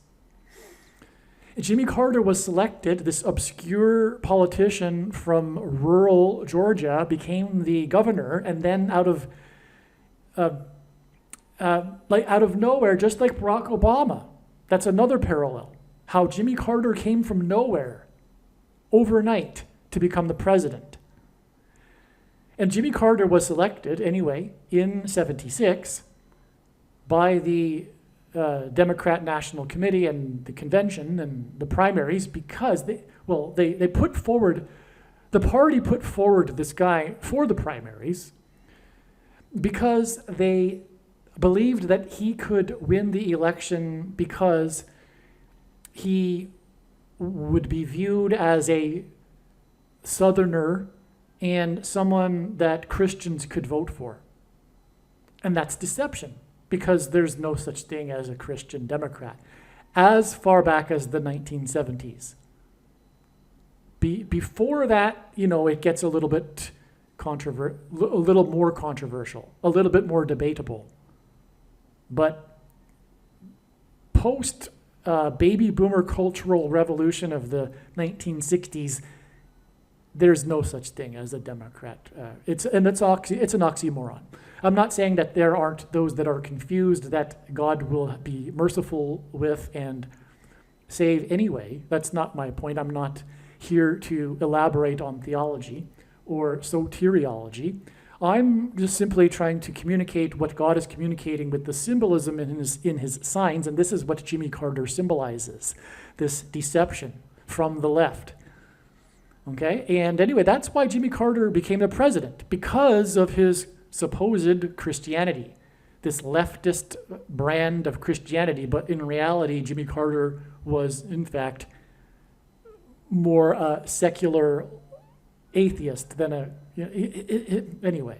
S1: Jimmy Carter was selected, this obscure politician from rural Georgia became the governor, and then out of like out of nowhere, just like Barack Obama. That's another parallel. How Jimmy Carter came from nowhere overnight to become the president. And Jimmy Carter was selected anyway in '76 by the Democrat National Committee and the convention and the primaries because they put forward, the party put forward this guy for the primaries because they believed that he could win the election because he would be viewed as a Southerner and someone that Christians could vote for. And that's deception, because there's no such thing as a Christian Democrat, as far back as the 1970s. Before that, it gets a little bit a little more controversial, a little bit more debatable. But post baby boomer cultural revolution of the 1960s, there's no such thing as a Democrat. It's an oxymoron. I'm not saying that there aren't those that are confused that God will be merciful with and save anyway. That's not my point. I'm not here to elaborate on theology or soteriology. I'm just simply trying to communicate what God is communicating with the symbolism in his signs, and this is what Jimmy Carter symbolizes, this deception from the left. Okay, and anyway, that's why Jimmy Carter became the president, because of his supposed Christianity, this leftist brand of Christianity. But in reality, Jimmy Carter was, in fact, more a secular atheist than a. Anyway,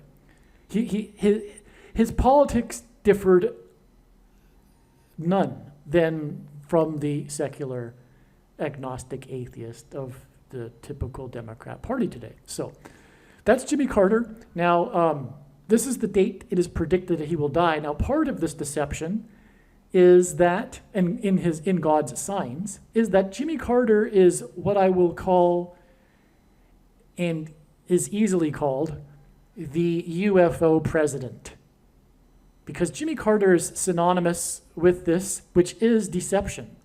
S1: his politics differed none than from the secular agnostic atheist of the typical Democrat Party today. So that's Jimmy Carter. Now, this is the date it is predicted that he will die. Now, part of this deception is that, and in God's signs, is that Jimmy Carter is what I will call, and is easily called, the UFO President. Because Jimmy Carter is synonymous with this, which is deception.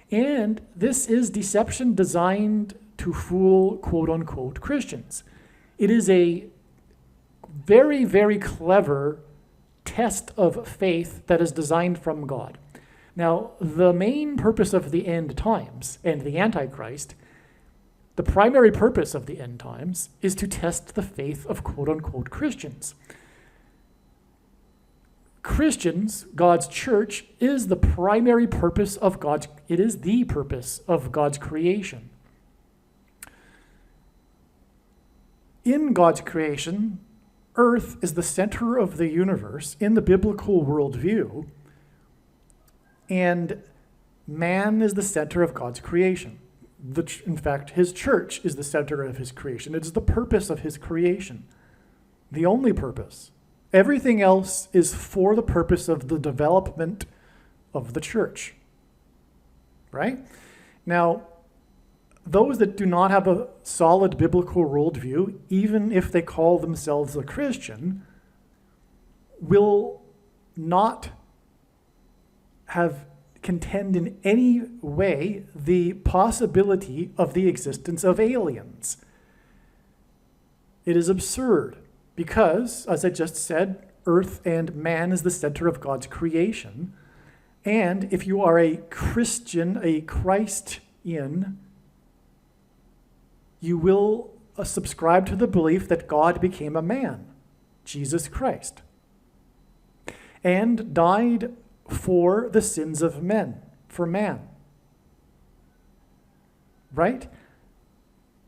S1: And this is deception designed to fool, quote unquote, Christians. It is a very, very clever test of faith that is designed from God. Now, the main purpose of the end times and the Antichrist, the primary purpose of the end times, is to test the faith of quote unquote Christians. Christians, God's church, is the primary purpose of it is the purpose of God's creation. In God's creation, Earth is the center of the universe in the biblical worldview, and man is the center of God's creation. In fact, his church is the center of his creation. It is the purpose of his creation, the only purpose. Everything else is for the purpose of the development of the church, right? Now, those that do not have a solid biblical worldview, even if they call themselves a Christian, will not contend in any way the possibility of the existence of aliens. It is absurd because, as I just said, Earth and man is the center of God's creation. And if you are a Christian, a Christian, you will subscribe to the belief that God became a man, Jesus Christ, and died for the sins of men, for man. Right?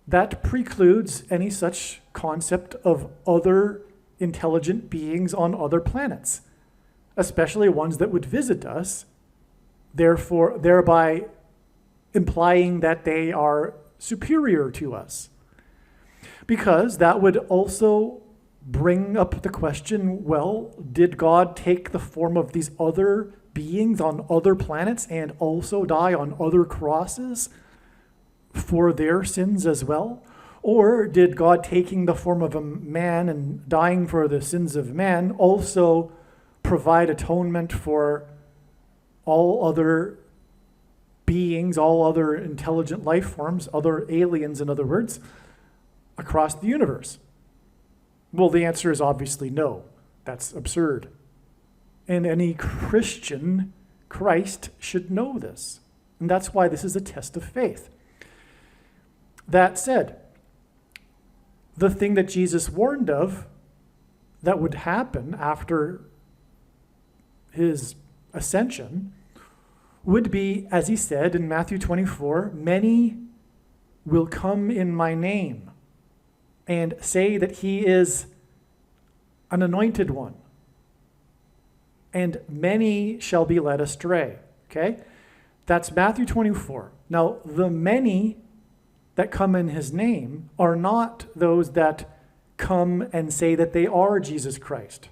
S1: That precludes any such concept of other intelligent beings on other planets, especially ones that would visit us, thereby implying that they are superior to us. Because that would also bring up the question, well, did God take the form of these other beings on other planets and also die on other crosses for their sins as well? Or did God, taking the form of a man and dying for the sins of man, also provide atonement for all other beings, all other intelligent life forms, other aliens, in other words, across the universe? Well, the answer is obviously no. That's absurd. And any Christian, Christ, should know this. And that's why this is a test of faith. That said, the thing that Jesus warned of that would happen after his ascension would be, as he said in Matthew 24, many will come in my name and say that he is an anointed one, and many shall be led astray. Okay? That's Matthew 24. Now, the many that come in his name are not those that come and say that they are Jesus Christ.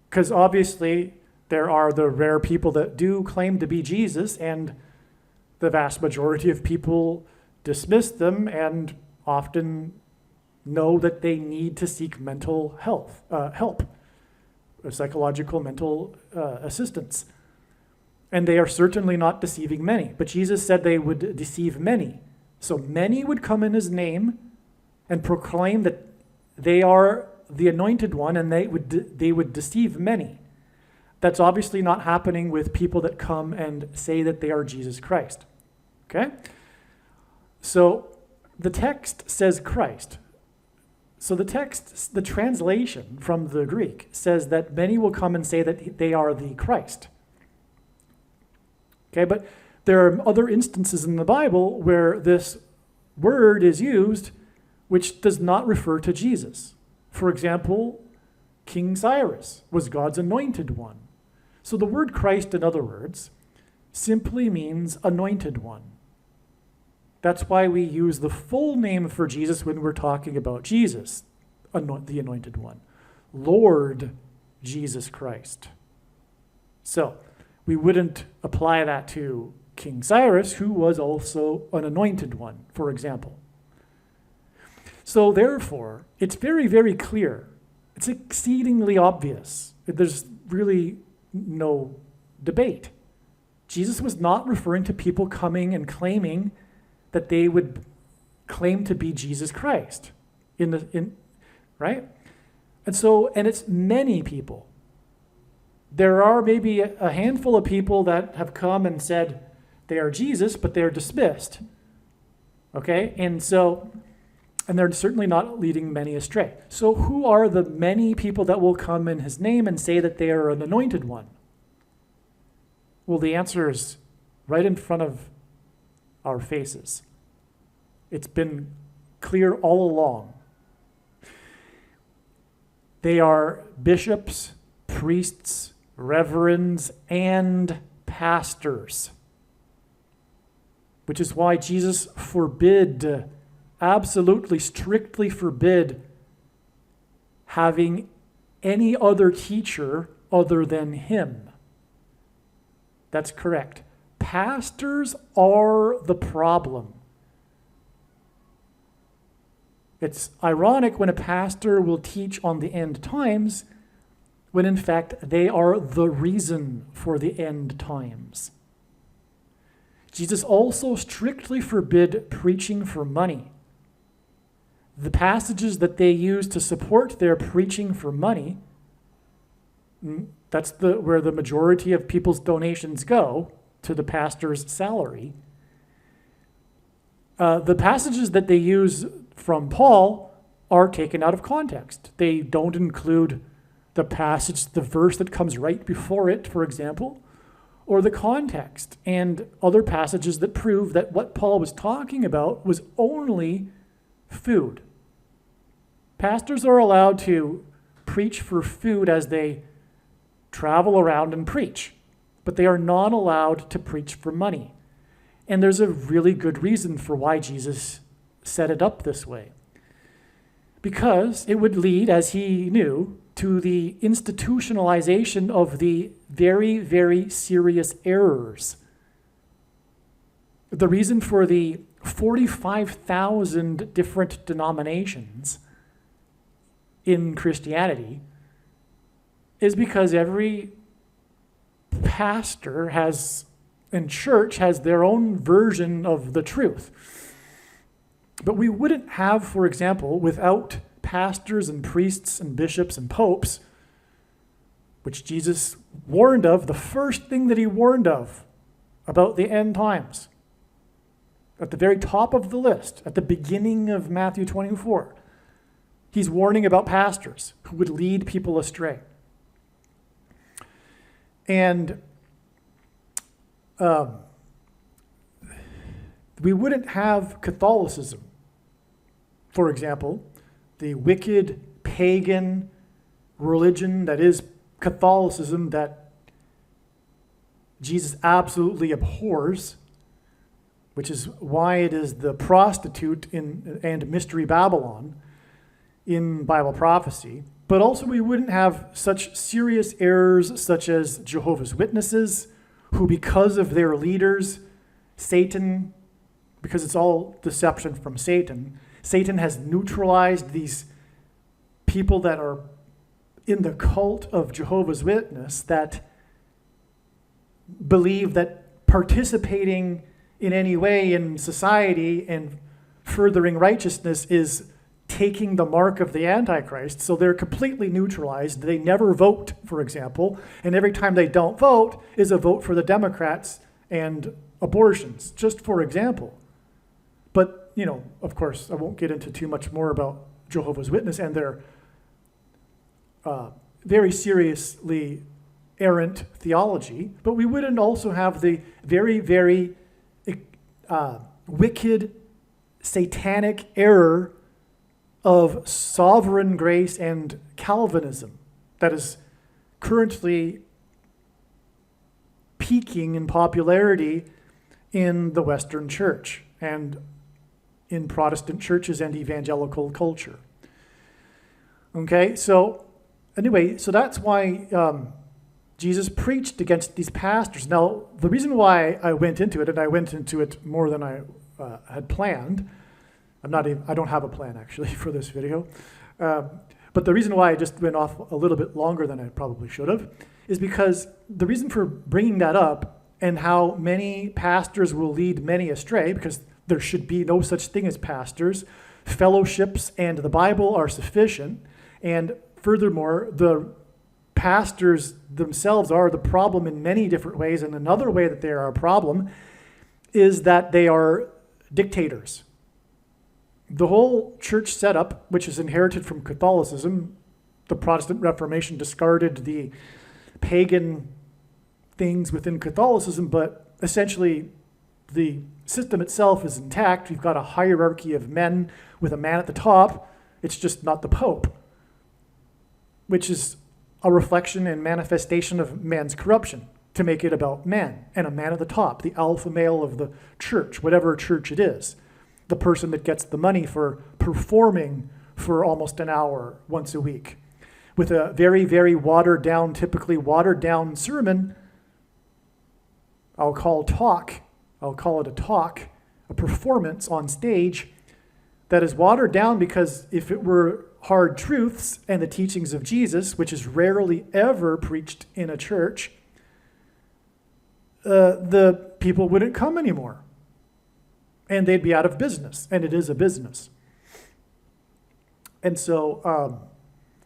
S1: Because obviously, there are the rare people that do claim to be Jesus, and the vast majority of people dismiss them and often know that they need to seek mental help, psychological mental assistance. And they are certainly not deceiving many. But Jesus said they would deceive many. So many would come in his name and proclaim that they are the anointed one, and they would deceive many. That's obviously not happening with people that come and say that they are Jesus Christ. Okay? So the text says Christ. So the text, the translation from the Greek says that many will come and say that they are the Christ. Okay, but there are other instances in the Bible where this word is used which does not refer to Jesus. For example, King Cyrus was God's anointed one. So the word Christ, in other words, simply means anointed one. That's why we use the full name for Jesus when we're talking about Jesus, the anointed one, Lord Jesus Christ. So we wouldn't apply that to King Cyrus, who was also an anointed one, for example. So therefore, it's very, very clear. It's exceedingly obvious. There's really no debate. Jesus was not referring to people coming and claiming that they would claim to be Jesus Christ, right? And it's many people. There are maybe a handful of people that have come and said they are Jesus, but they're dismissed. Okay? And they're certainly not leading many astray. So who are the many people that will come in his name and say that they are an anointed one? Well, the answer is right in front of our faces. It's been clear all along. They are bishops, priests, reverends, and pastors. Which is why Jesus absolutely strictly forbid having any other teacher other than him. That's correct. Pastors are the problem. It's ironic when a pastor will teach on the end times when in fact they are the reason for the end times. Jesus also strictly forbid preaching for money. The passages that they use to support their preaching for money, that's where the majority of people's donations go, to the pastor's salary. The passages that they use from Paul are taken out of context. They don't include the verse that comes right before it, for example, or the context, and other passages that prove that what Paul was talking about was only food. Pastors are allowed to preach for food as they travel around and preach, but they are not allowed to preach for money. And there's a really good reason for why Jesus set it up this way. Because it would lead, as he knew, to the institutionalization of the very, very serious errors. The reason for the 45,000 different denominations in Christianity is because every pastor and church has their own version of the truth. But we wouldn't have, for example, without pastors and priests and bishops and popes, which Jesus warned of, the first thing that he warned of about the end times, at the very top of the list, at the beginning of Matthew 24, he's warning about pastors who would lead people astray. And we wouldn't have Catholicism, for example, the wicked pagan religion that is Catholicism that Jesus absolutely abhors, which is why it is the prostitute and Mystery Babylon in Bible prophecy. But also we wouldn't have such serious errors such as Jehovah's Witnesses, who because of their leaders, Satan, because it's all deception from Satan, Satan has neutralized these people that are in the cult of Jehovah's Witness that believe that participating in any way in society and furthering righteousness is taking the mark of the Antichrist. So they're completely neutralized. They never vote, for example, and every time they don't vote is a vote for the Democrats and abortions, just for example. But, of course, I won't get into too much more about Jehovah's Witness and their very seriously errant theology, but we wouldn't also have the very, very wicked, satanic error of sovereign grace and Calvinism that is currently peaking in popularity in the Western Church and in Protestant churches and evangelical culture. Okay, so anyway, so that's why Jesus preached against these pastors. Now, the reason why I went into it, and I went into it more than I had planned, I don't have a plan actually for this video, but the reason why I just went off a little bit longer than I probably should have is because the reason for bringing that up and how many pastors will lead many astray, because there should be no such thing as pastors, fellowships and the Bible are sufficient, and furthermore, the pastors themselves are the problem in many different ways, and another way that they are a problem is that they are dictators. The whole church setup, which is inherited from Catholicism, the Protestant Reformation discarded the pagan things within Catholicism, but essentially the system itself is intact. We've got a hierarchy of men with a man at the top. It's just not the Pope, which is a reflection and manifestation of man's corruption to make it about man and a man at the top, the alpha male of the church, whatever church it is, the person that gets the money for performing for almost an hour once a week with a very, very watered down, typically watered down sermon. I'll call it a talk, a performance on stage that is watered down, because if it were hard truths and the teachings of Jesus, which is rarely ever preached in a church, the people wouldn't come anymore. And they'd be out of business, and it is a business. And so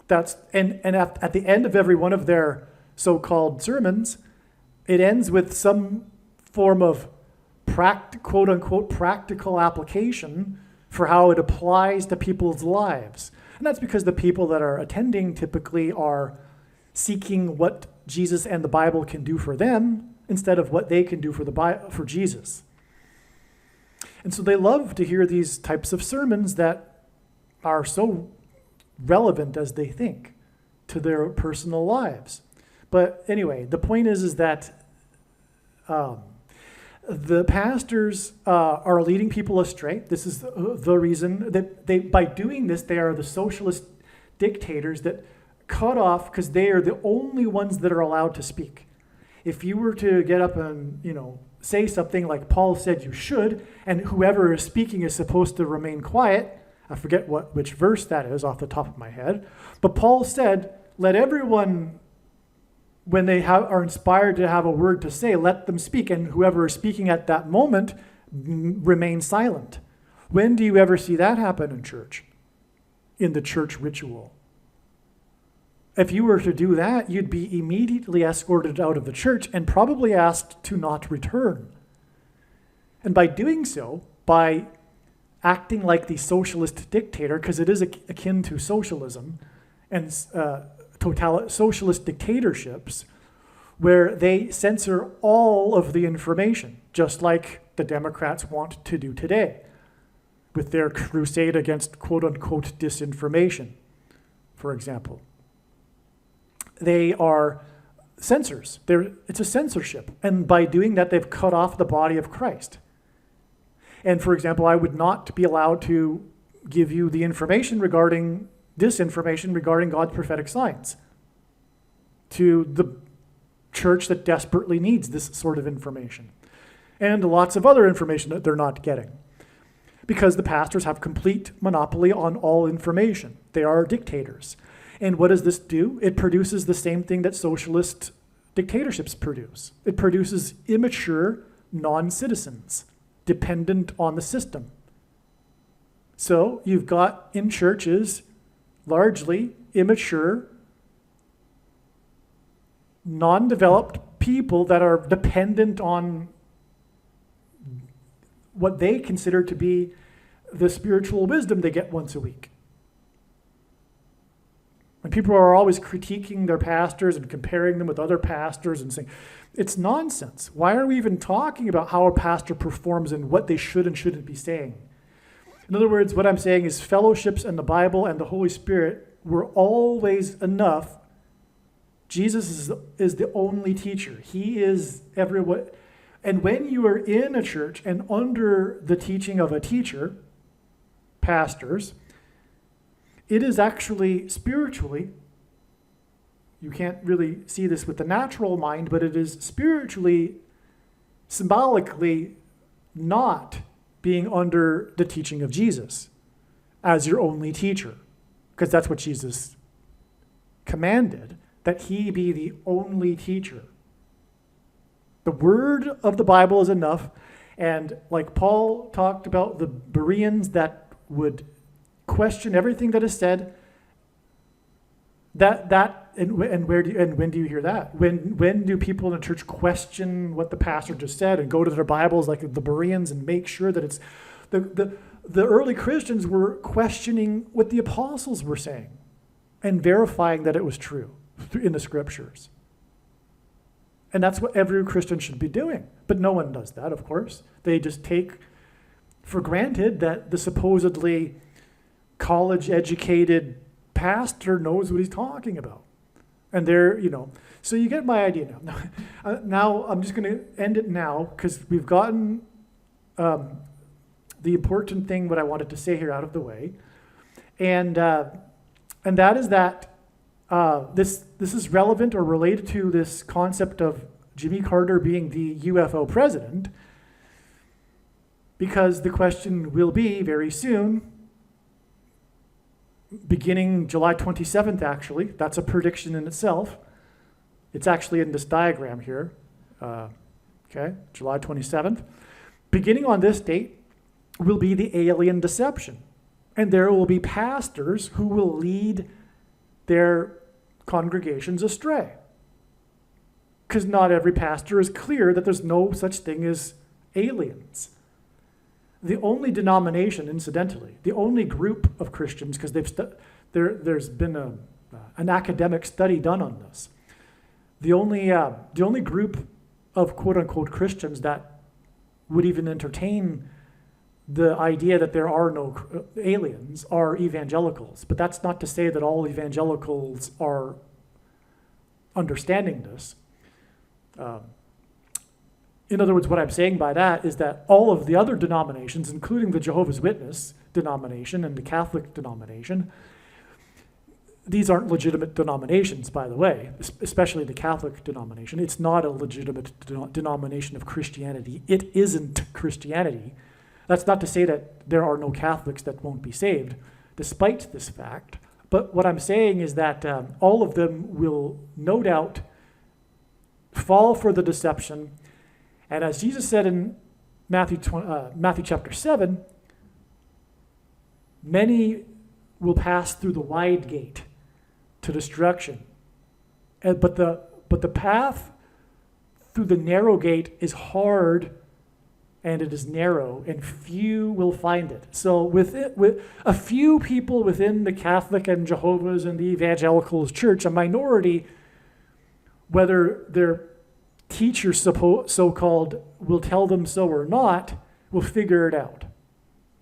S1: at the end of every one of their so-called sermons, it ends with some form of quote-unquote practical application for how it applies to people's lives. And that's because the people that are attending typically are seeking what Jesus and the Bible can do for them instead of what they can do for Jesus. And so they love to hear these types of sermons that are so relevant as they think to their personal lives. But anyway, the point is that the pastors are leading people astray. This is the reason that by doing this, they are the socialist dictators that cut off, because they are the only ones that are allowed to speak. If you were to get up and, say something like Paul said you should, and whoever is speaking is supposed to remain quiet, I forget which verse that is off the top of my head, but Paul said, let everyone when they are inspired to have a word to say, let them speak, and whoever is speaking at that moment remain silent. When do you ever see that happen in church? In the church ritual. If you were to do that, you'd be immediately escorted out of the church and probably asked to not return. And by doing so, by acting like the socialist dictator, because it is akin to socialism and socialist dictatorships, where they censor all of the information, just like the Democrats want to do today with their crusade against quote-unquote disinformation, for example. They are censors. It's a censorship. And by doing that, they've cut off the body of Christ. And for example, I would not be allowed to give you the information regarding disinformation regarding God's prophetic signs to the church that desperately needs this sort of information. And lots of other information that they're not getting. Because the pastors have complete monopoly on all information. They are dictators. And what does this do? It produces the same thing that socialist dictatorships produce. It produces immature non-citizens, dependent on the system. So you've got in churches largely immature, non-developed people that are dependent on what they consider to be the spiritual wisdom they get once a week. And people are always critiquing their pastors and comparing them with other pastors and saying, it's nonsense. Why are we even talking about how a pastor performs and what they should and shouldn't be saying? In other words, what I'm saying is fellowships and the Bible and the Holy Spirit were always enough. Jesus is the only teacher. He is everyone. And when you are in a church and under the teaching of a teacher, pastors, it is actually spiritually, you can't really see this with the natural mind, but it is spiritually, symbolically not being under the teaching of Jesus as your only teacher, because that's what Jesus commanded, that he be the only teacher. The word of the Bible is enough, and like Paul talked about the Bereans that would question everything that is said, and when do you hear that? When do people in a church question what the pastor just said and go to their Bibles like the Bereans and make sure that it's the early Christians were questioning what the apostles were saying and verifying that it was true in the scriptures. And that's what every Christian should be doing. But no one does that, of course. They just take for granted that the supposedly college-educated pastor knows what he's talking about. And they're, so you get my idea now. Now, I'm just going to end it now because we've gotten the important thing, what I wanted to say here, out of the way. And that is that this is relevant or related to this concept of Jimmy Carter being the UFO president, because the question will be very soon, beginning July 27th, actually. That's a prediction in itself. It's actually in this diagram here. July 27th. Beginning on this date will be the alien deception. And there will be pastors who will lead their congregations astray. Because not every pastor is clear that there's no such thing as aliens. The only denomination, incidentally, the only group of Christians, because there's been an academic study done on this. The only group of quote-unquote Christians that would even entertain the idea that there are no aliens are evangelicals. But that's not to say that all evangelicals are understanding this. In other words, what I'm saying by that is that all of the other denominations, including the Jehovah's Witness denomination and the Catholic denomination, these aren't legitimate denominations, by the way, especially the Catholic denomination. It's not a legitimate denomination of Christianity. It isn't Christianity. That's not to say that there are no Catholics that won't be saved, despite this fact. But what I'm saying is that all of them will no doubt fall for the deception. And as Jesus said in Matthew chapter 7, many will pass through the wide gate to destruction. But the path through the narrow gate is hard, and it is narrow, and few will find it. So with a few people within the Catholic and Jehovah's and the Evangelical Church, a minority, whether their teacher so-called will tell them so or not, will figure it out.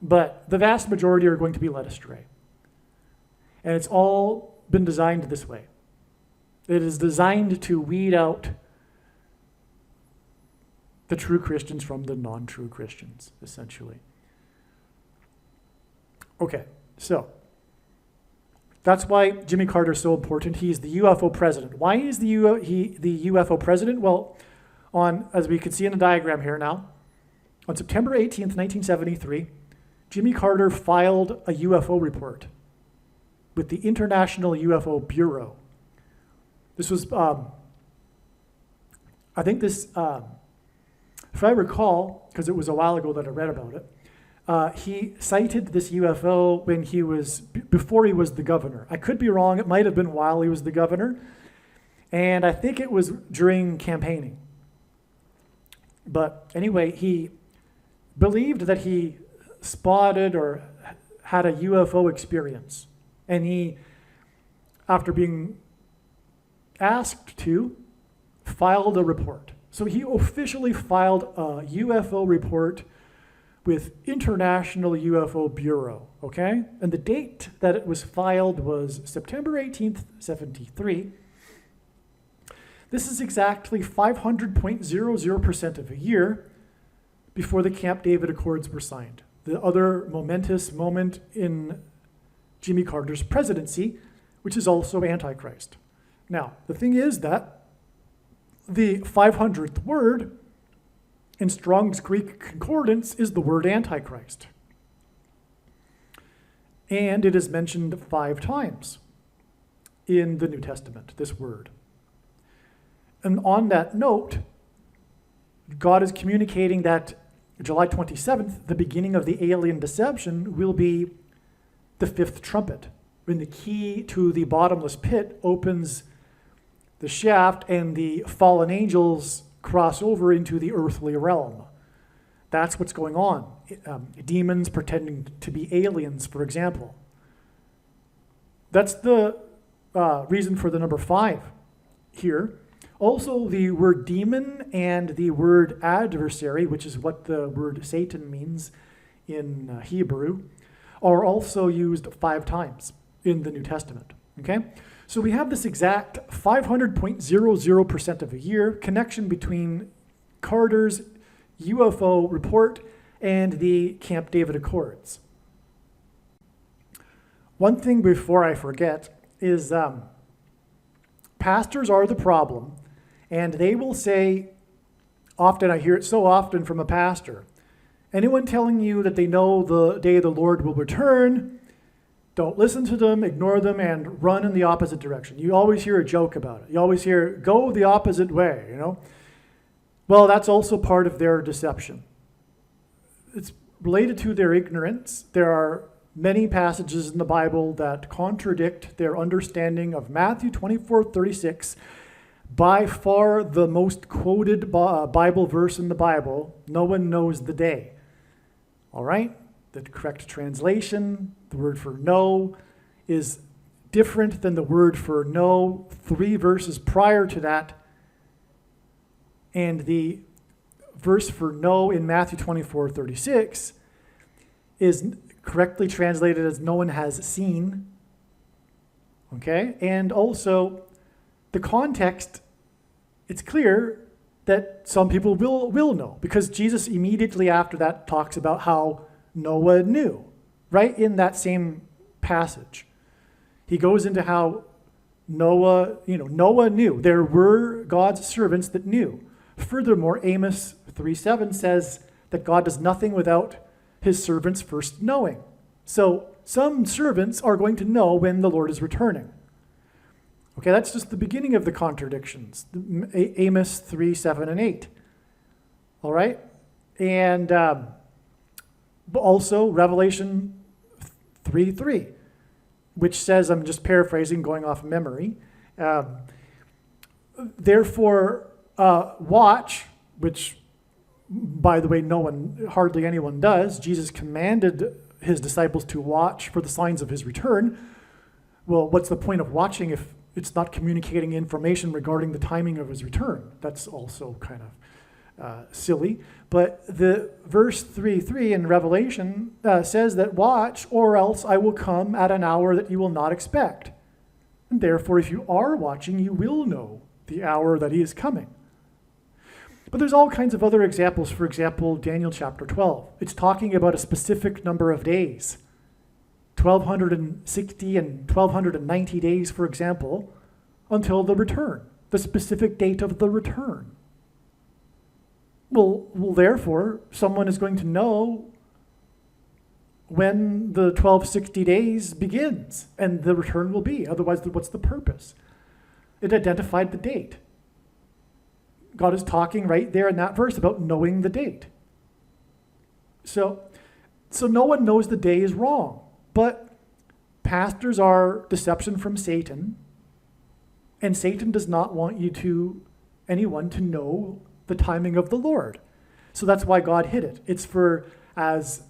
S1: But the vast majority are going to be led astray. And it's all been designed this way. It is designed to weed out the true Christians from the non-true Christians, essentially. Okay, so that's why Jimmy Carter is so important. He's the UFO president. Why is the UFO president? Well, as we can see in the diagram here now, on September 18th, 1973, Jimmy Carter filed a UFO report with the International UFO Bureau. This was, I think this, if I recall, because it was a while ago that I read about it, he cited this UFO when before he was the governor. I could be wrong. It might have been while he was the governor. And I think it was during campaigning. But anyway, he believed that he spotted or had a UFO experience. And he, after being asked to, filed a report. So he officially filed a UFO report with International UFO Bureau, okay? And the date that it was filed was September 18th, 73. This is exactly 500.00% of a year before the Camp David Accords were signed. The other momentous moment in Jimmy Carter's presidency, which is also Antichrist. Now, the thing is that the 500th word in Strong's Greek Concordance is the word Antichrist. And it is mentioned 5 times in the New Testament, this word. And on that note, God is communicating that July 27th, the beginning of the alien deception, will be the 5th trumpet, when the key to the bottomless pit opens the shaft and the fallen angels cross over into the earthly realm. That's what's going on. Demons pretending to be aliens, for example. That's the reason for the number 5 here. Also, the word demon and the word adversary, which is what the word Satan means in Hebrew, are also used 5 times in the New Testament, okay? So we have this exact 500.00% of a year connection between Carter's UFO report and the Camp David Accords. One thing before I forget is pastors are the problem, and they will say, often, I hear it so often from a pastor, anyone telling you that they know the day the Lord will return, don't listen to them, ignore them, and run in the opposite direction. You always hear a joke about it. You always hear, go the opposite way, you know? Well, that's also part of their deception. It's related to their ignorance. There are many passages in the Bible that contradict their understanding of Matthew 24:36, by far the most quoted Bible verse in the Bible. No one knows the day. All right? The correct translation, the word for know, is different than the word for know 3 verses prior to that. And the verse for know in Matthew 24:36 is correctly translated as no one has seen. Okay? And also, the context, it's clear that some people will know, because Jesus immediately after that talks about how Noah knew, right in that same passage. He goes into how Noah knew. There were God's servants that knew. Furthermore, Amos 3:7 says that God does nothing without his servants first knowing. So some servants are going to know when the Lord is returning. Okay, that's just the beginning of the contradictions. Amos 3, 7, and 8. All right? And but also Revelation 3, 3, which says, I'm just paraphrasing, going off memory, therefore watch, which, by the way, hardly anyone does. Jesus commanded his disciples to watch for the signs of his return. Well, what's the point of watching if it's not communicating information regarding the timing of his return? That's also kind of silly. But the verse 3:3 in Revelation says that watch, or else I will come at an hour that you will not expect. And therefore, if you are watching, you will know the hour that he is coming. But there's all kinds of other examples. For example, Daniel chapter 12. It's talking about a specific number of days. 1,260 and 1,290 days, for example, until the return, the specific date of the return. Well, therefore, someone is going to know when the 1260 days begins and the return will be. Otherwise, what's the purpose? It identified the date. God is talking right there in that verse about knowing the date. So no one knows the day is wrong. But pastors are deception from Satan, and Satan does not want anyone to know the timing of the Lord. So that's why God hid it. It's for, as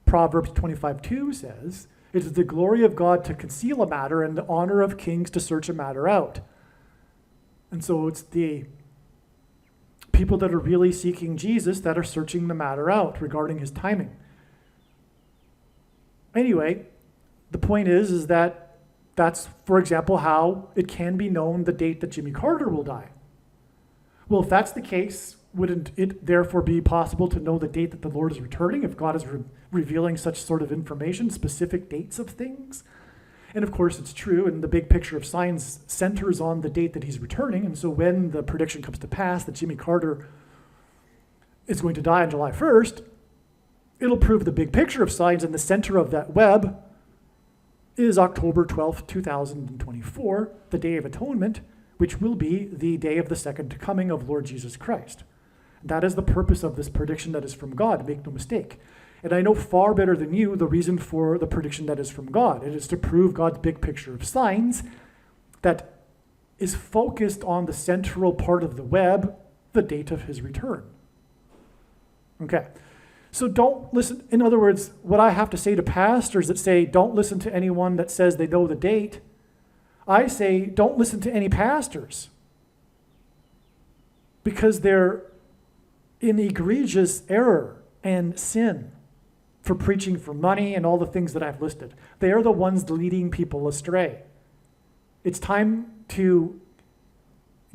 S1: Proverbs 25:2 says, it is the glory of God to conceal a matter and the honor of kings to search a matter out. And so it's the people that are really seeking Jesus that are searching the matter out regarding his timing. Anyway, the point is that that's, for example, how it can be known the date that Jimmy Carter will die. Well, if that's the case, wouldn't it therefore be possible to know the date that the Lord is returning if God is revealing such sort of information, specific dates of things? And of course, it's true, and the big picture of signs centers on the date that he's returning. And so when the prediction comes to pass that Jimmy Carter is going to die on July 1st, it'll prove the big picture of signs, and the center of that web is October 12th, 2024, the Day of Atonement, which will be the day of the second coming of Lord Jesus Christ. That is the purpose of this prediction that is from God, make no mistake. And I know far better than you the reason for the prediction that is from God. It is to prove God's big picture of signs that is focused on the central part of the web, the date of his return. Okay. So don't listen. In other words, what I have to say to pastors that say, don't listen to anyone that says they know the date, I say, don't listen to any pastors, because they're in egregious error and sin for preaching for money and all the things that I've listed. They are the ones leading people astray. It's time to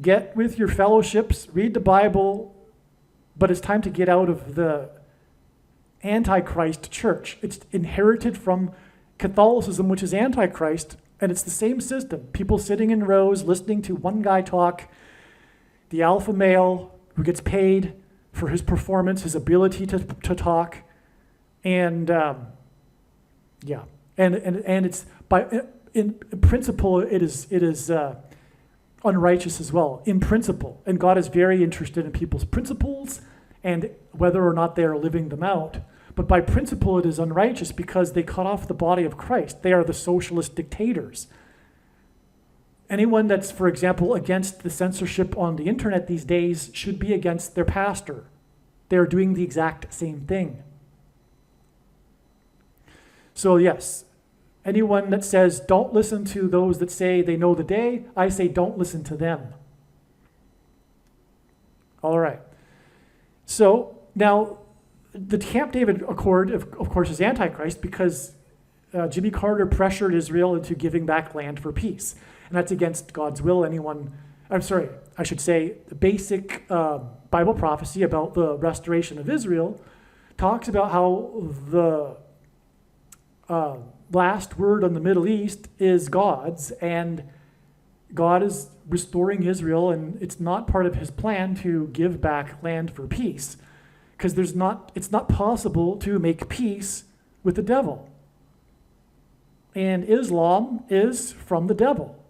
S1: get with your fellowships, read the Bible, but it's time to get out of the Antichrist church. It's inherited from Catholicism, which is Antichrist, and it's the same system. People sitting in rows listening to one guy talk, the alpha male who gets paid for his performance, his ability to talk, and it's in principle it is unrighteous as well, in principle. And God is very interested in people's principles and whether or not they are living them out. But by principle, it is unrighteous because they cut off the body of Christ. They are the socialist dictators. Anyone that's, for example, against the censorship on the internet these days should be against their pastor. They are doing the exact same thing. So yes, anyone that says don't listen to those that say they know the day, I say don't listen to them. All right. So now, the Camp David Accord, of course, is Antichrist because Jimmy Carter pressured Israel into giving back land for peace. And that's against God's will. The basic Bible prophecy about the restoration of Israel talks about how the last word on the Middle East is God's, and God is restoring Israel, and it's not part of his plan to give back land for peace. Because it's not possible to make peace with the devil. And Islam is from the devil.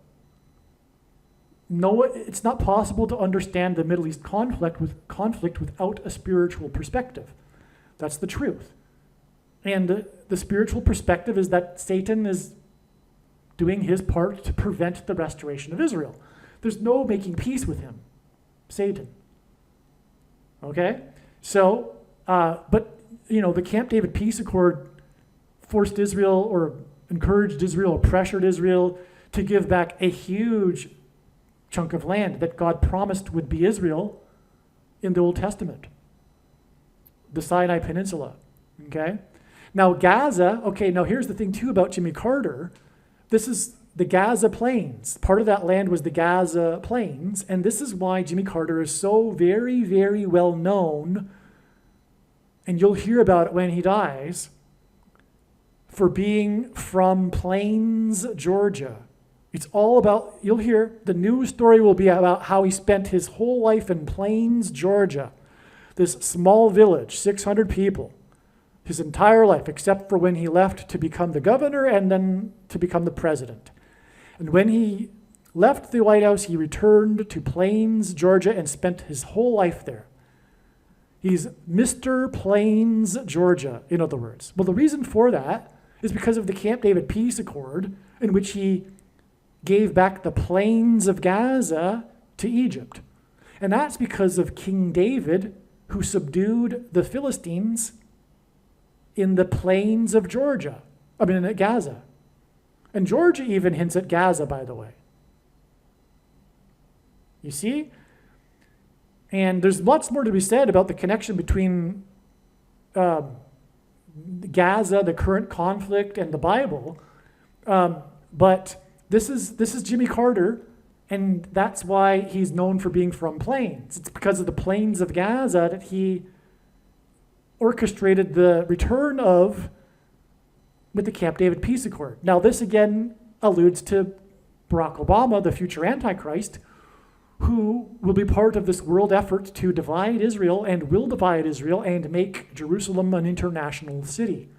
S1: no, it's not possible to understand the Middle East conflict without a spiritual perspective. That's the truth. And the spiritual perspective is that Satan is doing his part to prevent the restoration of Israel. There's no making peace with him, Satan. Okay? So, but, the Camp David Peace Accord forced Israel or encouraged Israel or pressured Israel to give back a huge chunk of land that God promised would be Israel in the Old Testament, the Sinai Peninsula. Okay? Now, Gaza, now here's the thing too about Jimmy Carter. This is the Gaza Plains. Part of that land was the Gaza Plains, and this is why Jimmy Carter is so very, very well known, and you'll hear about it when he dies, for being from Plains, Georgia. It's all about, you'll hear, the news story will be about how he spent his whole life in Plains, Georgia, this small village, 600 people, his entire life, except for when he left to become the governor and then to become the president. And when he left the White House, he returned to Plains, Georgia, and spent his whole life there. He's Mr. Plains, Georgia, in other words. Well, the reason for that is because of the Camp David Peace Accord, in which he gave back the plains of Gaza to Egypt. And that's because of King David, who subdued the Philistines in the plains of Georgia. At Gaza. And Georgia even hints at Gaza, by the way. You see? And there's lots more to be said about the connection between Gaza, the current conflict, and the Bible. But this is Jimmy Carter, and that's why he's known for being from Plains. It's because of the plains of Gaza that he orchestrated the return of with the Camp David Peace Accord. Now, this again alludes to Barack Obama, the future Antichrist, who will be part of this world effort to divide Israel and will divide Israel and make Jerusalem an international city,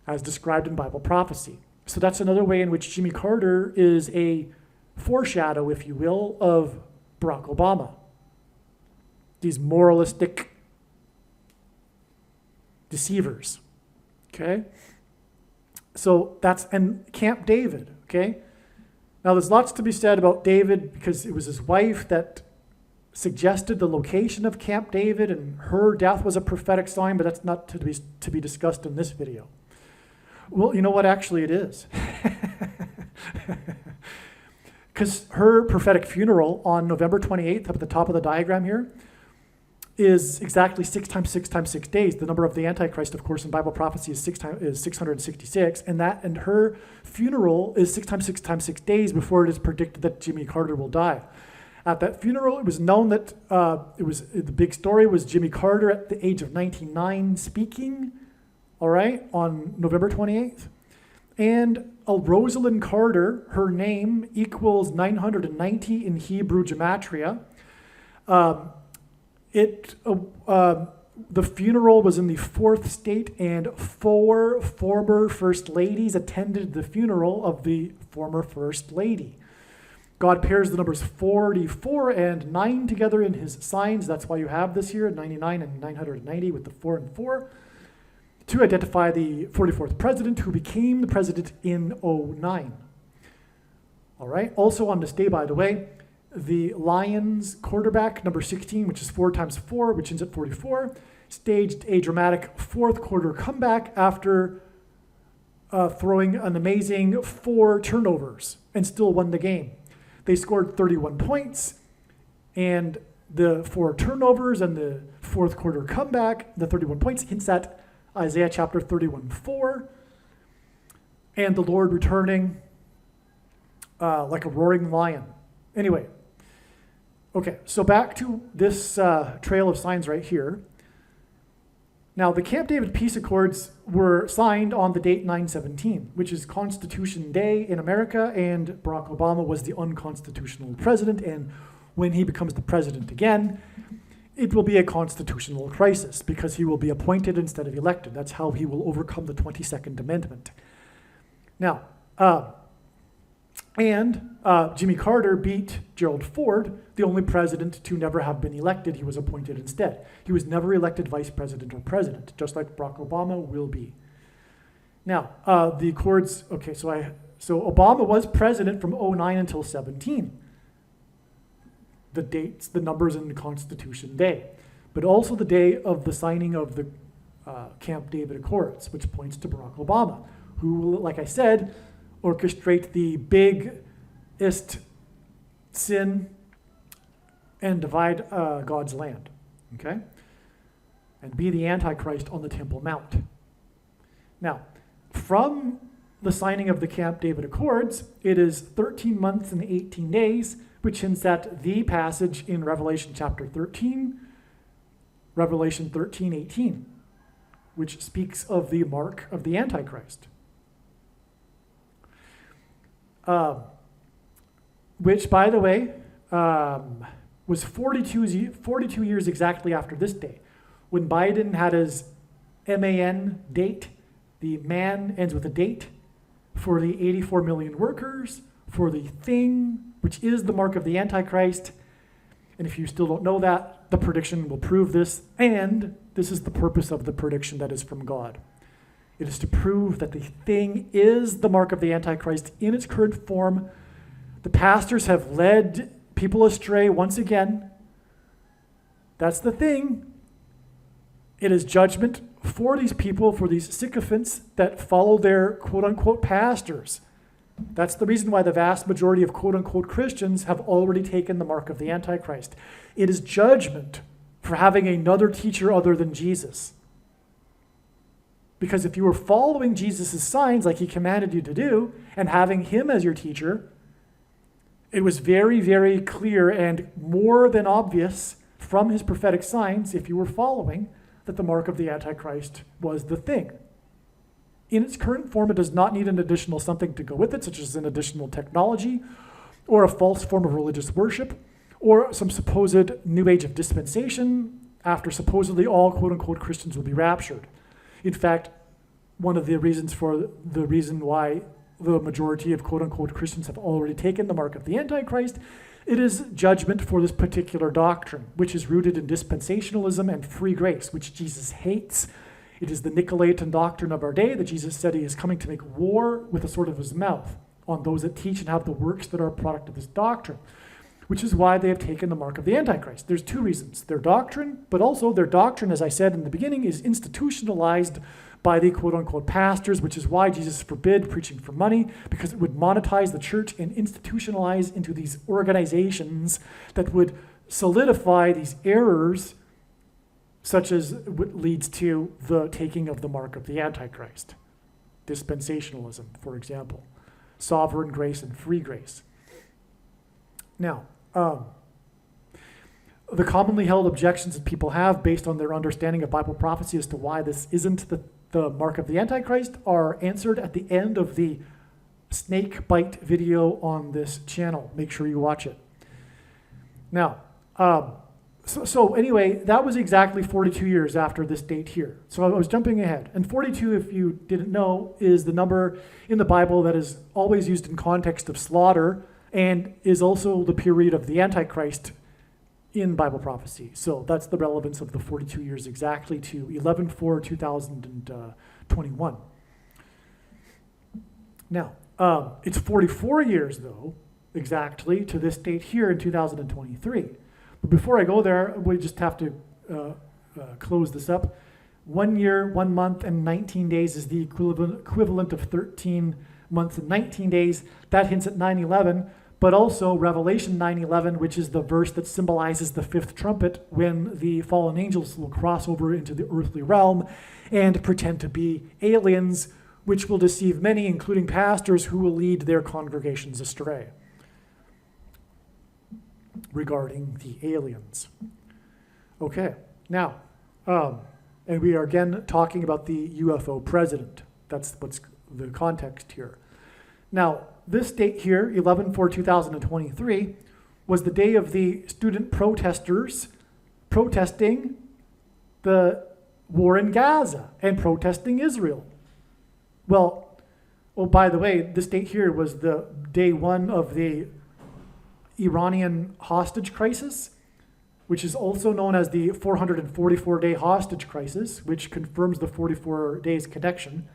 S1: as described in Bible prophecy. So that's another way in which Jimmy Carter is a foreshadow, if you will, of Barack Obama. These moralistic deceivers. Okay? So and Camp David, okay? Now there's lots to be said about David because it was his wife that suggested the location of Camp David, and her death was a prophetic sign, but that's not to be discussed in this video. Well, you know what? Actually it is. Because her prophetic funeral on November 28th, up at the top of the diagram here, is exactly 6 times 6 times 6 days. The number of the Antichrist, of course, in Bible prophecy is 666, and her funeral is 6 times 6 times 6 days before it is predicted that Jimmy Carter will die. At that funeral, it was known that the big story was Jimmy Carter at the age of 99 speaking, all right, on November 28th. And Rosalind Carter, her name equals 990 in Hebrew gematria. The funeral was in the 4th state, and 4 former first ladies attended the funeral of the former first lady. God pairs the numbers 44 and 9 together in his signs. That's why you have this here, 99 and 990 with the 4 and 4, to identify the 44th president who became the president in 2009. All right. Also on this day, by the way, the Lions quarterback, number 16, which is 4 times 4, which ends at 44, staged a dramatic 4th quarter comeback after throwing an amazing 4 turnovers and still won the game. They scored 31 points, and the 4 turnovers and the 4th quarter comeback, the 31 points, hints at Isaiah chapter 31:4, and the Lord returning like a roaring lion. Anyway, okay, so back to this trail of signs right here. Now, the Camp David Peace Accords were signed on the date 9/17, which is Constitution Day in America, and Barack Obama was the unconstitutional president, and when he becomes the president again, it will be a constitutional crisis because he will be appointed instead of elected. That's how he will overcome the 22nd Amendment. Now, And Jimmy Carter beat Gerald Ford, the only president to never have been elected. He was appointed instead. He was never elected vice president or president, just like Barack Obama will be. Now, the Accords, okay, so Obama was president from 2009 until 17. The dates, the numbers in the Constitution Day, but also the day of the signing of the Camp David Accords, which points to Barack Obama, who will, like I said, orchestrate the biggest sin and divide God's land, okay? And be the Antichrist on the Temple Mount. Now, from the signing of the Camp David Accords, it is 13 months and 18 days, which hints at the passage in Revelation chapter 13, Revelation 13:18, which speaks of the mark of the Antichrist. Which, by the way, was 42 years exactly after this day, when Biden had his MAN date. The man ends with a date for the 84 million workers, for the thing, which is the mark of the Antichrist. And if you still don't know that, the prediction will prove this, and this is the purpose of the prediction that is from God. It is to prove that the thing is the mark of the Antichrist in its current form. The pastors have led people astray once again. That's the thing. It is judgment for these people, for these sycophants that follow their quote-unquote pastors. That's the reason why the vast majority of quote-unquote Christians have already taken the mark of the Antichrist. It is judgment for having another teacher other than Jesus. Because if you were following Jesus' signs like he commanded you to do, and having him as your teacher, it was very, very clear and more than obvious from his prophetic signs, if you were following, that the mark of the Antichrist was the thing. In its current form, it does not need an additional something to go with it, such as an additional technology, or a false form of religious worship, or some supposed new age of dispensation, after supposedly all quote-unquote Christians will be raptured. In fact, one of the reasons for the reason why the majority of quote-unquote Christians have already taken the mark of the Antichrist, it is judgment for this particular doctrine, which is rooted in dispensationalism and free grace, which Jesus hates. It is the Nicolaitan doctrine of our day that Jesus said he is coming to make war with the sword of his mouth on those that teach and have the works that are a product of this doctrine, which is why they have taken the mark of the Antichrist. There's two reasons. Their doctrine, but also their doctrine, as I said in the beginning, is institutionalized by the quote-unquote pastors, which is why Jesus forbid preaching for money, because it would monetize the church and institutionalize into these organizations that would solidify these errors, such as what leads to the taking of the mark of the Antichrist. Dispensationalism, for example. Sovereign grace and free grace. Now, the commonly held objections that people have based on their understanding of Bible prophecy as to why this isn't the mark of the Antichrist are answered at the end of the snake bite video on this channel. Make sure you watch it. Now, so anyway, that was exactly 42 years after this date here. So I was jumping ahead. And 42, if you didn't know, is the number in the Bible that is always used in context of slaughter and is also the period of the Antichrist in Bible prophecy. So that's the relevance of the 42 years exactly to 11/4/2021. Now, it's 44 years, though, exactly to this date here in 2023. But before I go there, we just have to close this up. 1 year, 1 month, and 19 days is the equivalent of 13 months and 19 days. That hints at 9/11. But also Revelation 9:11, which is the verse that symbolizes the fifth trumpet, when the fallen angels will cross over into the earthly realm and pretend to be aliens, which will deceive many, including pastors, who will lead their congregations astray regarding the aliens. Okay, now, and we are again talking about the UFO president. That's what's the context here. Now, this date here, 11/4/2023, was the day of the student protesters protesting the war in Gaza and protesting Israel. Well, Oh, by the way, this date here was the day one of the Iranian hostage crisis, which is also known as the 444-day hostage crisis, which confirms the 44 days connection.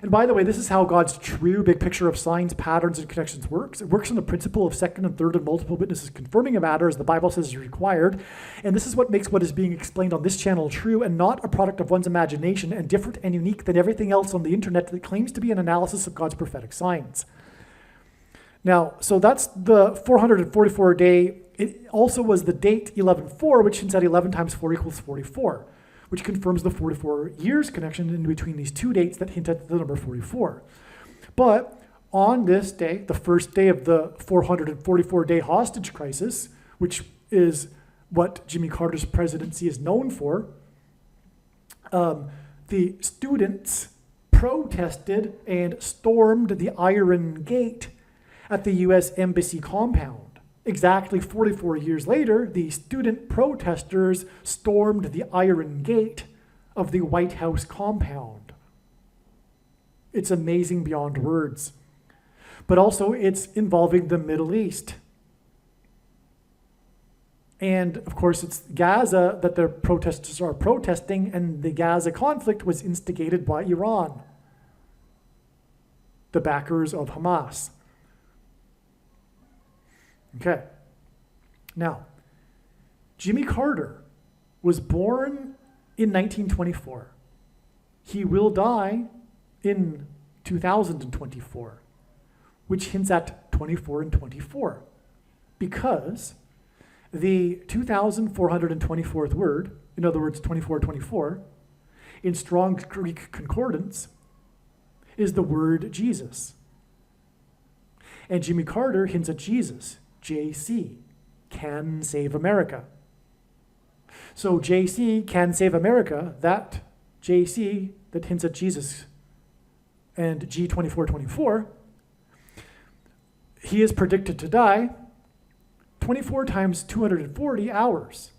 S1: And by the way, this is how God's true big picture of signs, patterns, and connections works. It works on the principle of second and third and multiple witnesses confirming a matter as the Bible says is required. And this is what makes what is being explained on this channel true and not a product of one's imagination and different and unique than everything else on the internet that claims to be an analysis of God's prophetic signs. Now, so that's the 444-day. It also was the date 11-4, which hints at 11 times 4 equals 44, which confirms the 44 years connection in between these two dates that hint at the number 44. But on this day, the first day of the 444-day hostage crisis, which is what Jimmy Carter's presidency is known for, the students protested and stormed the Iron Gate at the U.S. Embassy compound. Exactly 44 years later, the student protesters stormed the Iron Gate of the White House compound. It's amazing beyond words. But also, it's involving the Middle East. And of course, it's Gaza that the protesters are protesting, and the Gaza conflict was instigated by Iran, the backers of Hamas. Okay. Now, Jimmy Carter was born in 1924. He will die in 2024, which hints at 24 and 24, because the 2,424th word, in other words, 2424, in Strong's Greek Concordance, is the word Jesus. And Jimmy Carter hints at Jesus. JC, can save America. So JC, can save America, that JC that hints at Jesus and G2424, he is predicted to die 24 times 240 hours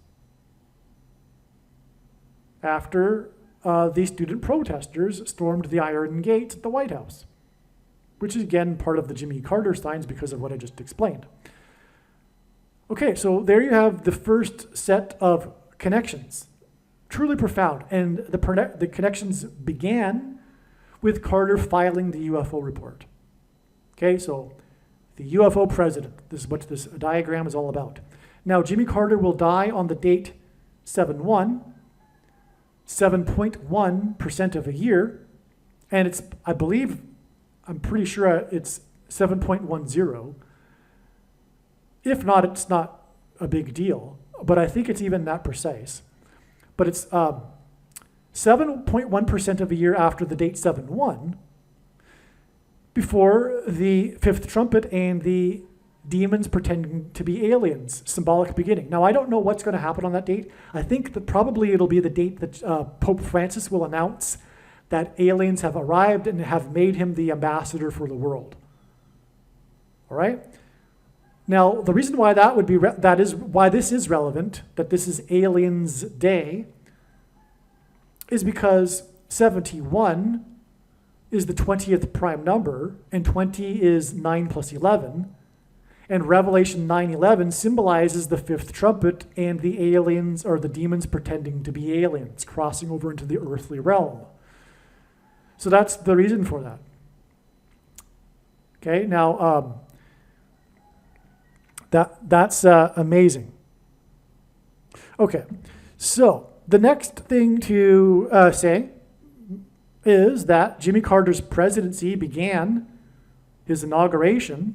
S1: after the student protesters stormed the Iron Gate at the White House, which is again part of the Jimmy Carter signs because of what I just explained. Okay, so there you have the first set of connections. Truly profound. And the connections began with Carter filing the UFO report. Okay, so the UFO President. This is what this diagram is all about. Now, Jimmy Carter will die on the date 7-1, 7.1% of a year. And it's, I'm pretty sure it's 7.10. If not, it's not a big deal, but I think it's even that precise. But it's 7.1% of a year after the date 7-1, before the fifth trumpet and the demons pretending to be aliens, symbolic beginning. Now, I don't know what's going to happen on that date. I think that probably it'll be the date that Pope Francis will announce that aliens have arrived and have made him the ambassador for the world. All right? Now, the reason why that would be that is why this is relevant, that this is Aliens Day, is because 71 is the 20th prime number, and 20 is 9 plus 11, and Revelation 9:11 symbolizes the fifth trumpet and the aliens, or the demons pretending to be aliens, crossing over into the earthly realm. So that's the reason for that. Okay, now, That's amazing. Okay, so the next thing to say is that Jimmy Carter's presidency began, his inauguration,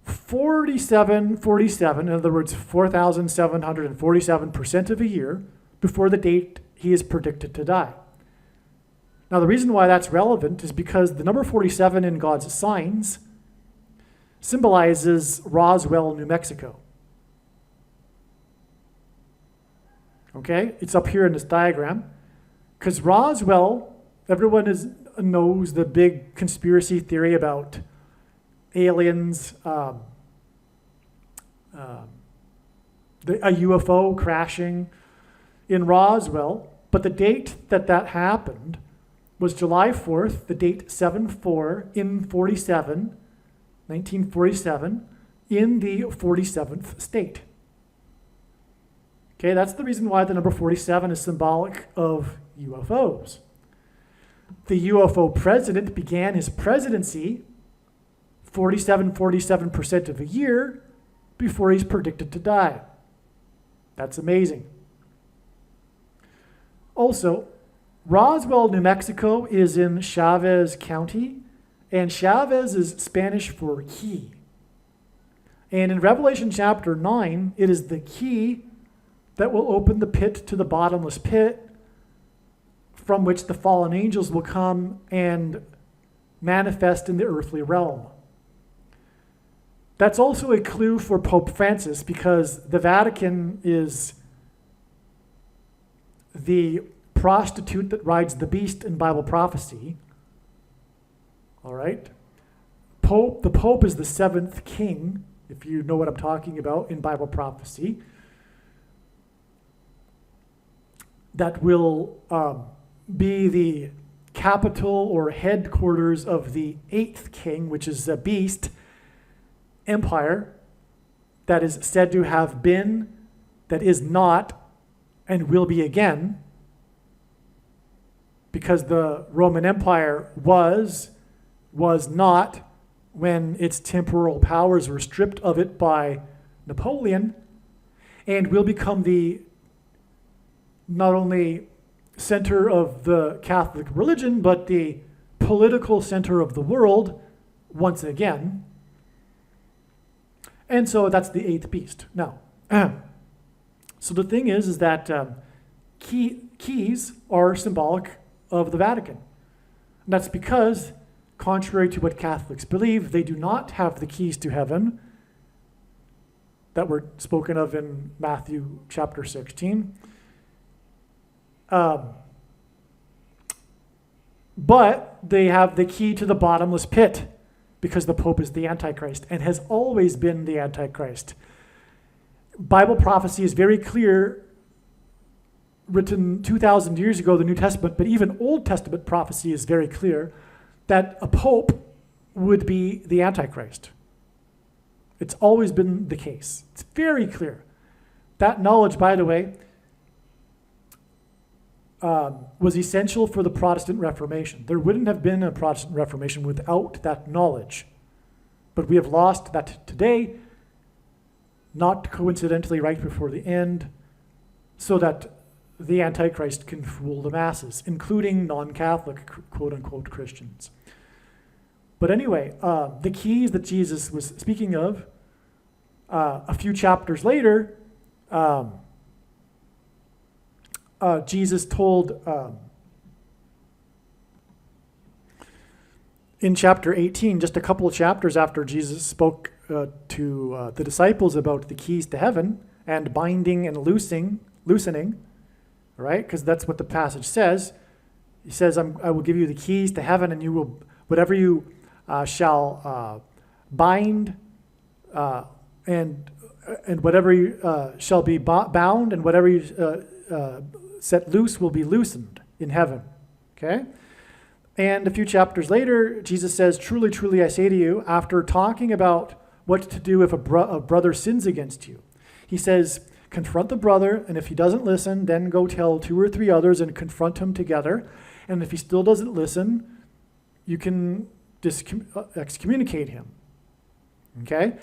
S1: 47, in other words, 4,747% of a year before the date he is predicted to die. Now, the reason why that's relevant is because the number 47 in God's signs symbolizes Roswell, New Mexico. Okay, it's up here in this diagram. Because Roswell, everyone knows the big conspiracy theory about aliens, a UFO crashing in Roswell. But the date that happened was July 4th, the date 7/4 in 1947, in the 47th state. Okay, that's the reason why the number 47 is symbolic of UFOs. The UFO president began his presidency 47% of a year before he's predicted to die. That's amazing. Also, Roswell, New Mexico is in Chavez County, and Chavez is Spanish for key. And in Revelation chapter 9, it is the key that will open the pit to the bottomless pit, from which the fallen angels will come and manifest in the earthly realm. That's also a clue for Pope Francis, because the Vatican is the prostitute that rides the beast in Bible prophecy. All right? The Pope is the seventh king, if you know what I'm talking about, in Bible prophecy, that will be the capital or headquarters of the eighth king, which is a beast empire that is said to have been, that is not, and will be again, because the Roman Empire was not, when its temporal powers were stripped of it by Napoleon, and will become the not only center of the Catholic religion, but the political center of the world once again. And so that's the eighth beast. Now, so the thing is that keys are symbolic of the Vatican. And that's because, contrary to what Catholics believe, they do not have the keys to heaven that were spoken of in Matthew chapter 16. But they have the key to the bottomless pit, because the Pope is the Antichrist and has always been the Antichrist. Bible prophecy is very clear, written 2,000 years ago, the New Testament, but even Old Testament prophecy is very clear that a Pope would be the Antichrist. It's always been the case. It's very clear. That knowledge, by the way, was essential for the Protestant Reformation. There wouldn't have been a Protestant Reformation without that knowledge. But we have lost that today, not coincidentally right before the end, so that the Antichrist can fool the masses, including non-Catholic, quote-unquote, Christians. But anyway, the keys that Jesus was speaking of, a few chapters later, Jesus told in chapter 18, just a couple of chapters after Jesus spoke to the disciples about the keys to heaven and binding and loosening, right? Because that's what the passage says. He says, I will give you the keys to heaven, and you will, whatever you shall bind, and whatever you shall be bound, and whatever you set loose will be loosened in heaven. Okay? And a few chapters later, Jesus says, truly, truly, I say to you, after talking about what to do if a brother sins against you, he says, confront the brother, and if he doesn't listen, then go tell 2 or 3 others and confront him together. And if he still doesn't listen, you can excommunicate him. Okay?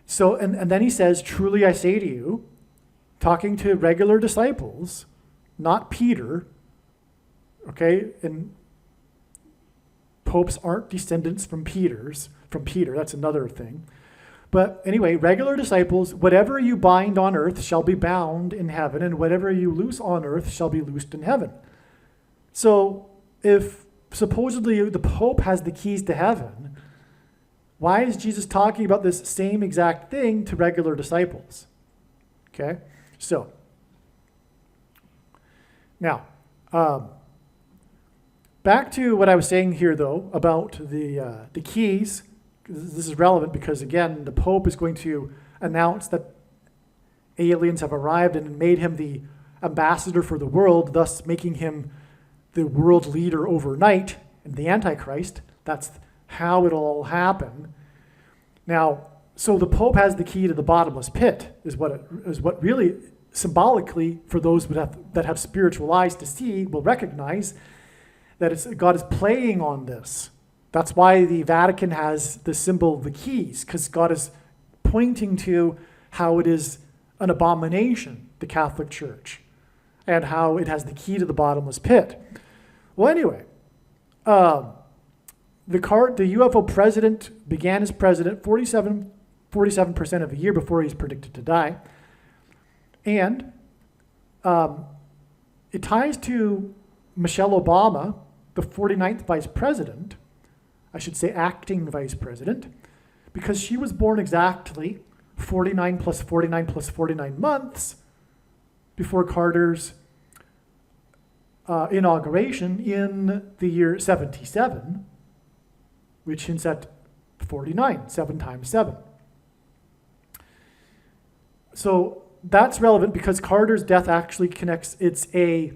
S1: So, and then he says, truly, I say to you, talking to regular disciples, not Peter, okay? And popes aren't descendants from Peter, that's another thing. But anyway, regular disciples, whatever you bind on earth shall be bound in heaven, and whatever you loose on earth shall be loosed in heaven. So if supposedly the Pope has the keys to heaven, why is Jesus talking about this same exact thing to regular disciples? Okay? So, now, back to what I was saying here, though, about the keys. This is relevant because, again, the Pope is going to announce that aliens have arrived and made him the ambassador for the world, thus making him the world leader overnight and the Antichrist. That's how it'll all happen. Now, so the Pope has the key to the bottomless pit, is what really symbolically, for those that have spiritual eyes to see, will recognize that God is playing on this. That's why the Vatican has the symbol of the keys, because God is pointing to how it is an abomination, the Catholic Church, and how it has the key to the bottomless pit. Well, anyway, the UFO president began as president 47% of a year before he's predicted to die. And it ties to Michelle Obama, the 49th vice president, I should say acting vice president, because she was born exactly 49 plus 49 plus 49 months before Carter's inauguration in the year 77, which hints at 49, 7 times 7. So that's relevant because Carter's death actually connects, it's a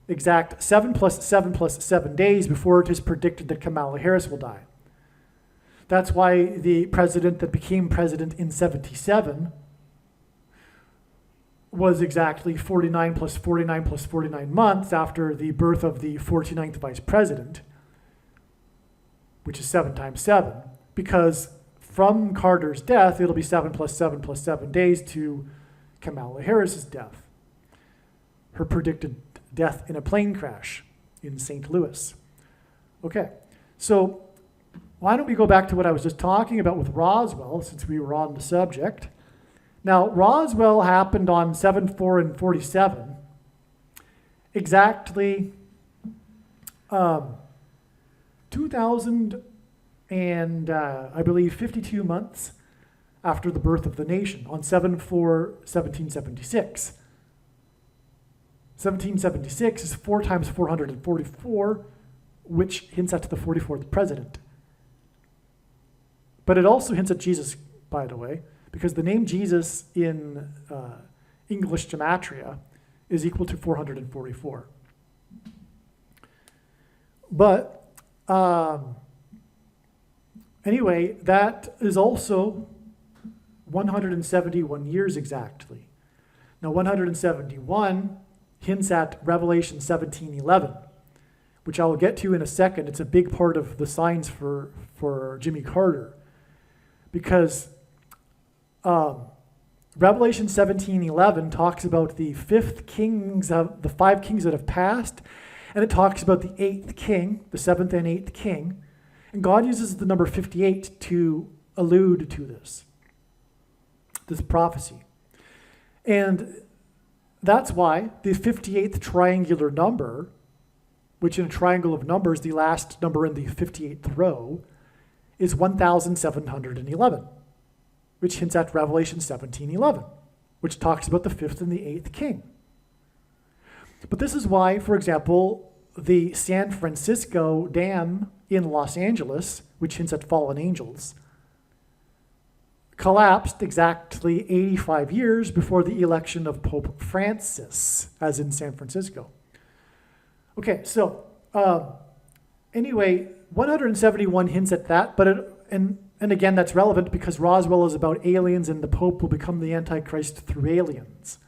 S1: exact 7 plus 7 plus 7 days before it is predicted that Kamala Harris will die. That's why the president that became president in 77 was exactly 49 plus 49 plus 49 months after the birth of the 49th vice president, which is 7 times 7, because from Carter's death, it'll be 7 plus 7 plus 7 days to Kamala Harris's death, her predicted death in a plane crash in St. Louis. Okay, so why don't we go back to what I was just talking about with Roswell, since we were on the subject. Now, Roswell happened on 7/4 and 47, exactly 2,000 and I believe 52 months after the birth of the nation, on 7/4/1776. 1776 is 4 times 444, which hints at the 44th president. But it also hints at Jesus, by the way, because the name Jesus in English gematria is equal to 444. But anyway, that is also 171 years exactly. Now, 171 hints at Revelation 17:11, which I will get to in a second. It's a big part of the signs for Jimmy Carter, because Revelation 17:11 talks about the 5 kings that have passed, and it talks about the 8th king, the 7th and 8th king, and God uses the number 58 to allude to this prophecy. And that's why the 58th triangular number, which in a triangle of numbers, the last number in the 58th row, is 1,711, which hints at Revelation 17:11, which talks about the 5th and the 8th king. But this is why, for example, the San Francisco Dam in Los Angeles, which hints at fallen angels, collapsed exactly 85 years before the election of Pope Francis, as in San Francisco. Okay, so anyway, 171 hints at that, but and again, that's relevant because Roswell is about aliens and the Pope will become the Antichrist through aliens.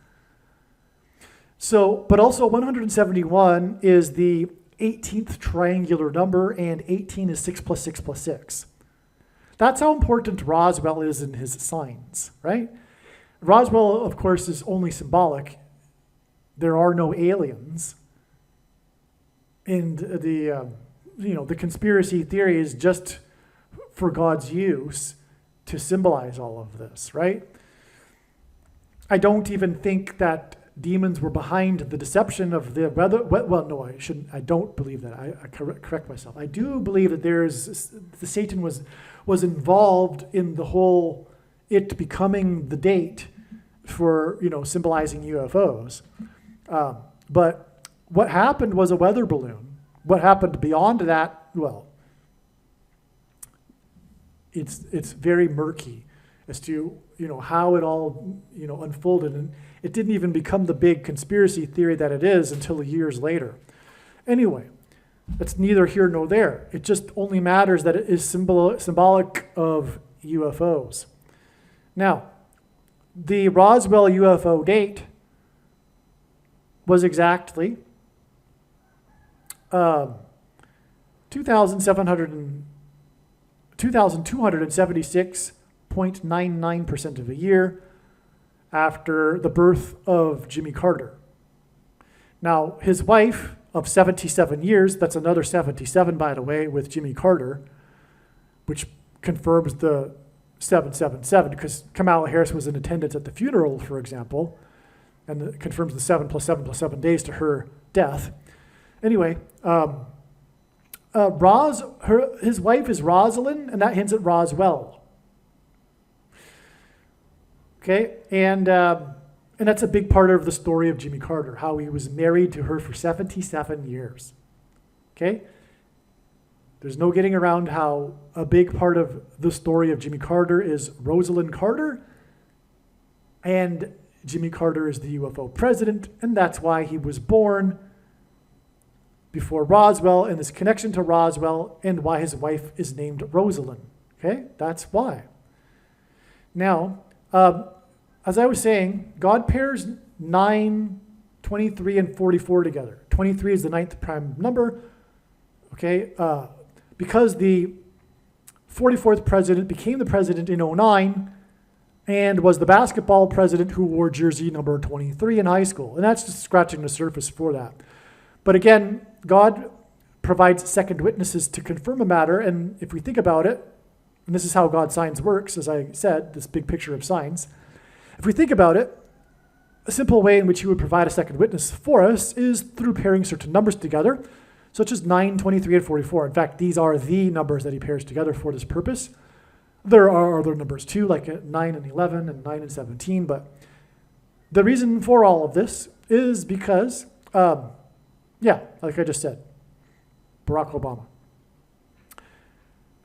S1: So, but also 171 is the 18th triangular number, and 18 is 6 plus 6 plus 6. That's how important Roswell is in his signs, right? Roswell, of course, is only symbolic. There are no aliens. And the conspiracy theory is just for God's use to symbolize all of this, right? I don't even think that demons were behind the deception of the weather. Well, no, I shouldn't. I don't believe that. I correct myself. I do believe that the Satan was involved in the whole it becoming the date for symbolizing UFOs. But what happened was a weather balloon. What happened beyond that? Well, it's very murky as to how it all unfolded, and it didn't even become the big conspiracy theory that it is until years later. Anyway, that's neither here nor there. It just only matters that it is symbolic of UFOs. Now, the Roswell UFO date was exactly 2,276.99% of a year after the birth of Jimmy Carter. Now, his wife of 77 years, that's another 77, by the way, with Jimmy Carter, which confirms the 777, because Kamala Harris was in attendance at the funeral, for example, and it confirms the 7 plus 7 plus 7 days to her death. Anyway, his wife is Rosalind, and that hints at Roswell. Okay, and that's a big part of the story of Jimmy Carter, how he was married to her for 77 years. Okay? There's no getting around how a big part of the story of Jimmy Carter is Rosalind Carter, and Jimmy Carter is the UFO president, and that's why he was born before Roswell, and this connection to Roswell, and why his wife is named Rosalind. Okay? That's why. Now, as I was saying, God pairs 9, 23, and 44 together. 23 is the 9th prime number. Okay? Because the 44th president became the president in 2009 and was the basketball president who wore jersey number 23 in high school. And that's just scratching the surface for that. But again, God provides second witnesses to confirm a matter. And if we think about it, and this is how God's science works, as I said, this big picture of science. If we think about it, a simple way in which he would provide a second witness for us is through pairing certain numbers together, such as 9, 23, and 44. In fact, these are the numbers that he pairs together for this purpose. There are other numbers too, like 9 and 11 and 9 and 17, but the reason for all of this is because, like I just said, Barack Obama.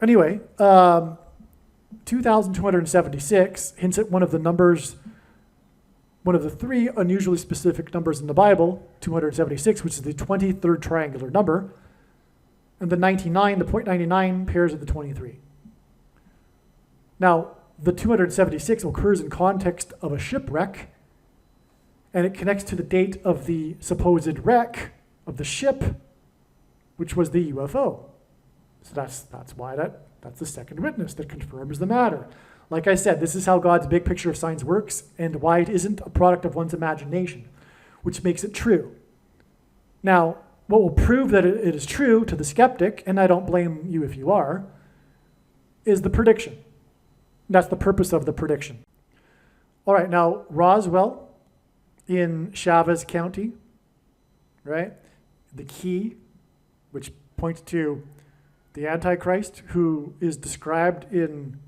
S1: Anyway, 2,276 hints at one of the numbers, one of the 3 unusually specific numbers in the Bible, 276, which is the 23rd triangular number, and the 99, the 0.99 pairs with the 23. Now, the 276 occurs in context of a shipwreck, and it connects to the date of the supposed wreck of the ship, which was the UFO. So that's why that's the second witness that confirms the matter. Like I said, this is how God's big picture of science works and why it isn't a product of one's imagination, which makes it true. Now, what will prove that it is true to the skeptic, and I don't blame you if you are, is the prediction. That's the purpose of the prediction. All right, now Roswell in Chavez County, right? The key, which points to the Antichrist, who is described in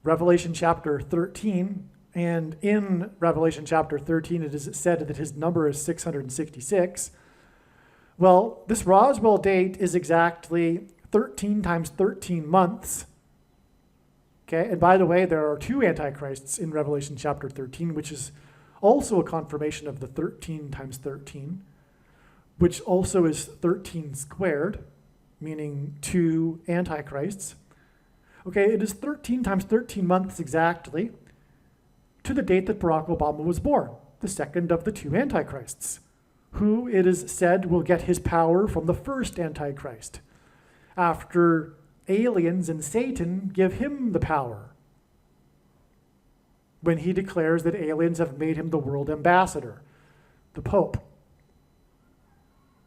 S1: Revelation chapter 13. And in Revelation chapter 13, it is said that his number is 666. Well, this Roswell date is exactly 13 times 13 months. Okay, and by the way, there are 2 Antichrists in Revelation chapter 13, which is also a confirmation of the 13 times 13, which also is 13 squared, meaning 2 Antichrists. Okay, it is 13 times 13 months exactly to the date that Barack Obama was born, the second of the 2 Antichrists, who it is said will get his power from the first Antichrist, after aliens and Satan give him the power when he declares that aliens have made him the world ambassador, the Pope,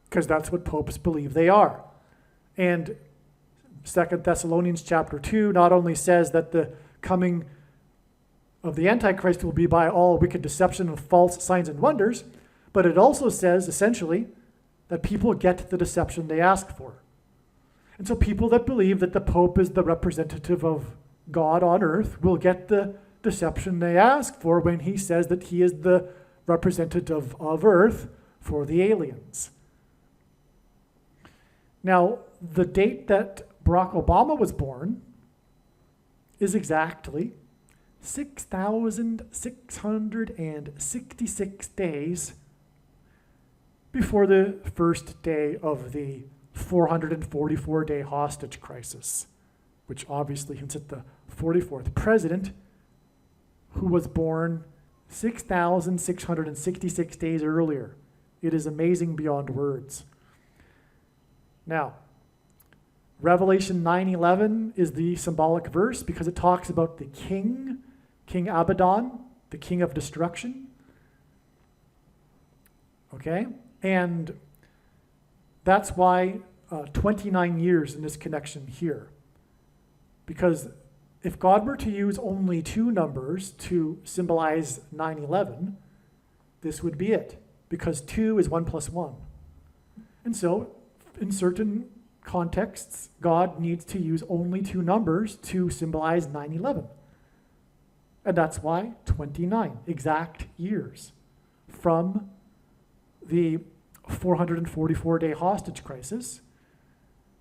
S1: because that's what popes believe they are. And 2 Thessalonians chapter 2 not only says that the coming of the Antichrist will be by all wicked deception and false signs and wonders, but it also says, essentially, that people get the deception they ask for. And so people that believe that the Pope is the representative of God on earth will get the deception they ask for when he says that he is the representative of earth for the aliens. Now, the date that Barack Obama was born is exactly 6,666 days before the first day of the 444-day hostage crisis, which obviously hints at the 44th president, who was born 6,666 days earlier. It is amazing beyond words. Now, Revelation 9:11 is the symbolic verse because it talks about the king, King Abaddon, the king of destruction. Okay? And that's why 29 years in this connection here. Because if God were to use only two numbers to symbolize 9/11, this would be it. Because 2 is 1 plus 1. And so, in certain contexts, God needs to use only two numbers to symbolize 9/11. And that's why 29 exact years from the 444-day hostage crisis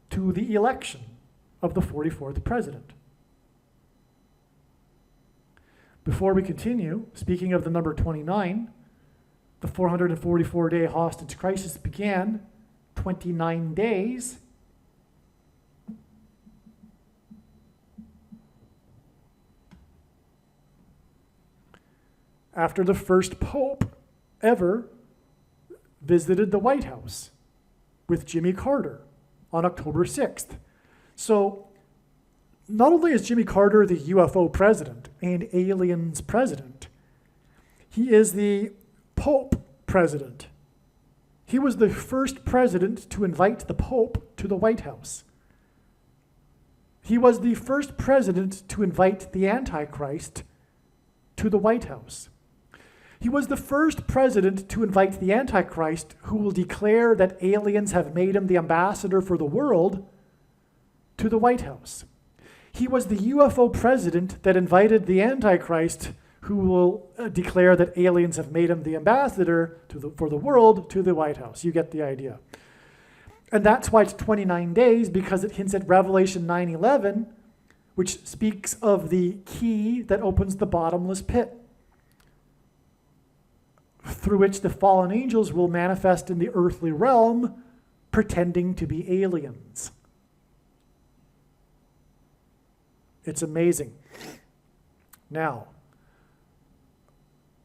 S1: to the election of the 44th president. Before we continue, speaking of the number 29, the 444-day hostage crisis began 29 days after the first pope ever visited the White House with Jimmy Carter on October 6th. So not only is Jimmy Carter the UFO president and aliens president, he is the Pope president. He was the first president to invite the Pope to the White House. He was the first president to invite the Antichrist to the White House. He was the first president to invite the Antichrist, who will declare that aliens have made him the ambassador for the world, to the White House. He was the UFO president that invited the Antichrist, who will declare that aliens have made him the ambassador for the world, to the White House. You get the idea. And that's why it's 29 days, because it hints at Revelation 9:11, which speaks of the key that opens the bottomless pit, through which the fallen angels will manifest in the earthly realm, pretending to be aliens. It's amazing. Now,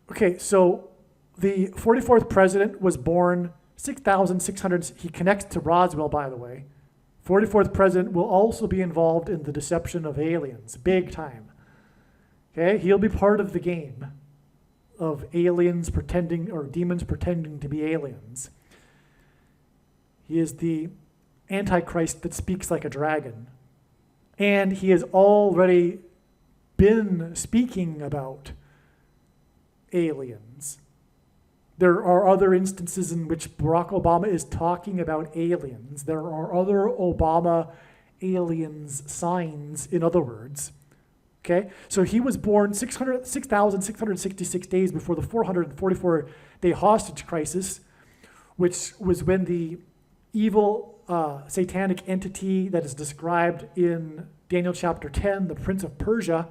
S1: okay, so the 44th president was born 6,600, he connects to Roswell, by the way. 44th president will also be involved in the deception of aliens, big time. Okay, he'll be part of the game of aliens pretending, or demons pretending to be aliens. He is the Antichrist that speaks like a dragon. And he has already been speaking about aliens. There are other instances in which Barack Obama is talking about aliens. There are other Obama aliens signs, in other words. Okay, so he was born 6,666 days before the 444-day hostage crisis, which was when the evil satanic entity that is described in Daniel chapter 10, the Prince of Persia,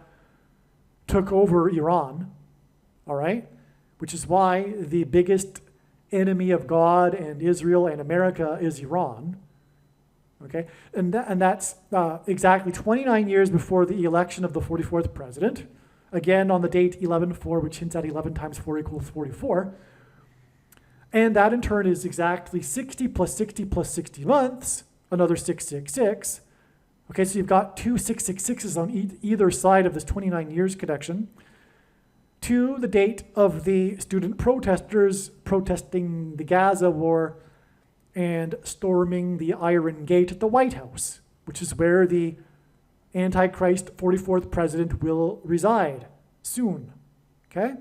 S1: took over Iran, all right? Which is why the biggest enemy of God and Israel and America is Iran. Okay, and that's exactly 29 years before the election of the 44th president. Again, on the date 11/4, which hints at 11 times 4 equals 44. And that in turn is exactly 60 plus 60 plus 60 months, another 666. Okay, so you've got two 666s on either side of this 29 years connection, to the date of the student protesters protesting the Gaza war and storming the Iron Gate at the White House, which is where the Antichrist 44th president will reside soon, okay?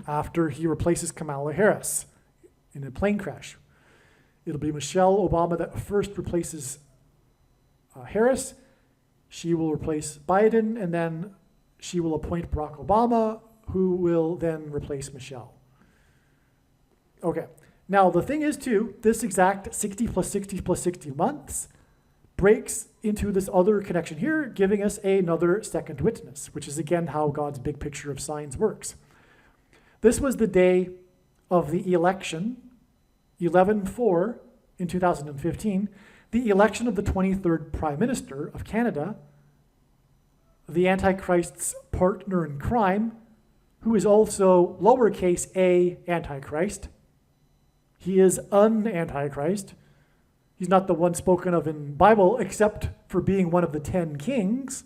S1: After he replaces Kamala Harris in a plane crash. It'll be Michelle Obama that first replaces Harris. She will replace Biden, and then she will appoint Barack Obama, who will then replace Michelle. Okay. Now, the thing is, too, this exact 60 plus 60 plus 60 months breaks into this other connection here, giving us another second witness, which is, again, how God's big picture of signs works. This was the day of the election 11-4 in 2015, the election of the 23rd Prime Minister of Canada, the Antichrist's partner in crime, who is also lowercase a Antichrist. He is an Antichrist. He's not the one spoken of in the Bible, except for being one of the 10 kings.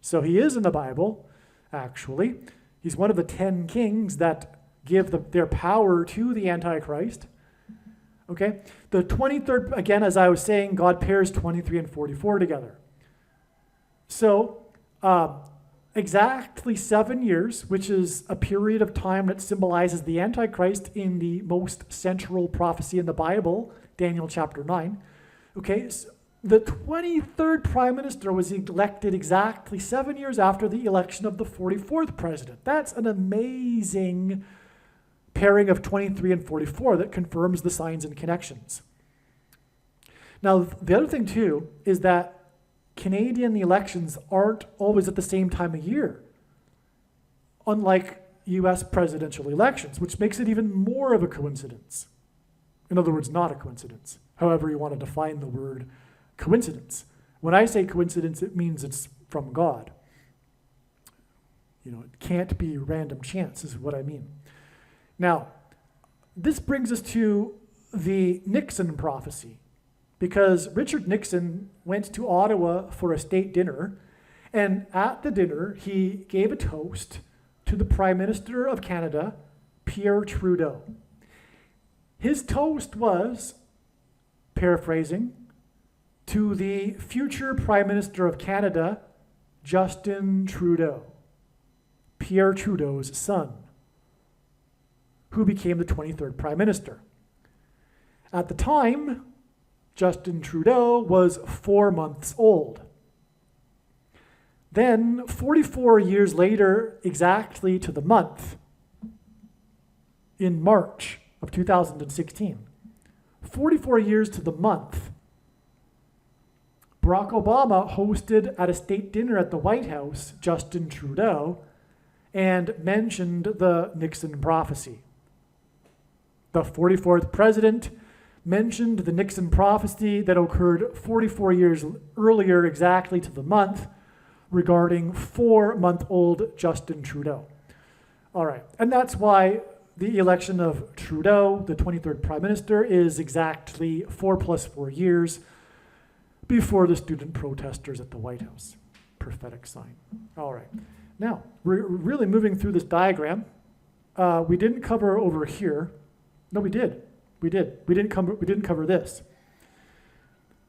S1: So he is in the Bible, actually. He's one of the 10 kings that give their power to the Antichrist. Okay? The 23rd, again, as I was saying, God pairs 23 and 44 together. So, exactly 7 years, which is a period of time that symbolizes the Antichrist in the most central prophecy in the Bible, Daniel chapter 9. Okay, so the 23rd Prime Minister was elected exactly 7 years after the election of the 44th President. That's an amazing pairing of 23 and 44 that confirms the signs and connections. Now, the other thing, too, is that Canadian elections aren't always at the same time of year, unlike US presidential elections, which makes it even more of a coincidence. In other words, not a coincidence, however you want to define the word coincidence. When I say coincidence, it means it's from God. You know, it can't be random chance is what I mean. Now, this brings us to the Nixon prophecy, because Richard Nixon went to Ottawa for a state dinner, and at the dinner, he gave a toast to the Prime Minister of Canada, Pierre Trudeau. His toast was, paraphrasing, to the future Prime Minister of Canada, Justin Trudeau, Pierre Trudeau's son, who became the 23rd Prime Minister. At the time, Justin Trudeau was 4 months old. Then, 44 years later, exactly to the month, in March of 2016, 44 years to the month, Barack Obama hosted at a state dinner at the White House Justin Trudeau and mentioned the Nixon prophecy. The 44th president mentioned the Nixon prophecy that occurred 44 years earlier, exactly to the month, regarding 4-month-old Justin Trudeau. All right, and that's why the election of Trudeau, the 23rd Prime Minister, is exactly 4 + 4 years before the student protesters at the White House. Prophetic sign. All right, now, we're really moving through this diagram. We didn't cover over here. No, we did. We didn't cover this.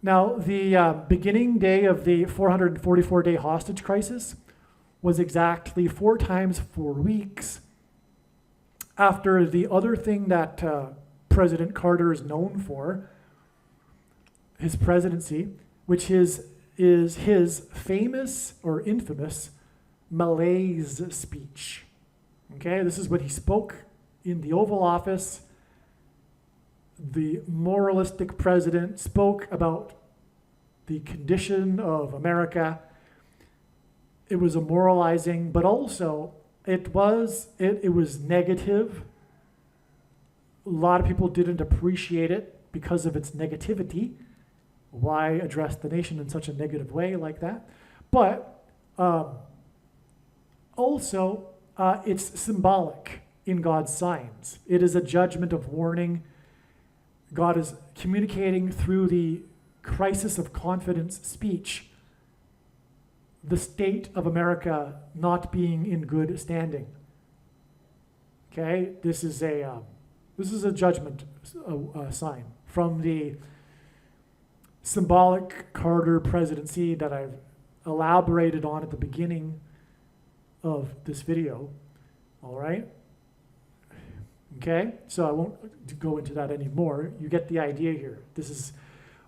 S1: Now, the beginning day of the 444-day hostage crisis was exactly 4 times 4 weeks after the other thing that President Carter is known for, his presidency, which is his famous or infamous malaise speech. Okay, this is what he spoke in the Oval Office. The moralistic president spoke about the condition of America. It was a moralizing, but also it was negative. A lot of people didn't appreciate it because of its negativity. Why address the nation in such a negative way like that? But also, it's symbolic in God's signs. It is a judgment of warning. God is communicating through the crisis of confidence speech the state of America not being in good standing. Okay, this is a judgment sign from the symbolic Carter presidency that I've elaborated on at the beginning of this video. All right. Okay, so I won't go into that anymore. You get the idea here. This is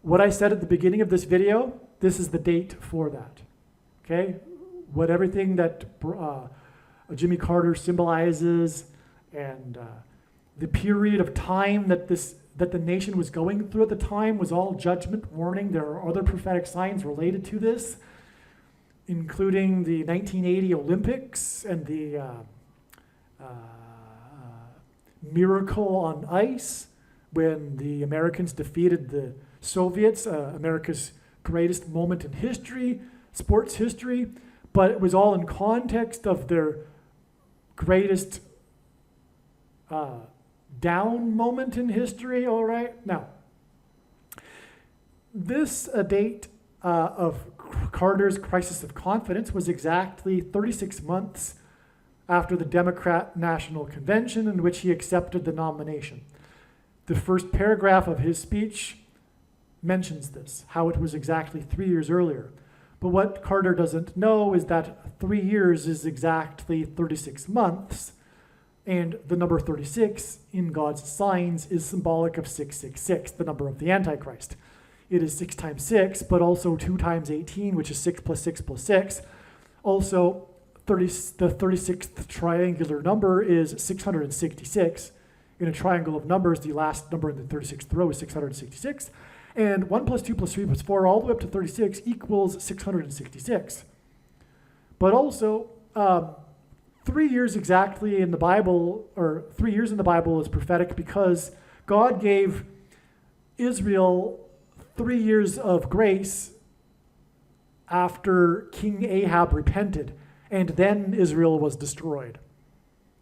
S1: what I said at the beginning of this video. This is the date for that. Okay, what everything that Jimmy Carter symbolizes, and the period of time that the nation was going through at the time was all judgment, warning. There are other prophetic signs related to this, including the 1980 Olympics and the miracle on ice when the Americans defeated the Soviets, America's greatest moment in history, sports history, but it was all in context of their greatest down moment in history, all right? Now, this date of Carter's crisis of confidence was exactly 36 months after the Democrat National Convention in which he accepted the nomination. The first paragraph of his speech mentions this, how it was exactly 3 years earlier. But what Carter doesn't know is that 3 years is exactly 36 months, and the number 36 in God's signs is symbolic of 666, the number of the Antichrist. It is 6 times 6, but also 2 times 18, which is 6 plus 6 plus 6. Also, the 36th triangular number is 666. In a triangle of numbers, the last number in the 36th row is 666. And 1 plus 2 plus 3 plus 4, all the way up to 36, equals 666. But also, 3 years exactly in the Bible, or 3 years in the Bible is prophetic because God gave Israel 3 years of grace after King Ahab repented, and then Israel was destroyed.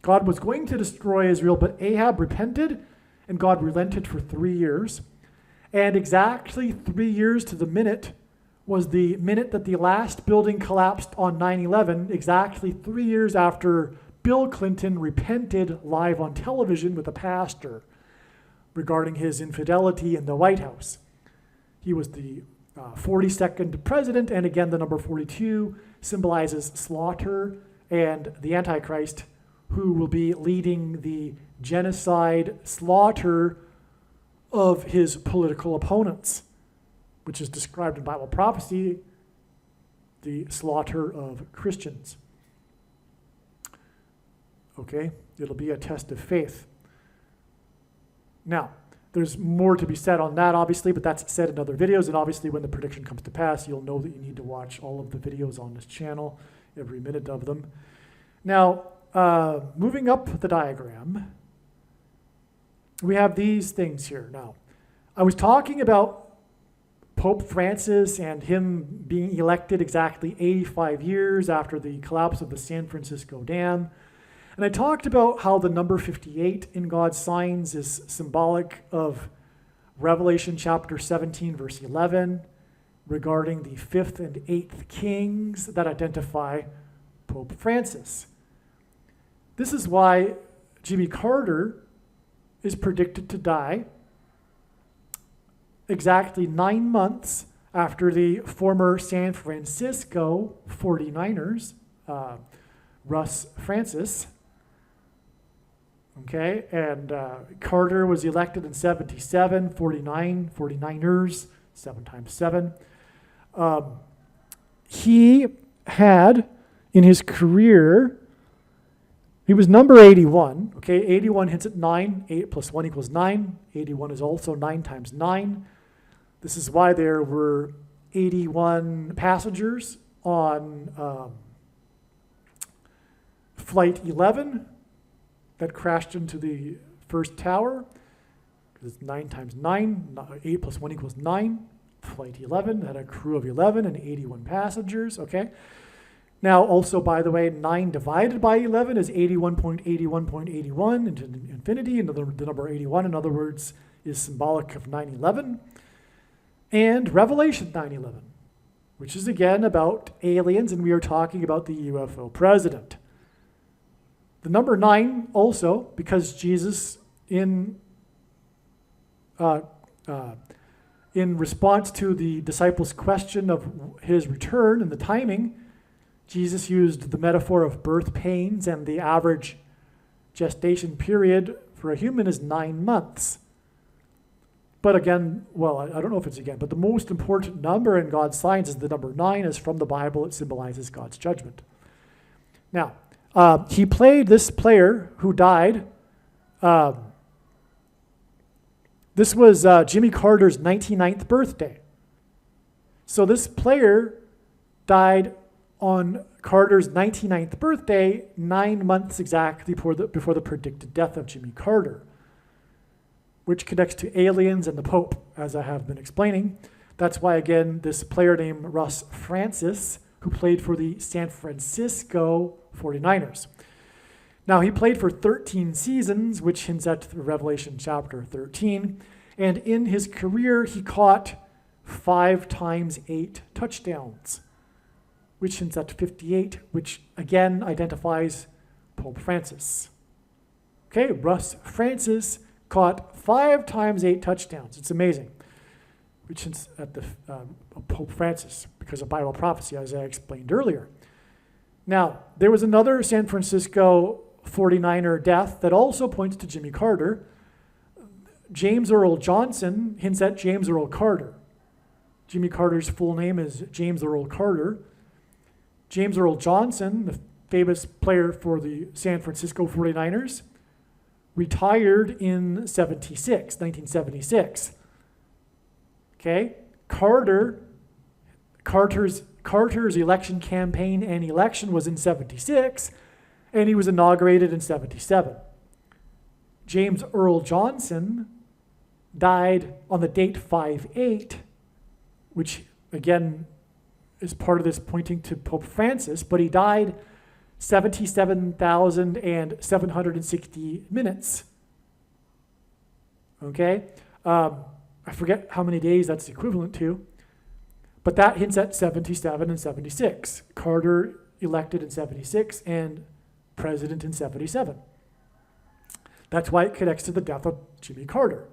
S1: God was going to destroy Israel, but Ahab repented, and God relented for 3 years. And exactly 3 years to the minute was the minute that the last building collapsed on 9/11, exactly 3 years after Bill Clinton repented live on television with a pastor regarding his infidelity in the White House. He was the 42nd president, and again, the number 42 symbolizes slaughter and the Antichrist, who will be leading the genocide slaughter of his political opponents, which is described in Bible prophecy, the slaughter of Christians. Okay, it'll be a test of faith. Now, there's more to be said on that, obviously, but that's said in other videos, and obviously when the prediction comes to pass, you'll know that you need to watch all of the videos on this channel, every minute of them. Now, moving up the diagram, we have these things here. Now, I was talking about Pope Francis and him being elected exactly 85 years after the collapse of the San Francisco Dam. And I talked about how the number 58 in God's signs is symbolic of Revelation chapter 17, verse 11, regarding the 5th and 8th kings that identify Pope Francis. This is why Jimmy Carter is predicted to die exactly 9 months after the former San Francisco 49ers, Russ Francis. Okay, and Carter was elected in 77, 49ers, 7 times 7. He had, in his career, he was number 81. Okay, 81 hits at 9. 8 plus 1 equals 9. 81 is also 9 times 9. This is why there were 81 passengers on Flight 11 that crashed into the first tower. It's 9 times 9. 8 plus 1 equals 9. Flight 11 had a crew of 11 and 81 passengers. Okay. Now, also, by the way, 9 divided by 11 is 81.81.81 into infinity. And the number 81, in other words, is symbolic of 9/11. And Revelation 9/11, which is again about aliens, and we are talking about the UFO president. The number 9 also, because Jesus, in response to the disciples' question of his return and the timing, Jesus used the metaphor of birth pains, and the average gestation period for a human is 9 months. But again, well, I don't know if it's again, but the most important number in God's signs is the number 9, is from the Bible. It symbolizes God's judgment. Now, he played this player who died. This was Jimmy Carter's 99th birthday. So this player died on Carter's 99th birthday, 9 months exactly before the predicted death of Jimmy Carter. which connects to aliens and the Pope, as I have been explaining. That's why, again, this player named Russ Francis, who played for the San Francisco 49ers. Now, he played for 13 seasons, which hints at Revelation chapter 13. And in his career, he caught 5 times 8 touchdowns, which hints at 58, which again identifies Pope Francis. Okay, Russ Francis caught 5 times 8 touchdowns. It's amazing, which hints at the Pope Francis because of Bible prophecy, as I explained earlier. Now, there was another San Francisco 49er death that also points to Jimmy Carter. James Earl Johnson hints at James Earl Carter. Jimmy Carter's full name is James Earl Carter. James Earl Johnson, the famous player for the San Francisco 49ers, retired in 1976. Okay? Carter's election campaign and election was in 76, and he was inaugurated in 77. James Earl Johnson died on the date 5/8, which again is part of this pointing to Pope Francis, but he died 77,760 minutes. Okay? I forget how many days that's equivalent to, but that hints at 77 and 76. Carter elected in 76 and president in 77. That's why it connects to the death of Jimmy Carter.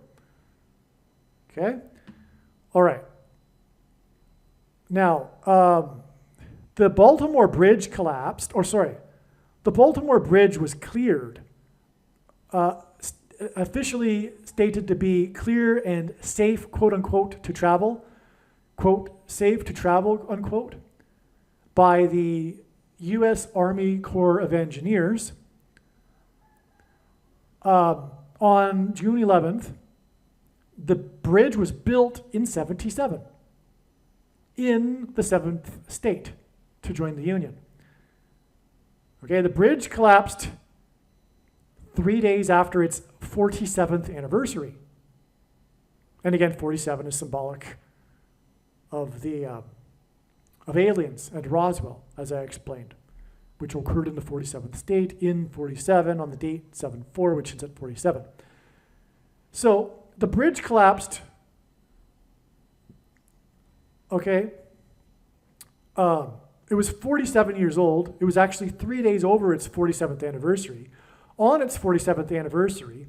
S1: Okay? All right. Now, the Baltimore Bridge collapsed, the Baltimore Bridge was cleared, officially stated to be clear and safe, quote unquote, to travel, quote, safe to travel, unquote, by the U.S. Army Corps of Engineers. On June 11th, the bridge was built in 77 in the 7th state to join the Union. Okay, the bridge collapsed 3 days after its 47th anniversary. And again, 47 is symbolic of the of aliens at Roswell, as I explained, which occurred in the 47th state in 47 on the date 7/4, which is at 47. So the bridge collapsed. Okay. It was 47 years old. It was actually 3 days over its 47th anniversary. On its 47th anniversary,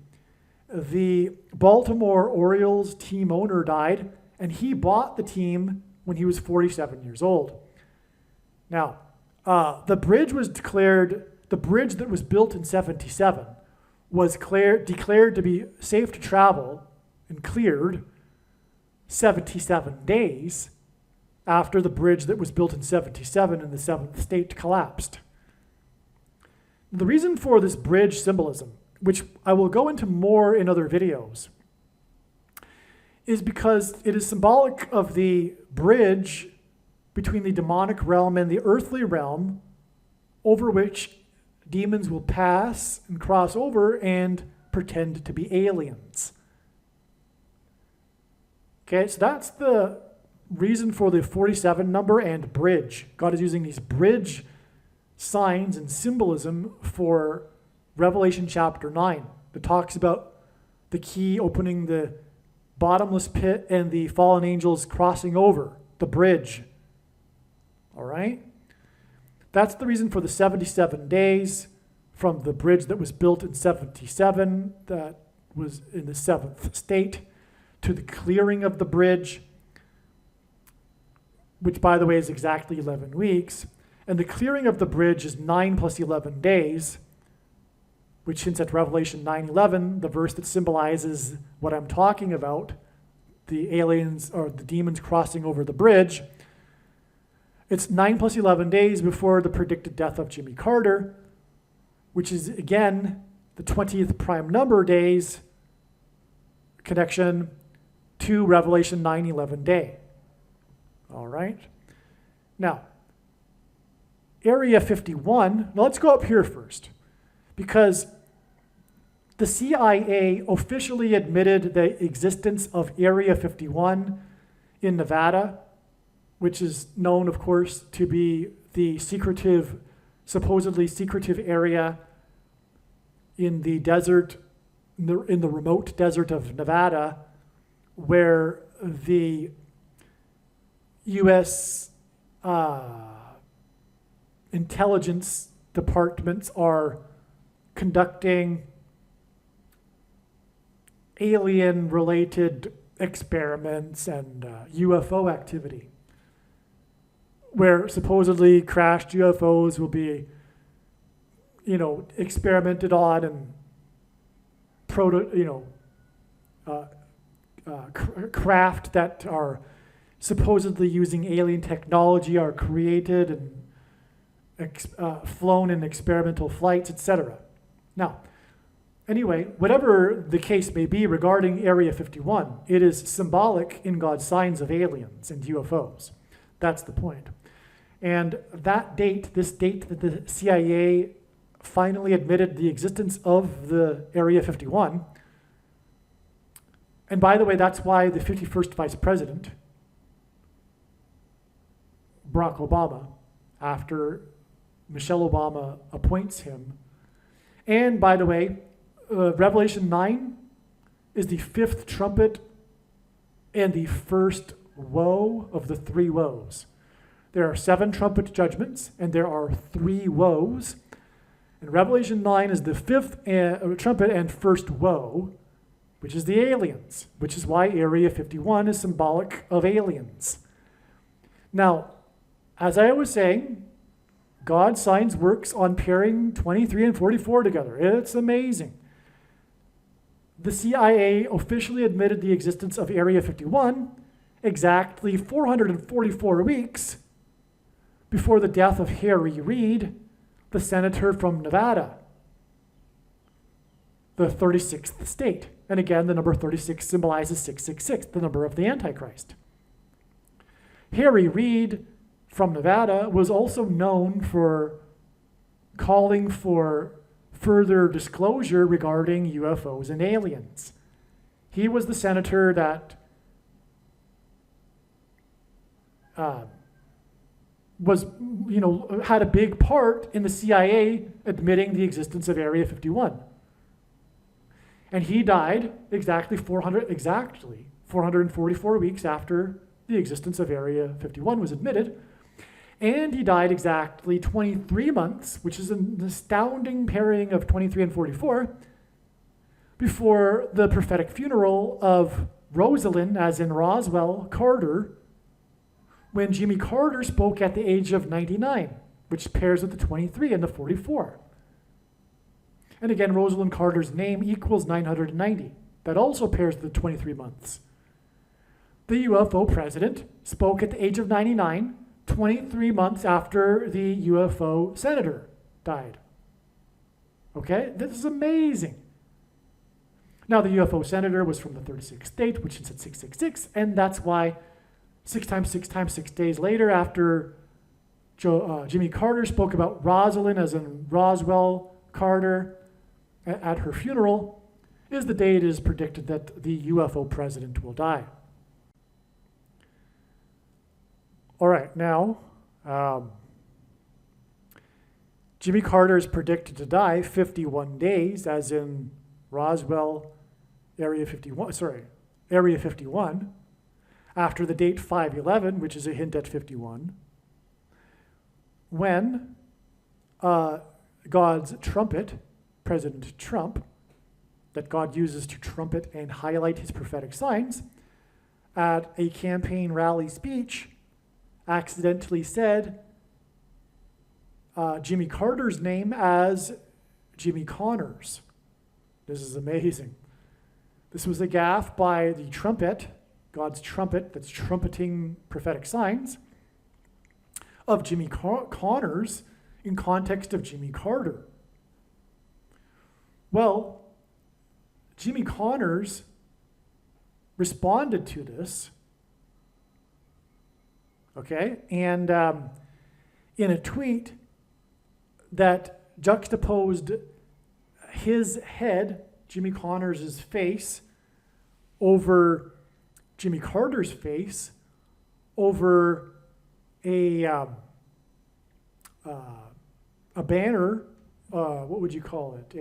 S1: the Baltimore Orioles team owner died, and he bought the team when he was 47 years old. Now, the bridge that was built in 77 was declared to be safe to travel and cleared 77 days after the bridge that was built in 77 in the 7th state collapsed. The reason for this bridge symbolism, which I will go into more in other videos, is because it is symbolic of the bridge between the demonic realm and the earthly realm, over which demons will pass and cross over and pretend to be aliens. Okay, so that's the reason for the 47 number and bridge. God is using these bridge signs and symbolism for Revelation chapter 9 that talks about the key opening the bottomless pit and the fallen angels crossing over the bridge. All right? That's the reason for the 77 days from the bridge that was built in 77, that was in the 7th state, to the clearing of the bridge, which, by the way, is exactly 11 weeks. And the clearing of the bridge is 9 plus 11 days, which hints at Revelation 9:11, the verse that symbolizes what I'm talking about, the aliens or the demons crossing over the bridge. It's 9 plus 11 days before the predicted death of Jimmy Carter, which is, again, the 20th prime number days connection to Revelation 9:11 day. All right? Now, Area 51, now let's go up here first, because the CIA officially admitted the existence of Area 51 in Nevada, which is known, of course, to be the supposedly secretive area in the desert, in the remote desert of Nevada, where the U.S. Intelligence departments are conducting alien-related experiments and UFO activity, where supposedly crashed UFOs will be, experimented on and craft that are supposedly using alien technology are created and flown in experimental flights, etc. Now, anyway, whatever the case may be regarding Area 51, it is symbolic in God's signs of aliens and UFOs. That's the point. And this date that the CIA finally admitted the existence of the Area 51, and by the way, that's why the 51st Vice President, Barack Obama, after Michelle Obama appoints him, and by the way, Revelation 9 is the fifth trumpet and the first woe of the three woes. There are 7 trumpet judgments, and there are 3 woes. And Revelation 9 is the fifth trumpet and first woe, which is the aliens, which is why Area 51 is symbolic of aliens. Now, as I was saying, God signs works on pairing 23 and 44 together. It's amazing. The CIA officially admitted the existence of Area 51 exactly 444 weeks before the death of Harry Reid, the senator from Nevada, the 36th state. And again, the number 36 symbolizes 666, the number of the Antichrist. Harry Reid from Nevada was also known for calling for further disclosure regarding UFOs and aliens. He was the senator that had a big part in the CIA admitting the existence of Area 51. And he died exactly 444 weeks after the existence of Area 51 was admitted. And he died exactly 23 months, which is an astounding pairing of 23 and 44, before the prophetic funeral of Rosalind, as in Roswell, Carter, when Jimmy Carter spoke at the age of 99, which pairs with the 23 and the 44. And again, Rosalind Carter's name equals 990. That also pairs with the 23 months. The UFO president spoke at the age of 99, 23 months after the UFO senator died. Okay, this is amazing. Now, the UFO senator was from the 36th state, which is at 666, and that's why 6 times 6 days later, after Jimmy Carter spoke about Rosalind, as in Roswell Carter, at her funeral, is the day it is predicted that the UFO president will die. All right, now, Jimmy Carter is predicted to die 51 days, as in Roswell, Area 51, after the date 5/11, which is a hint at 51, when God's trumpet, President Trump, that God uses to trumpet and highlight his prophetic signs, at a campaign rally speech, accidentally said Jimmy Carter's name as Jimmy Connors. This is amazing. This was a gaffe by the trumpet, God's trumpet that's trumpeting prophetic signs, of Jimmy Connors in context of Jimmy Carter. Well, Jimmy Connors responded to this, okay, and in a tweet that juxtaposed his head, Jimmy Connors' face over Jimmy Carter's face over a banner, what would you call it?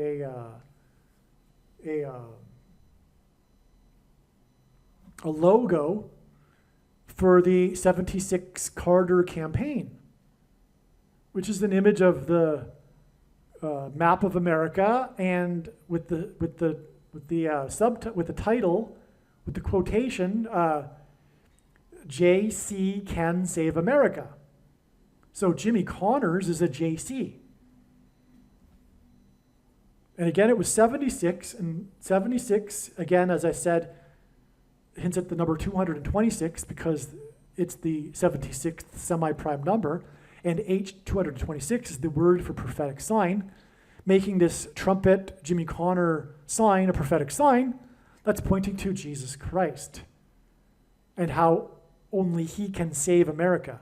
S1: A logo for the 76 Carter campaign, which is an image of the map of America, and with the title, with the quotation, JC can save America. So Jimmy Connors is a JC. And again, it was 76, and 76, again, as I said, hints at the number 226 because it's the 76th semi-prime number, and H226 is the word for prophetic sign, making this trumpet Jimmy Connor sign a prophetic sign that's pointing to Jesus Christ and how only he can save America.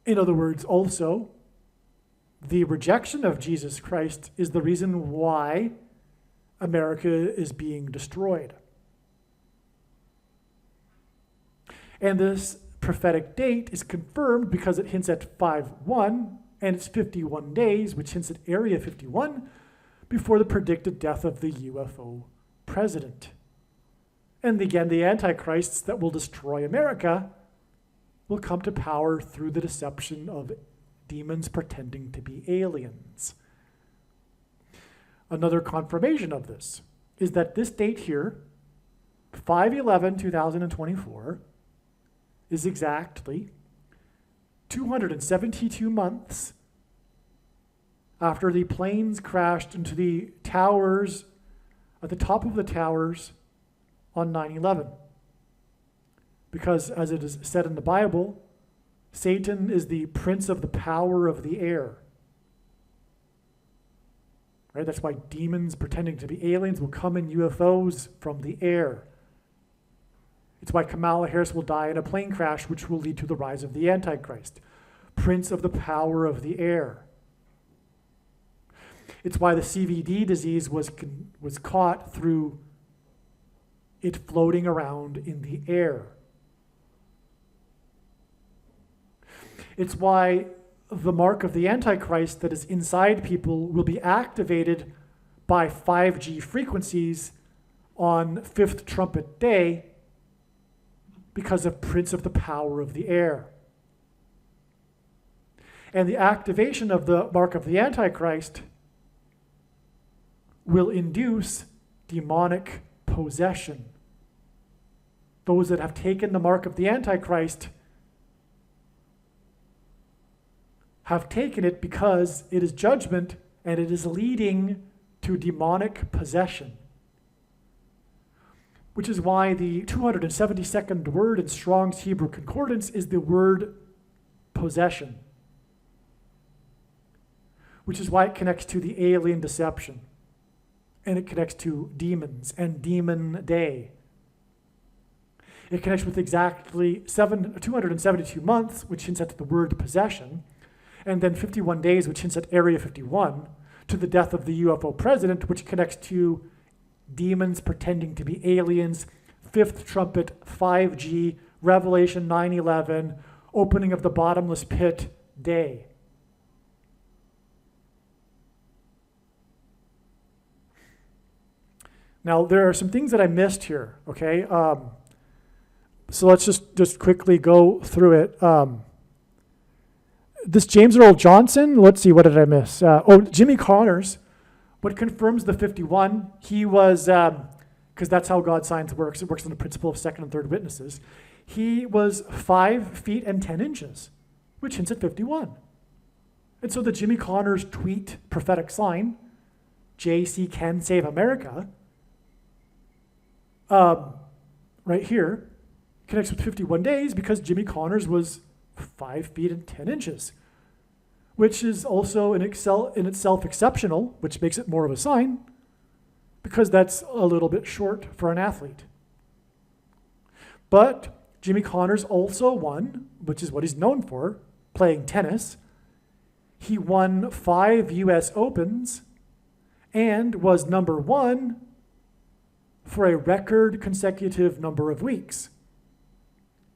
S1: In other words, also, the rejection of Jesus Christ is the reason why America is being destroyed. And this prophetic date is confirmed because it hints at 5-1, and it's 51 days, which hints at Area 51, before the predicted death of the UFO president. And again, the antichrists that will destroy America will come to power through the deception of demons pretending to be aliens. Another confirmation of this is that this date here, 5/11/2024, is exactly 272 months after the planes crashed into the towers, at the top of the towers on 9/11. Because as it is said in the Bible, Satan is the prince of the power of the air. Right? That's why demons pretending to be aliens will come in UFOs from the air. It's why Kamala Harris will die in a plane crash, which will lead to the rise of the Antichrist, prince of the power of the air. It's why the CVD disease was caught through it floating around in the air. It's why the mark of the Antichrist that is inside people will be activated by 5G frequencies on Fifth Trumpet Day because of Prince of the Power of the Air. And the activation of the mark of the Antichrist will induce demonic possession. Those that have taken the mark of the Antichrist have taken it because it is judgment and it is leading to demonic possession. Which is why the 272nd word in Strong's Hebrew Concordance is the word possession. Which is why it connects to the alien deception. And it connects to demons and demon day. It connects with exactly 272 months, which hints at the word possession, and then 51 days, which hints at Area 51, to the death of the UFO president, which connects to demons pretending to be aliens, Fifth Trumpet, 5G, Revelation 9/11, opening of the bottomless pit day. Now, there are some things that I missed here, okay? So let's just quickly go through it. This James Earl Johnson, let's see, what did I miss? Jimmy Connors, what confirms the 51, he was, because that's how God's science works, it works on the principle of second and third witnesses. He was 5 feet and 10 inches, which hints at 51. And so the Jimmy Connors tweet prophetic sign, JC can save America, right here, connects with 51 days because Jimmy Connors was 5 feet and 10 inches, which is also in itself exceptional, which makes it more of a sign, because that's a little bit short for an athlete. But Jimmy Connors also won, which is what he's known for, playing tennis. He won 5 US Opens and was number one for a record consecutive number of weeks.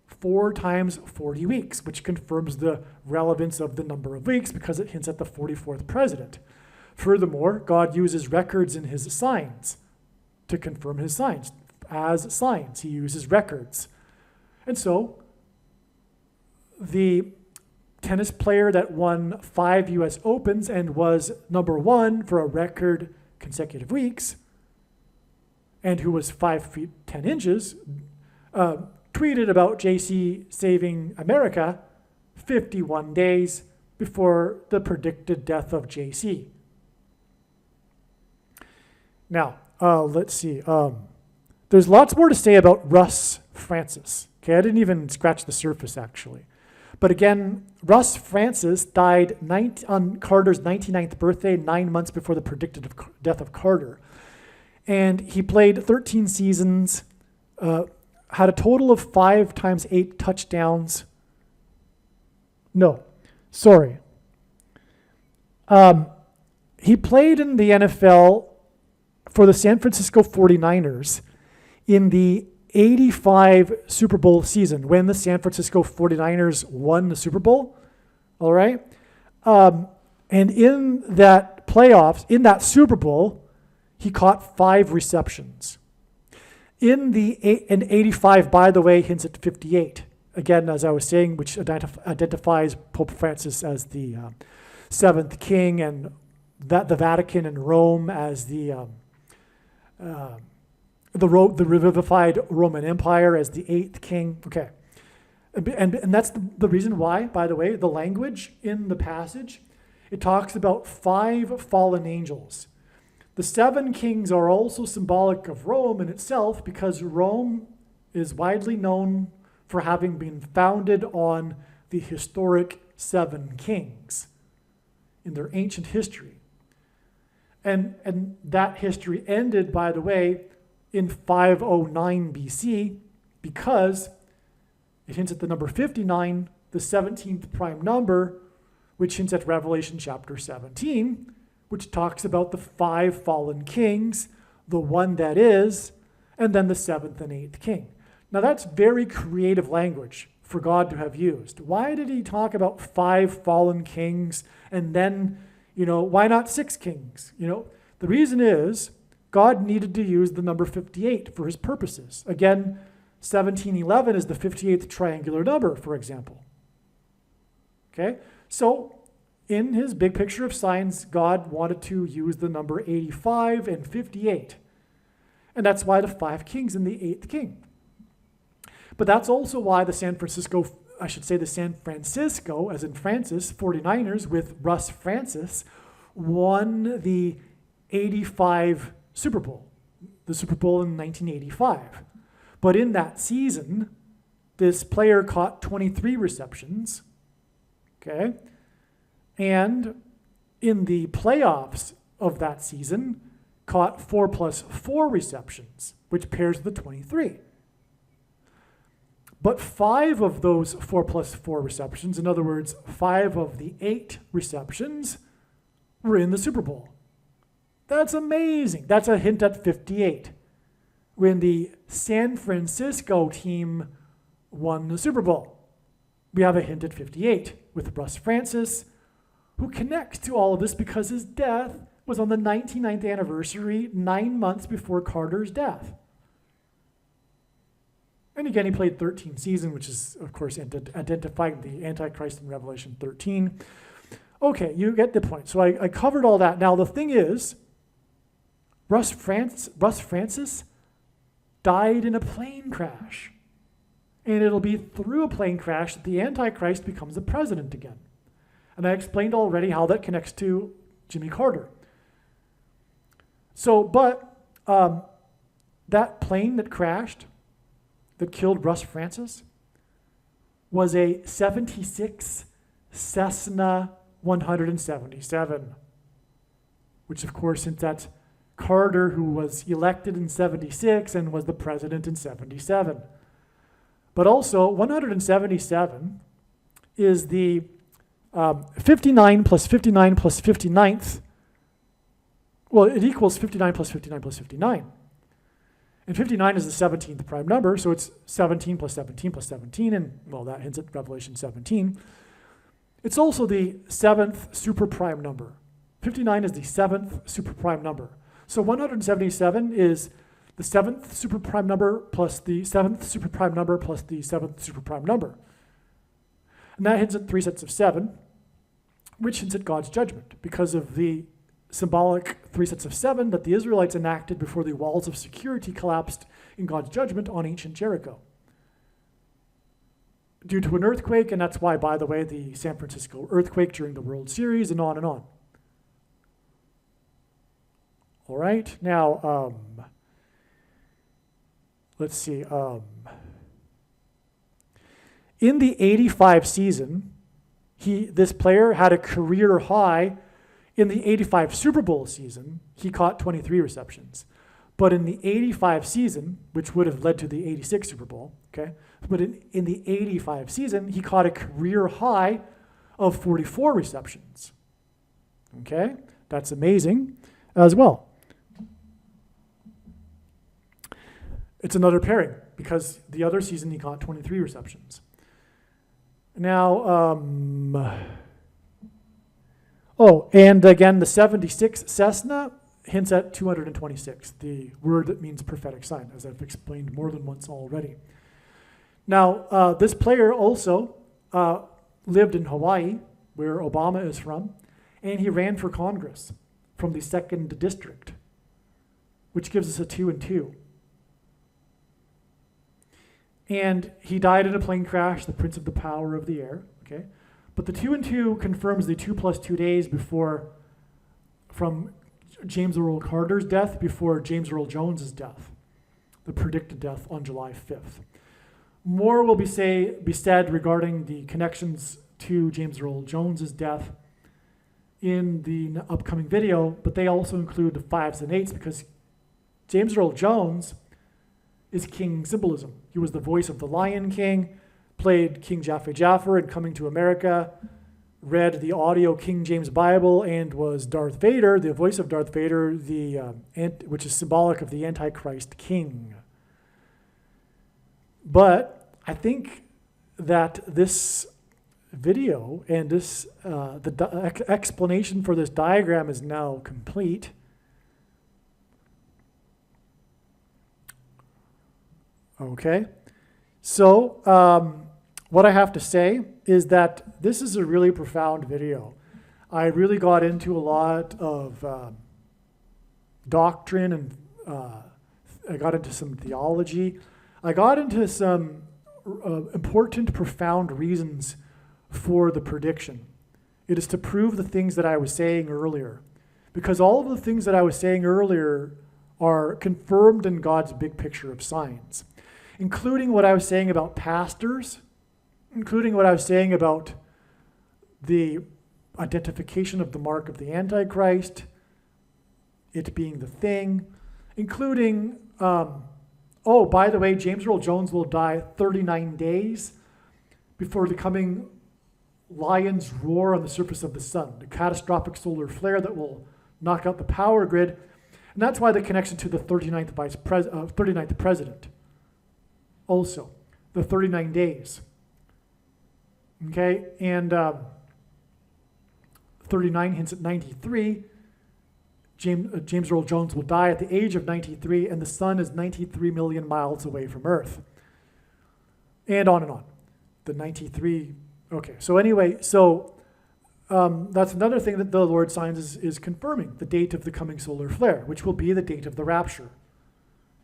S1: 4 times 40 weeks, which confirms the relevance of the number of weeks because it hints at the 44th president. Furthermore, God uses records in his signs to confirm his signs. As signs, he uses records. And so, the tennis player that won 5 US Opens and was number one for a record consecutive weeks, and who was 5 feet 10 inches, tweeted about JC saving America 51 days before the predicted death of JC. Now, let's see. There's lots more to say about Russ Francis. Okay, I didn't even scratch the surface, actually. But again, Russ Francis died on Carter's 99th birthday, 9 months before the predicted death of Carter. And he played 13 seasons, had a total of 5 times 8 touchdowns. No, sorry. He played in the NFL for the San Francisco 49ers in the 85 Super Bowl season when the San Francisco 49ers won the Super Bowl. All right. And in that playoffs, in that Super Bowl, he caught 5 receptions. In 85, by the way, hints at 58. Again, as I was saying, which identifies Pope Francis as the 7th king and the Vatican and Rome as the revivified Roman Empire as the 8th king. Okay. And that's the reason why, by the way, the language in the passage, it talks about 5 fallen angels. The 7 kings are also symbolic of Rome in itself because Rome is widely known for having been founded on the historic 7 kings in their ancient history. And that history ended, by the way, in 509 BC because it hints at the number 59, the 17th prime number, which hints at Revelation chapter 17, which talks about the 5 fallen kings, the one that is, and then the 7th and 8th king. Now that's very creative language for God to have used. Why did he talk about 5 fallen kings and then, why not 6 kings? The reason is God needed to use the number 58 for his purposes. Again, 1711 is the 58th triangular number, for example. Okay, so in his big picture of signs, God wanted to use the number 85 and 58. And that's why the 5 kings and the 8th king. But that's also why the San Francisco, as in Francis, 49ers with Russ Francis won the 85 Super Bowl, the Super Bowl in 1985. But in that season, this player caught 23 receptions, okay? And in the playoffs of that season, caught 4 plus 4 receptions, which pairs the 23. But 5 of those 4 plus 4 receptions, in other words, 5 of the 8 receptions, were in the Super Bowl. That's amazing. That's a hint at 58. When the San Francisco team won the Super Bowl, we have a hint at 58 with Russ Francis, who connects to all of this because his death was on the 99th anniversary, 9 months before Carter's death. And again, he played 13 seasons, which is, of course, identifying the Antichrist in Revelation 13. Okay, you get the point. So I covered all that. Now, the thing is, Russ Francis died in a plane crash. And it'll be through a plane crash that the Antichrist becomes the president again. And I explained already how that connects to Jimmy Carter. So, but that plane that crashed, that killed Russ Francis, was a 76 Cessna 177, which of course, since that's Carter, who was elected in 76 and was the president in 77. But also, 177 is the 59 plus 59 plus 59th Well, it equals 59 plus 59 plus 59. And 59 is the 17th prime number, so it's 17 plus 17 plus 17, and well, that hints at Revelation 17. It's also the 7th superprime number. 59 is the 7th superprime number. So 177 is the 7th superprime number plus the 7th superprime number plus the 7th superprime number. And that hints at 3 sets of 7, which hints at God's judgment because of the symbolic 3 sets of 7 that the Israelites enacted before the walls of security collapsed in God's judgment on ancient Jericho due to an earthquake, and that's why, by the way, the San Francisco earthquake during the World Series, and on and on. All right, now, let's see. In the 85 season, this player had a career high. In the 85 Super Bowl season, he caught 23 receptions. But in the 85 season, which would have led to the 86 Super Bowl, okay? But in the 85 season, he caught a career high of 44 receptions. Okay? That's amazing as well. It's another pairing because the other season he caught 23 receptions. Now, and again, the 76 Cessna hints at 226, the word that means prophetic sign, as I've explained more than once already. Now, this player also lived in Hawaii, where Obama is from, and he ran for Congress from the 2nd District, which gives us a 2 and 2. And he died in a plane crash, the prince of the power of the air, okay? But the 2 and 2 confirms the 2 plus 2 days from James Earl Carter's death before James Earl Jones's death, the predicted death on July 5th. More will be said regarding the connections to James Earl Jones's death in the upcoming video, but they also include the 5s and 8s because James Earl Jones is king symbolism. He was the voice of the Lion King, played King Jafar in Coming to America, read the audio King James Bible, and was Darth Vader, the voice of Darth Vader, which is symbolic of the Antichrist king. But I think that this video and the explanation for this diagram is now complete. Okay, so what I have to say is that this is a really profound video. I really got into a lot of doctrine, and I got into some theology. I got into some important, profound reasons for the prediction. It is to prove the things that I was saying earlier, because all of the things that I was saying earlier are confirmed in God's big picture of signs, including what I was saying about pastors, including what I was saying about the identification of the mark of the Antichrist, it being the thing, including, by the way, James Earl Jones will die 39 days before the coming lion's roar on the surface of the sun, the catastrophic solar flare that will knock out the power grid. And that's why the connection to the 39th president. Also, the 39 days. Okay, and 39 hints at 93. James Earl Jones will die at the age of 93, and the sun is 93 million miles away from Earth. And on and on. The 93, okay, so anyway, that's another thing that the Lord signs is confirming, the date of the coming solar flare, which will be the date of the rapture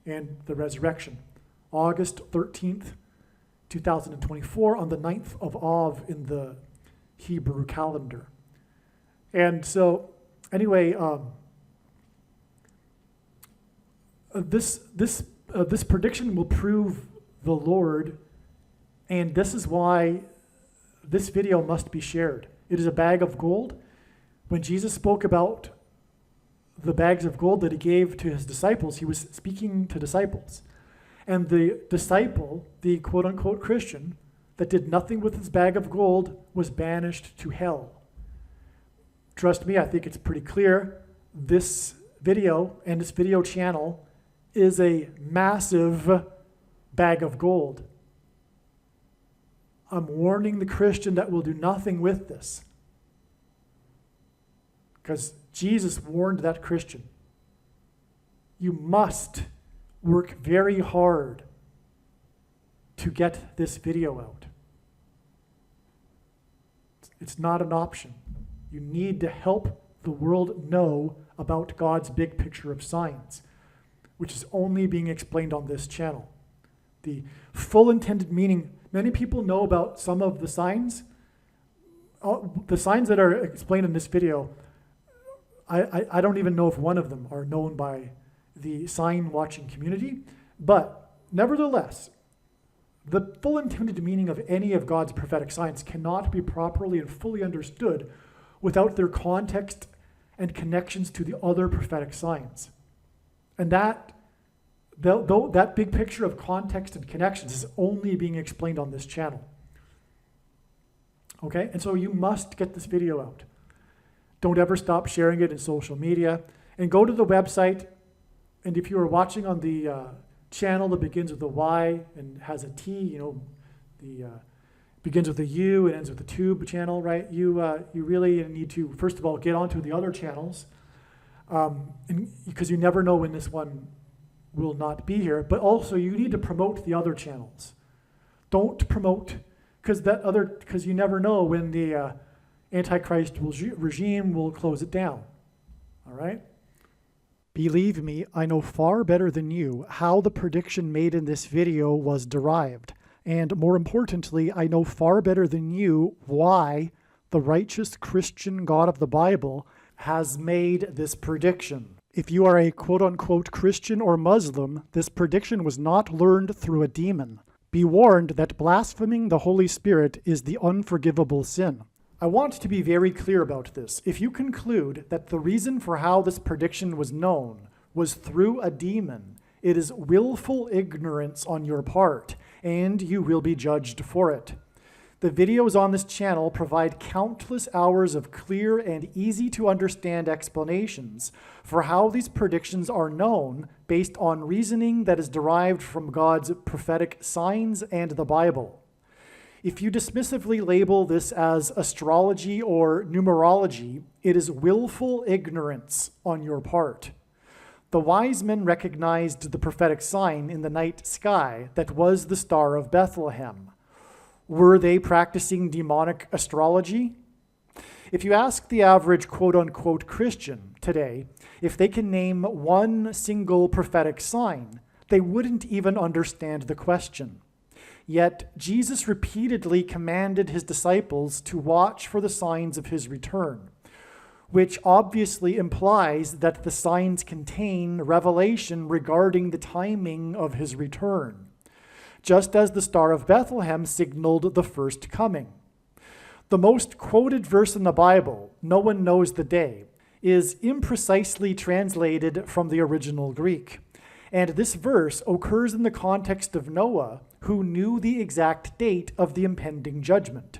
S1: and the resurrection. August 13th, 2024, on the 9th of Av in the Hebrew calendar. And so, anyway, this prediction will prove the Lord, and this is why this video must be shared. It is a bag of gold. When Jesus spoke about the bags of gold that he gave to his disciples, he was speaking to disciples. And the disciple, the quote-unquote Christian, that did nothing with his bag of gold was banished to hell. Trust me, I think it's pretty clear. This video and this video channel is a massive bag of gold. I'm warning the Christian that will do nothing with this. Because Jesus warned that Christian. You must work very hard to get this video out. It's not an option. You need to help the world know about God's big picture of signs, which is only being explained on this channel. The full intended meaning, many people know about some of the signs. The signs that are explained in this video, I don't even know if one of them are known by the sign watching community, but nevertheless, the full intended meaning of any of God's prophetic signs cannot be properly and fully understood without their context and connections to the other prophetic signs. And that big picture of context and connections is only being explained on this channel. Okay, and so you must get this video out. Don't ever stop sharing it in social media. And go to the website, and if you are watching on the channel that begins with a Y and has a T, begins with a U and ends with a tube channel, right? You really need to, first of all, get onto the other channels, because you never know when this one will not be here, but also you need to promote the other channels. Don't promote, because you never know when the Antichrist regime will close it down, all right? Believe me, I know far better than you how the prediction made in this video was derived. And more importantly, I know far better than you why the righteous Christian God of the Bible has made this prediction. If you are a quote-unquote Christian or Muslim, this prediction was not learned through a demon. Be warned that blaspheming the Holy Spirit is the unforgivable sin. I want to be very clear about this. If you conclude that the reason for how this prediction was known was through a demon, it is willful ignorance on your part, and you will be judged for it. The videos on this channel provide countless hours of clear and easy to understand explanations for how these predictions are known based on reasoning that is derived from God's prophetic signs and the Bible. If you dismissively label this as astrology or numerology, it is willful ignorance on your part. The wise men recognized the prophetic sign in the night sky that was the Star of Bethlehem. Were they practicing demonic astrology? If you ask the average quote-unquote Christian today if they can name one single prophetic sign, they wouldn't even understand the question. Yet Jesus repeatedly commanded his disciples to watch for the signs of his return, which obviously implies that the signs contain revelation regarding the timing of his return, just as the Star of Bethlehem signaled the first coming. The most quoted verse in the Bible, "No one knows the day," is imprecisely translated from the original Greek. And this verse occurs in the context of Noah, who knew the exact date of the impending judgment,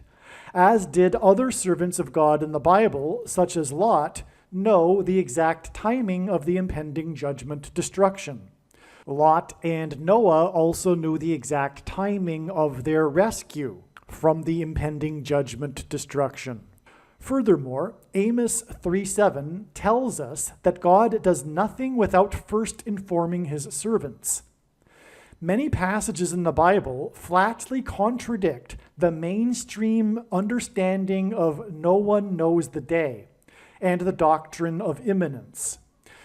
S1: as did other servants of God in the Bible, such as Lot, know the exact timing of the impending judgment destruction. Lot and Noah also knew the exact timing of their rescue from the impending judgment destruction. Furthermore, Amos 3:7 tells us that God does nothing without first informing his servants. Many passages in the Bible flatly contradict the mainstream understanding of "no one knows the day" and the doctrine of imminence,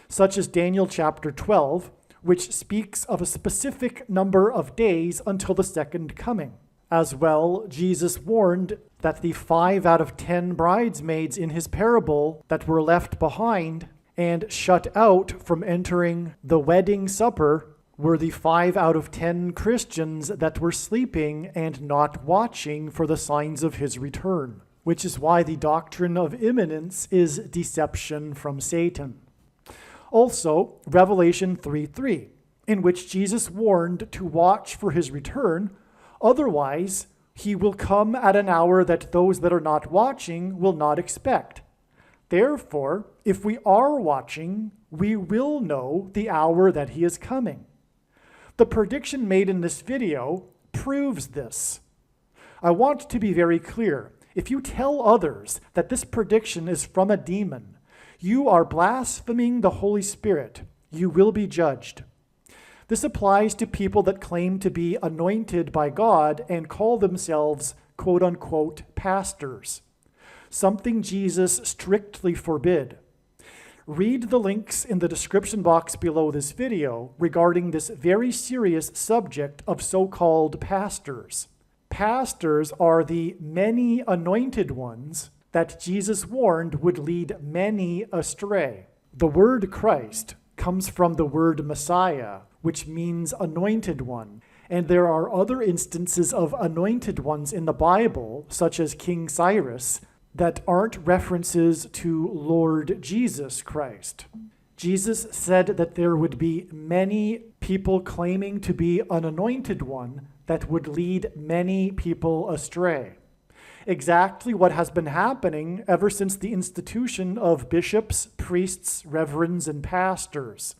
S1: such as Daniel chapter 12, which speaks of a specific number of days until the second coming. As well, Jesus warned that the 5 out of 10 bridesmaids in his parable that were left behind and shut out from entering the wedding supper were the 5 out of 10 Christians that were sleeping and not watching for the signs of his return, which is why the doctrine of imminence is deception from Satan. Also, Revelation 3:3, in which Jesus warned to watch for his return, otherwise he will come at an hour that those that are not watching will not expect. Therefore, if we are watching, we will know the hour that he is coming. The prediction made in this video proves this. I want to be very clear. If you tell others that this prediction is from a demon, you are blaspheming the Holy Spirit. You will be judged. This applies to people that claim to be anointed by God and call themselves, quote-unquote, pastors, something Jesus strictly forbid. Read the links in the description box below this video regarding this very serious subject of so-called pastors. Pastors are the many anointed ones that Jesus warned would lead many astray. The word Christ comes from the word Messiah, which means anointed one. And there are other instances of anointed ones in the Bible, such as King Cyrus, that aren't references to Lord Jesus Christ. Jesus said that there would be many people claiming to be an anointed one that would lead many people astray. Exactly what has been happening ever since the institution of bishops, priests, reverends, and pastors.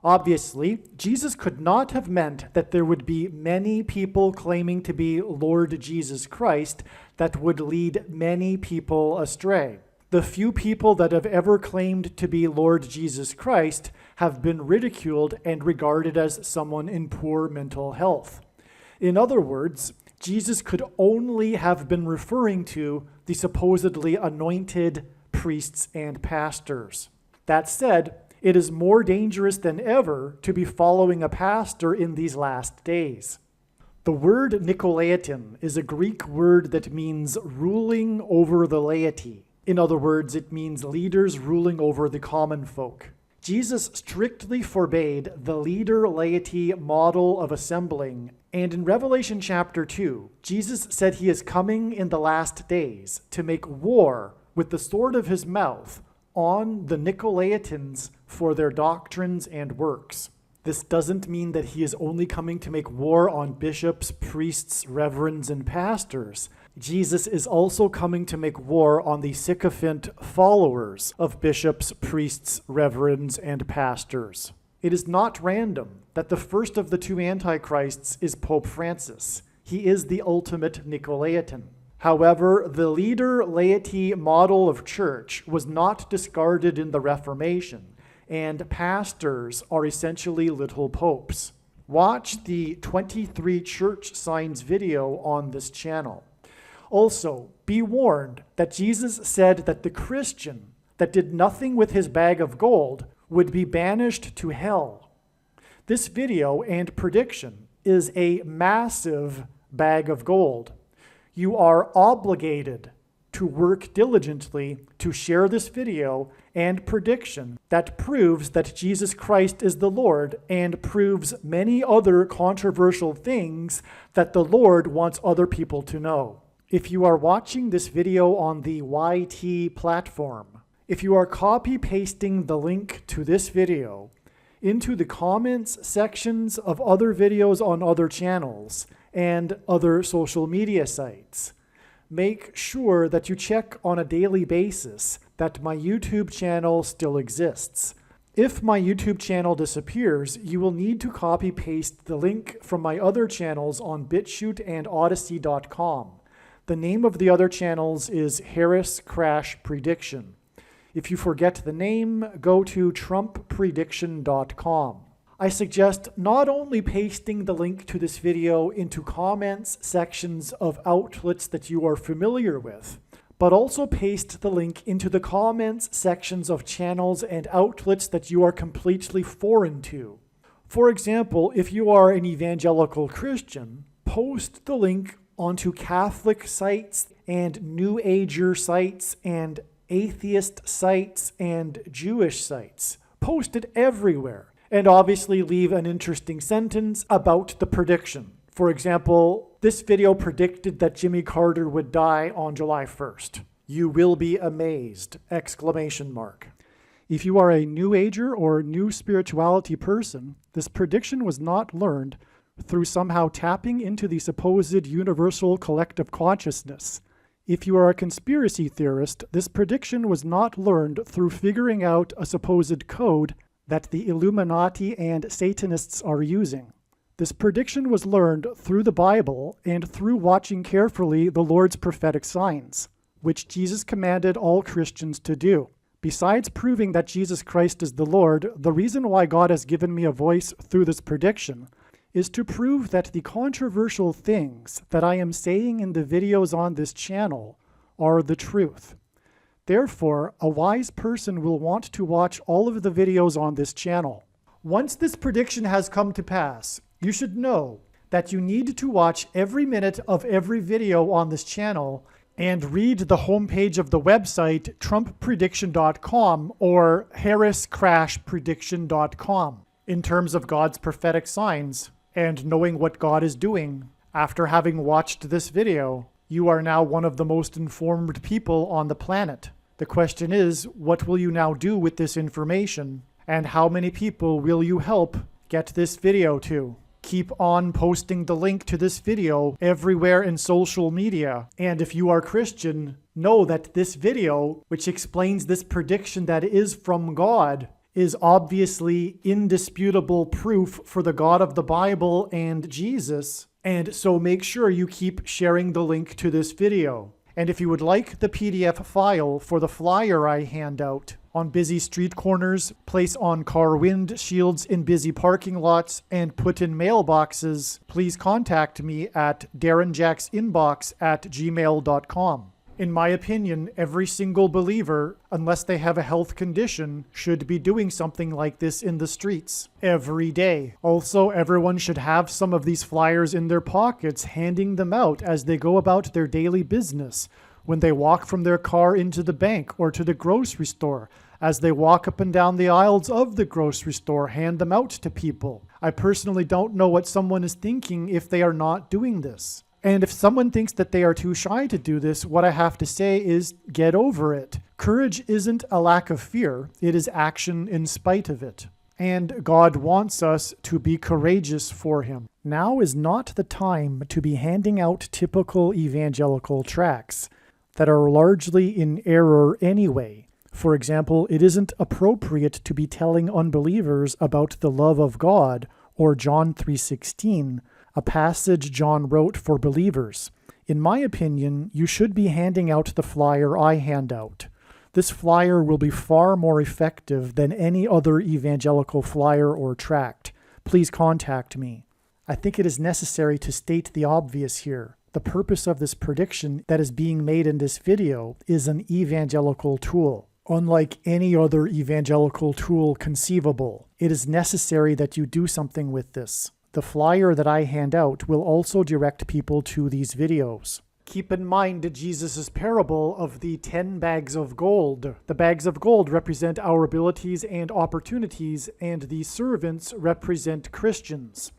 S1: Obviously, Jesus could not have meant that there would be many people claiming to be Lord Jesus Christ that would lead many people astray. The few people that have ever claimed to be Lord Jesus Christ have been ridiculed and regarded as someone in poor mental health. In other words, Jesus could only have been referring to the supposedly anointed priests and pastors. That said, it is more dangerous than ever to be following a pastor in these last days. The word Nicolaitan is a Greek word that means ruling over the laity. In other words, it means leaders ruling over the common folk. Jesus strictly forbade the leader-laity model of assembling, and in Revelation chapter 2, Jesus said he is coming in the last days to make war with the sword of his mouth on the Nicolaitans for their doctrines and works. This doesn't mean that he is only coming to make war on bishops, priests, reverends, and pastors. Jesus is also coming to make war on the sycophant followers of bishops, priests, reverends, and pastors. It is not random that the first of the two antichrists is Pope Francis. He is the ultimate Nicolaitan. However, the leader-laity model of church was not discarded in the Reformation, and pastors are essentially little popes. Watch the 23 church signs video on this channel. Also, be warned that Jesus said that the Christian that did nothing with his bag of gold would be banished to hell. This video and prediction is a massive bag of gold. You are obligated to work diligently to share this video and prediction that proves that Jesus Christ is the Lord and proves many other controversial things that the Lord wants other people to know. If you are watching this video on the YT platform, if you are copy-pasting the link to this video into the comments sections of other videos on other channels and other social media sites, make sure that you check on a daily basis that my YouTube channel still exists. If my YouTube channel disappears, you will need to copy-paste the link from my other channels on BitChute and Odyssey.com. The name of the other channels is Harris Crash Prediction. If you forget the name, go to TrumpPrediction.com. I suggest not only pasting the link to this video into comments sections of outlets that you are familiar with, but also paste the link into the comments sections of channels and outlets that you are completely foreign to. For example, if you are an evangelical Christian, post the link onto Catholic sites and New Ager sites and atheist sites and Jewish sites. Post it everywhere. And obviously leave an interesting sentence about the prediction. For example, this video predicted that Jimmy Carter would die on July 1st. You will be amazed! Exclamation mark. If you are a New Ager or New Spirituality person, this prediction was not learned through somehow tapping into the supposed universal collective consciousness. If you are a conspiracy theorist, this prediction was not learned through figuring out a supposed code that the Illuminati and Satanists are using. This prediction was learned through the Bible and through watching carefully the Lord's prophetic signs, which Jesus commanded all Christians to do. Besides proving that Jesus Christ is the Lord, the reason why God has given me a voice through this prediction is to prove that the controversial things that I am saying in the videos on this channel are the truth. Therefore, a wise person will want to watch all of the videos on this channel. Once this prediction has come to pass, you should know that you need to watch every minute of every video on this channel and read the homepage of the website trumpprediction.com or harriscrashprediction.com in terms of God's prophetic signs and knowing what God is doing. After having watched this video, you are now one of the most informed people on the planet. The question is, what will you now do with this information? And how many people will you help get this video to? Keep on posting the link to this video everywhere in social media. And if you are Christian, know that this video, which explains this prediction that is from God, is obviously indisputable proof for the God of the Bible and Jesus. And so make sure you keep sharing the link to this video. And if you would like the PDF file for the flyer I hand out on busy street corners, place on car windshields in busy parking lots, and put in mailboxes, please contact me at darrenjacksinbox@gmail.com. In my opinion, every single believer, unless they have a health condition, should be doing something like this in the streets every day. Also, everyone should have some of these flyers in their pockets, handing them out as they go about their daily business, when they walk from their car into the bank or to the grocery store. As they walk up and down the aisles of the grocery store, hand them out to people. I personally don't know what someone is thinking if they are not doing this. And if someone thinks that they are too shy to do this, what I have to say is get over it. Courage isn't a lack of fear, it is action in spite of it. And God wants us to be courageous for Him. Now is not the time to be handing out typical evangelical tracts that are largely in error anyway. For example, it isn't appropriate to be telling unbelievers about the love of God or John 3:16, a passage John wrote for believers. In my opinion, you should be handing out the flyer I hand out. This flyer will be far more effective than any other evangelical flyer or tract. Please contact me. I think it is necessary to state the obvious here. The purpose of this prediction that is being made in this video is an evangelical tool. Unlike any other evangelical tool conceivable, it is necessary that you do something with this. The flyer that I hand out will also direct people to these videos. Keep in mind Jesus' parable of the 10 bags of gold. The bags of gold represent our abilities and opportunities, and the servants represent Christians.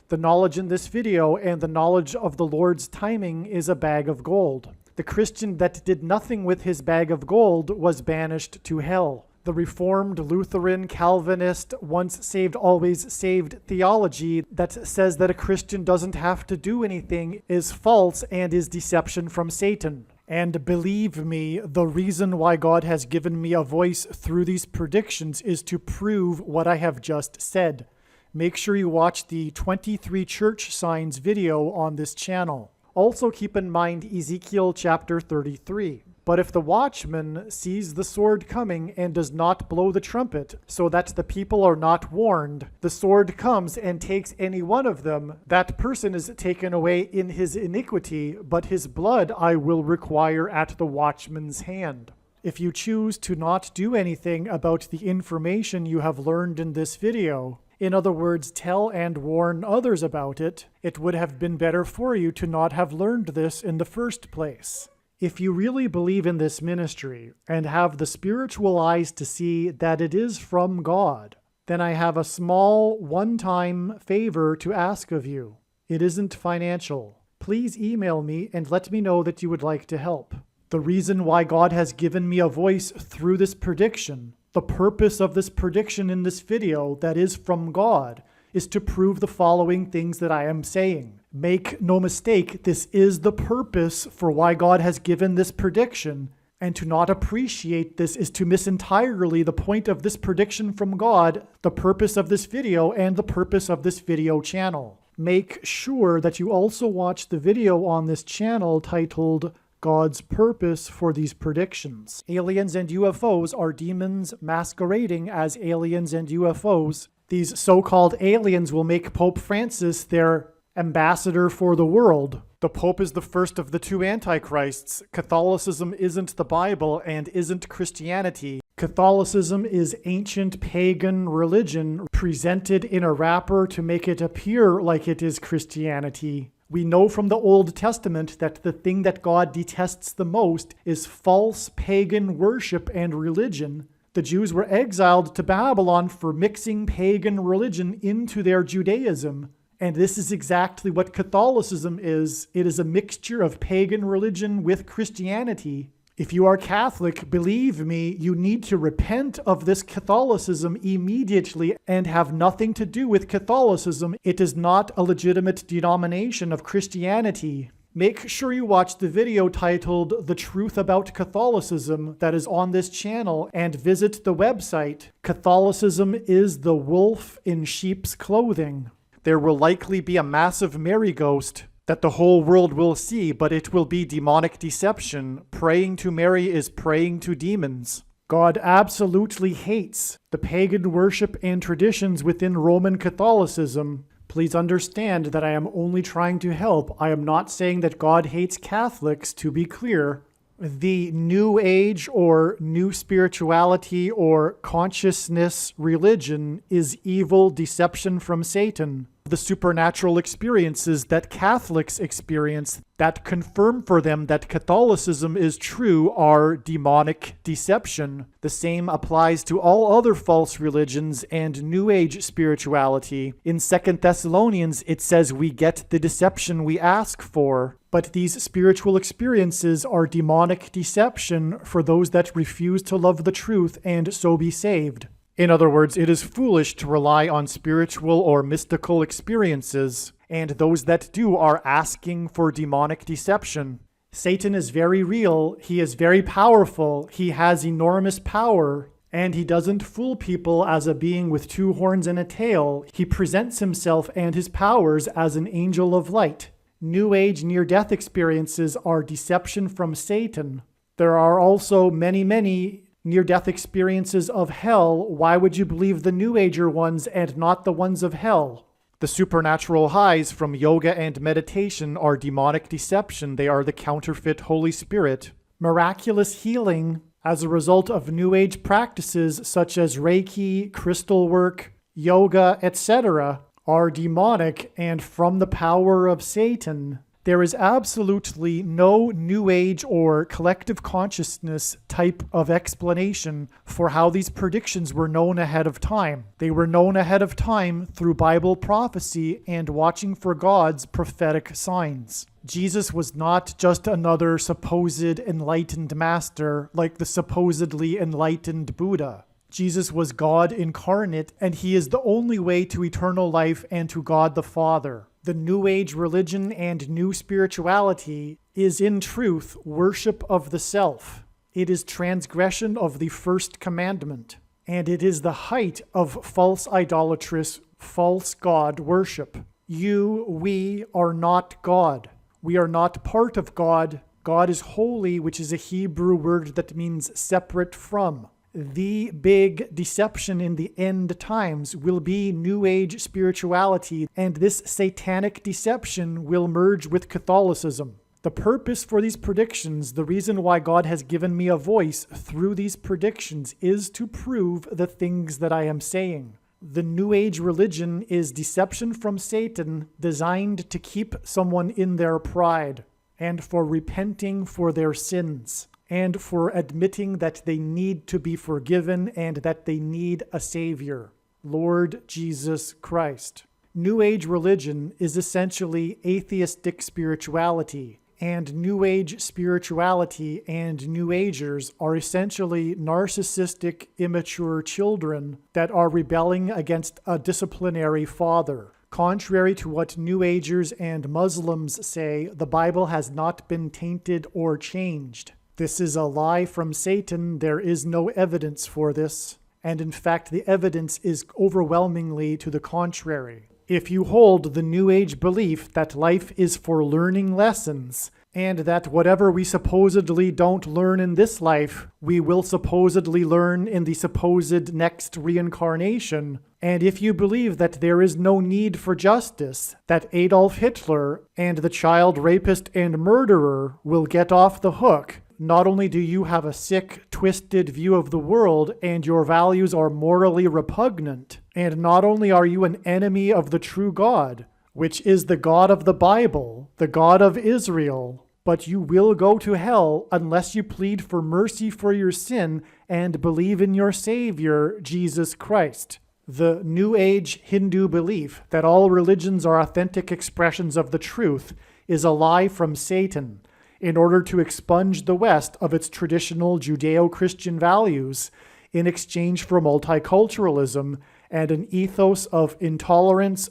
S1: The knowledge in this video and the knowledge of the Lord's timing is a bag of gold. The Christian that did nothing with his bag of gold was banished to hell. The Reformed, Lutheran, Calvinist, once saved, always saved theology that says that a Christian doesn't have to do anything is false and is deception from Satan. And believe me, the reason why God has given me a voice through these predictions is to prove what I have just said. Make sure you watch the 23 church signs video on this channel. Also keep in mind Ezekiel chapter 33. But if the watchman sees the sword coming and does not blow the trumpet, so that the people are not warned, the sword comes and takes any one of them, that person is taken away in his iniquity, but his blood I will require at the watchman's hand. If you choose to not do anything about the information you have learned in this video, in other words, tell and warn others about it, it would have been better for you to not have learned this in the first place. If you really believe in this ministry and have the spiritual eyes to see that it is from God, then I have a small one-time favor to ask of you. It isn't financial. Please email me and let me know that you would like to help. The reason why God has given me a voice through this prediction, the purpose of this prediction in this video that is from God, is to prove the following things that I am saying. Make no mistake, this is the purpose for why God has given this prediction. And to not appreciate this is to miss entirely the point of this prediction from God, the purpose of this video, and the purpose of this video channel. Make sure that you also watch the video on this channel titled God's Purpose for These Predictions. Aliens and UFOs are demons masquerading as aliens and UFOs. These so-called aliens will make Pope Francis their ambassador for the world. The Pope is the first of the two antichrists. Catholicism isn't the Bible and isn't Christianity. Catholicism is ancient pagan religion presented in a wrapper to make it appear like it is Christianity. We know from the Old Testament that the thing that God detests the most is false pagan worship and religion. The Jews were exiled to Babylon for mixing pagan religion into their Judaism. And this is exactly what Catholicism is. It is a mixture of pagan religion with Christianity. If you are Catholic, believe me, you need to repent of this Catholicism immediately and have nothing to do with Catholicism. It is not a legitimate denomination of Christianity. Make sure you watch the video titled The Truth About Catholicism that is on this channel and visit the website. Catholicism is the wolf in sheep's clothing. There will likely be a massive Mary ghost that the whole world will see, but it will be demonic deception. Praying to Mary is praying to demons. God absolutely hates the pagan worship and traditions within Roman Catholicism. Please understand that I am only trying to help. I am not saying that God hates Catholics, to be clear. The New Age or New Spirituality or Consciousness religion is evil deception from Satan. The supernatural experiences that Catholics experience that confirm for them that Catholicism is true are demonic deception. The same applies to all other false religions and New Age spirituality. In 2 Thessalonians, it says we get the deception we ask for. But these spiritual experiences are demonic deception for those that refuse to love the truth and so be saved. In other words, it is foolish to rely on spiritual or mystical experiences, and those that do are asking for demonic deception. Satan is very real, he is very powerful, he has enormous power, and he doesn't fool people as a being with two horns and a tail. He presents himself and his powers as an angel of light. New Age near-death experiences are deception from Satan. There are also many near-death experiences of hell. Why would you believe the New Ager ones and not the ones of hell? The supernatural highs from yoga and meditation are demonic deception. They are the counterfeit Holy Spirit. Miraculous healing as a result of New Age practices such as Reiki, crystal work, yoga, etc. are demonic and from the power of Satan. There is absolutely no New Age or collective consciousness type of explanation for how these predictions were known ahead of time. They were known ahead of time through Bible prophecy and watching for God's prophetic signs. Jesus was not just another supposed enlightened master like the supposedly enlightened Buddha. Jesus was God incarnate, and he is the only way to eternal life and to God the Father. The New Age religion and new spirituality is in truth worship of the self. It is transgression of the first commandment, and it is the height of false idolatrous, false God worship. We are not God. We are not part of God. God is holy, which is a Hebrew word that means separate from. The big deception in the end times will be New Age spirituality, and this satanic deception will merge with Catholicism. The purpose for these predictions, the reason why God has given me a voice through these predictions, is to prove the things that I am saying. The New Age religion is deception from Satan designed to keep someone in their pride and for repenting for their sins, and for admitting that they need to be forgiven and that they need a Savior, Lord Jesus Christ. New Age religion is essentially atheistic spirituality, and New Age spirituality and New Agers are essentially narcissistic, immature children that are rebelling against a disciplinary father. Contrary to what New Agers and Muslims say, the Bible has not been tainted or changed. This is a lie from Satan. There is no evidence for this. And in fact, the evidence is overwhelmingly to the contrary. If you hold the New Age belief that life is for learning lessons, and that whatever we supposedly don't learn in this life, we will supposedly learn in the supposed next reincarnation, and if you believe that there is no need for justice, that Adolf Hitler and the child rapist and murderer will get off the hook, not only do you have a sick, twisted view of the world and your values are morally repugnant, and not only are you an enemy of the true God, which is the God of the Bible, the God of Israel, but you will go to hell unless you plead for mercy for your sin and believe in your Savior, Jesus Christ. The New Age Hindu belief that all religions are authentic expressions of the truth is a lie from Satan in order to expunge the West of its traditional Judeo-Christian values in exchange for multiculturalism and an ethos of intolerance.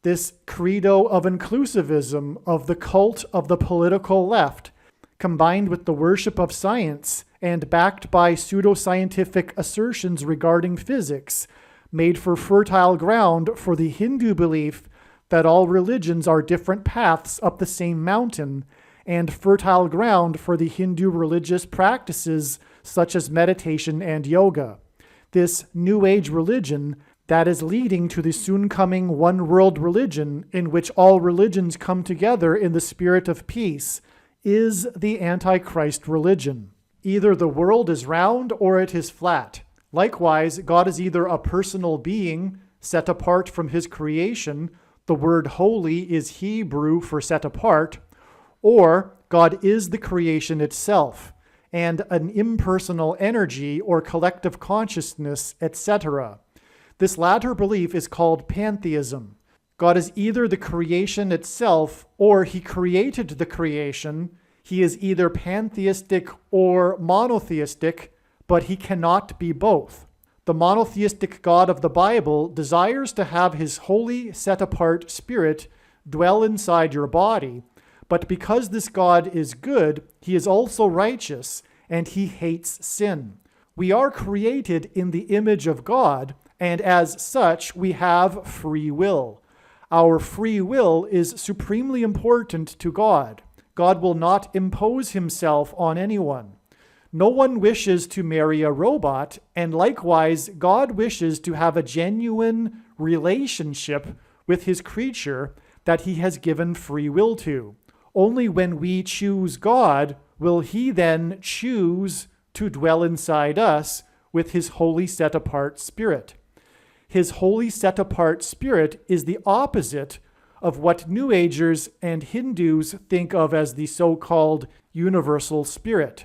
S1: This credo of inclusivism of the cult of the political left, combined with the worship of science and backed by pseudoscientific assertions regarding physics, made for fertile ground for the Hindu belief that all religions are different paths up the same mountain, and fertile ground for the Hindu religious practices such as meditation and yoga. This New Age religion that is leading to the soon-coming one-world religion in which all religions come together in the spirit of peace is the Antichrist religion. Either the world is round or it is flat. Likewise, God is either a personal being set apart from his creation, the word holy is Hebrew for set apart, or God is the creation itself, and an impersonal energy or collective consciousness, etc. This latter belief is called pantheism. God is either the creation itself or he created the creation. He is either pantheistic or monotheistic, but he cannot be both. The monotheistic God of the Bible desires to have his holy, set-apart spirit dwell inside your body, but because this God is good, he is also righteous, and he hates sin. We are created in the image of God, and as such, we have free will. Our free will is supremely important to God. God will not impose himself on anyone. No one wishes to marry a robot, and likewise, God wishes to have a genuine relationship with his creature that he has given free will to. Only when we choose God will he then choose to dwell inside us with his holy set-apart spirit. His holy set-apart spirit is the opposite of what New Agers and Hindus think of as the so-called universal spirit.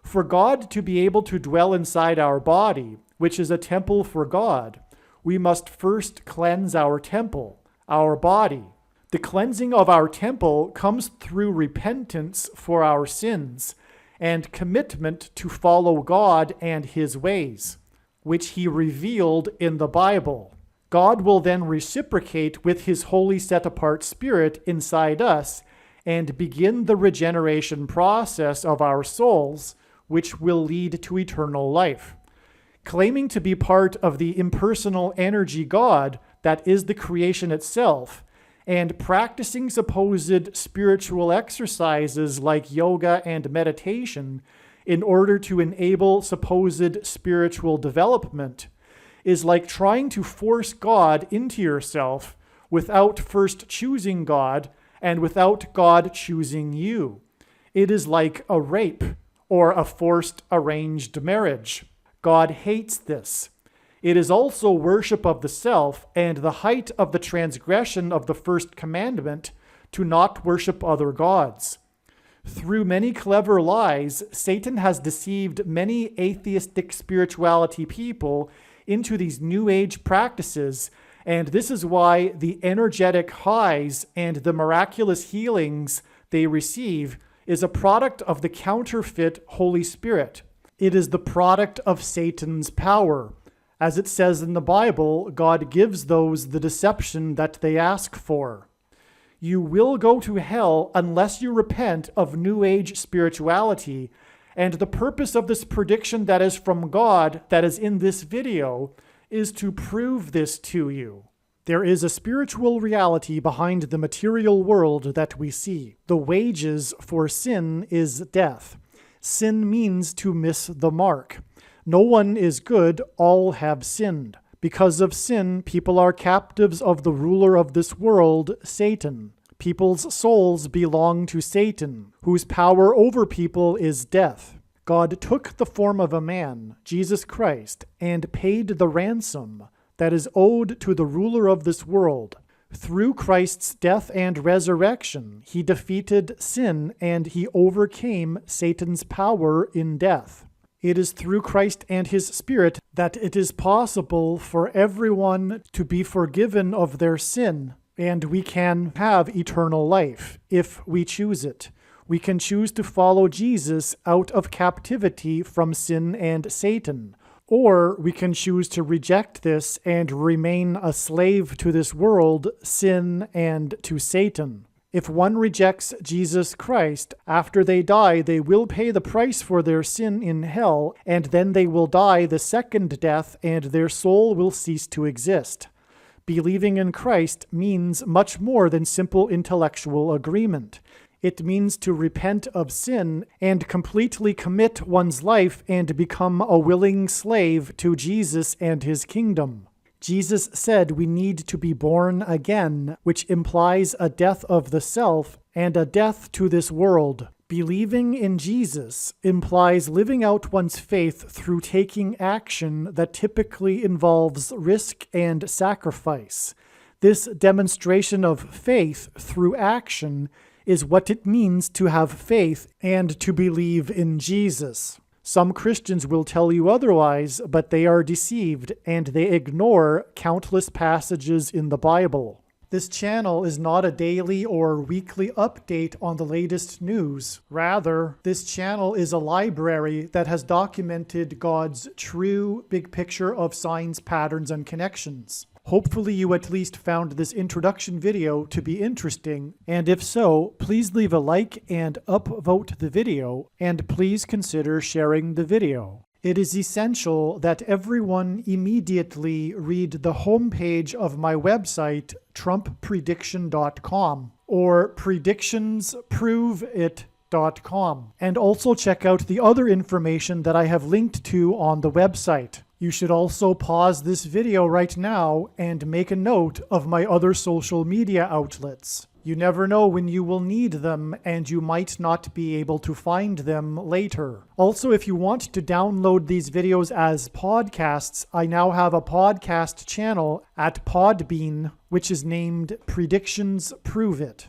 S1: For God to be able to dwell inside our body, which is a temple for God, we must first cleanse our temple, our body. The cleansing of our temple comes through repentance for our sins and commitment to follow God and his ways, which he revealed in the Bible. God will then reciprocate with his holy set-apart spirit inside us and begin the regeneration process of our souls, which will lead to eternal life. Claiming to be part of the impersonal energy God that is the creation itself, and practicing supposed spiritual exercises like yoga and meditation in order to enable supposed spiritual development is like trying to force God into yourself without first choosing God and without God choosing you. It is like a rape or a forced arranged marriage. God hates this. It is also worship of the self and the height of the transgression of the first commandment to not worship other gods. Through many clever lies, Satan has deceived many atheistic spirituality people into these New Age practices, and this is why the energetic highs and the miraculous healings they receive is a product of the counterfeit Holy Spirit. It is the product of Satan's power. As it says in the Bible, God gives those the deception that they ask for. You will go to hell unless you repent of New Age spirituality. And the purpose of this prediction that is from God, that is in this video, is to prove this to you. There is a spiritual reality behind the material world that we see. The wages for sin is death. Sin means to miss the mark. No one is good, all have sinned. Because of sin, people are captives of the ruler of this world, Satan. People's souls belong to Satan, whose power over people is death. God took the form of a man, Jesus Christ, and paid the ransom that is owed to the ruler of this world. Through Christ's death and resurrection, he defeated sin and he overcame Satan's power in death. It is through Christ and his Spirit that it is possible for everyone to be forgiven of their sin, and we can have eternal life if we choose it. We can choose to follow Jesus out of captivity from sin and Satan, or we can choose to reject this and remain a slave to this world, sin, and to Satan. If one rejects Jesus Christ, after they die, they will pay the price for their sin in hell, and then they will die the second death, and their soul will cease to exist. Believing in Christ means much more than simple intellectual agreement. It means to repent of sin and completely commit one's life and become a willing slave to Jesus and his kingdom. Jesus said we need to be born again, which implies a death of the self and a death to this world. Believing in Jesus implies living out one's faith through taking action that typically involves risk and sacrifice. This demonstration of faith through action is what it means to have faith and to believe in Jesus. Some Christians will tell you otherwise, but they are deceived and they ignore countless passages in the Bible. This channel is not a daily or weekly update on the latest news. Rather, this channel is a library that has documented God's true big picture of signs, patterns, and connections. Hopefully you at least found this introduction video to be interesting, and if so, please leave a like and upvote the video, and please consider sharing the video. It is essential that everyone immediately read the homepage of my website, TrumpPrediction.com, or PredictionsProveIt.com, and also check out the other information that I have linked to on the website. You should also pause this video right now and make a note of my other social media outlets. You never know when you will need them, and you might not be able to find them later. Also, if you want to download these videos as podcasts, I now have a podcast channel at Podbean, which is named Predictions Prove It.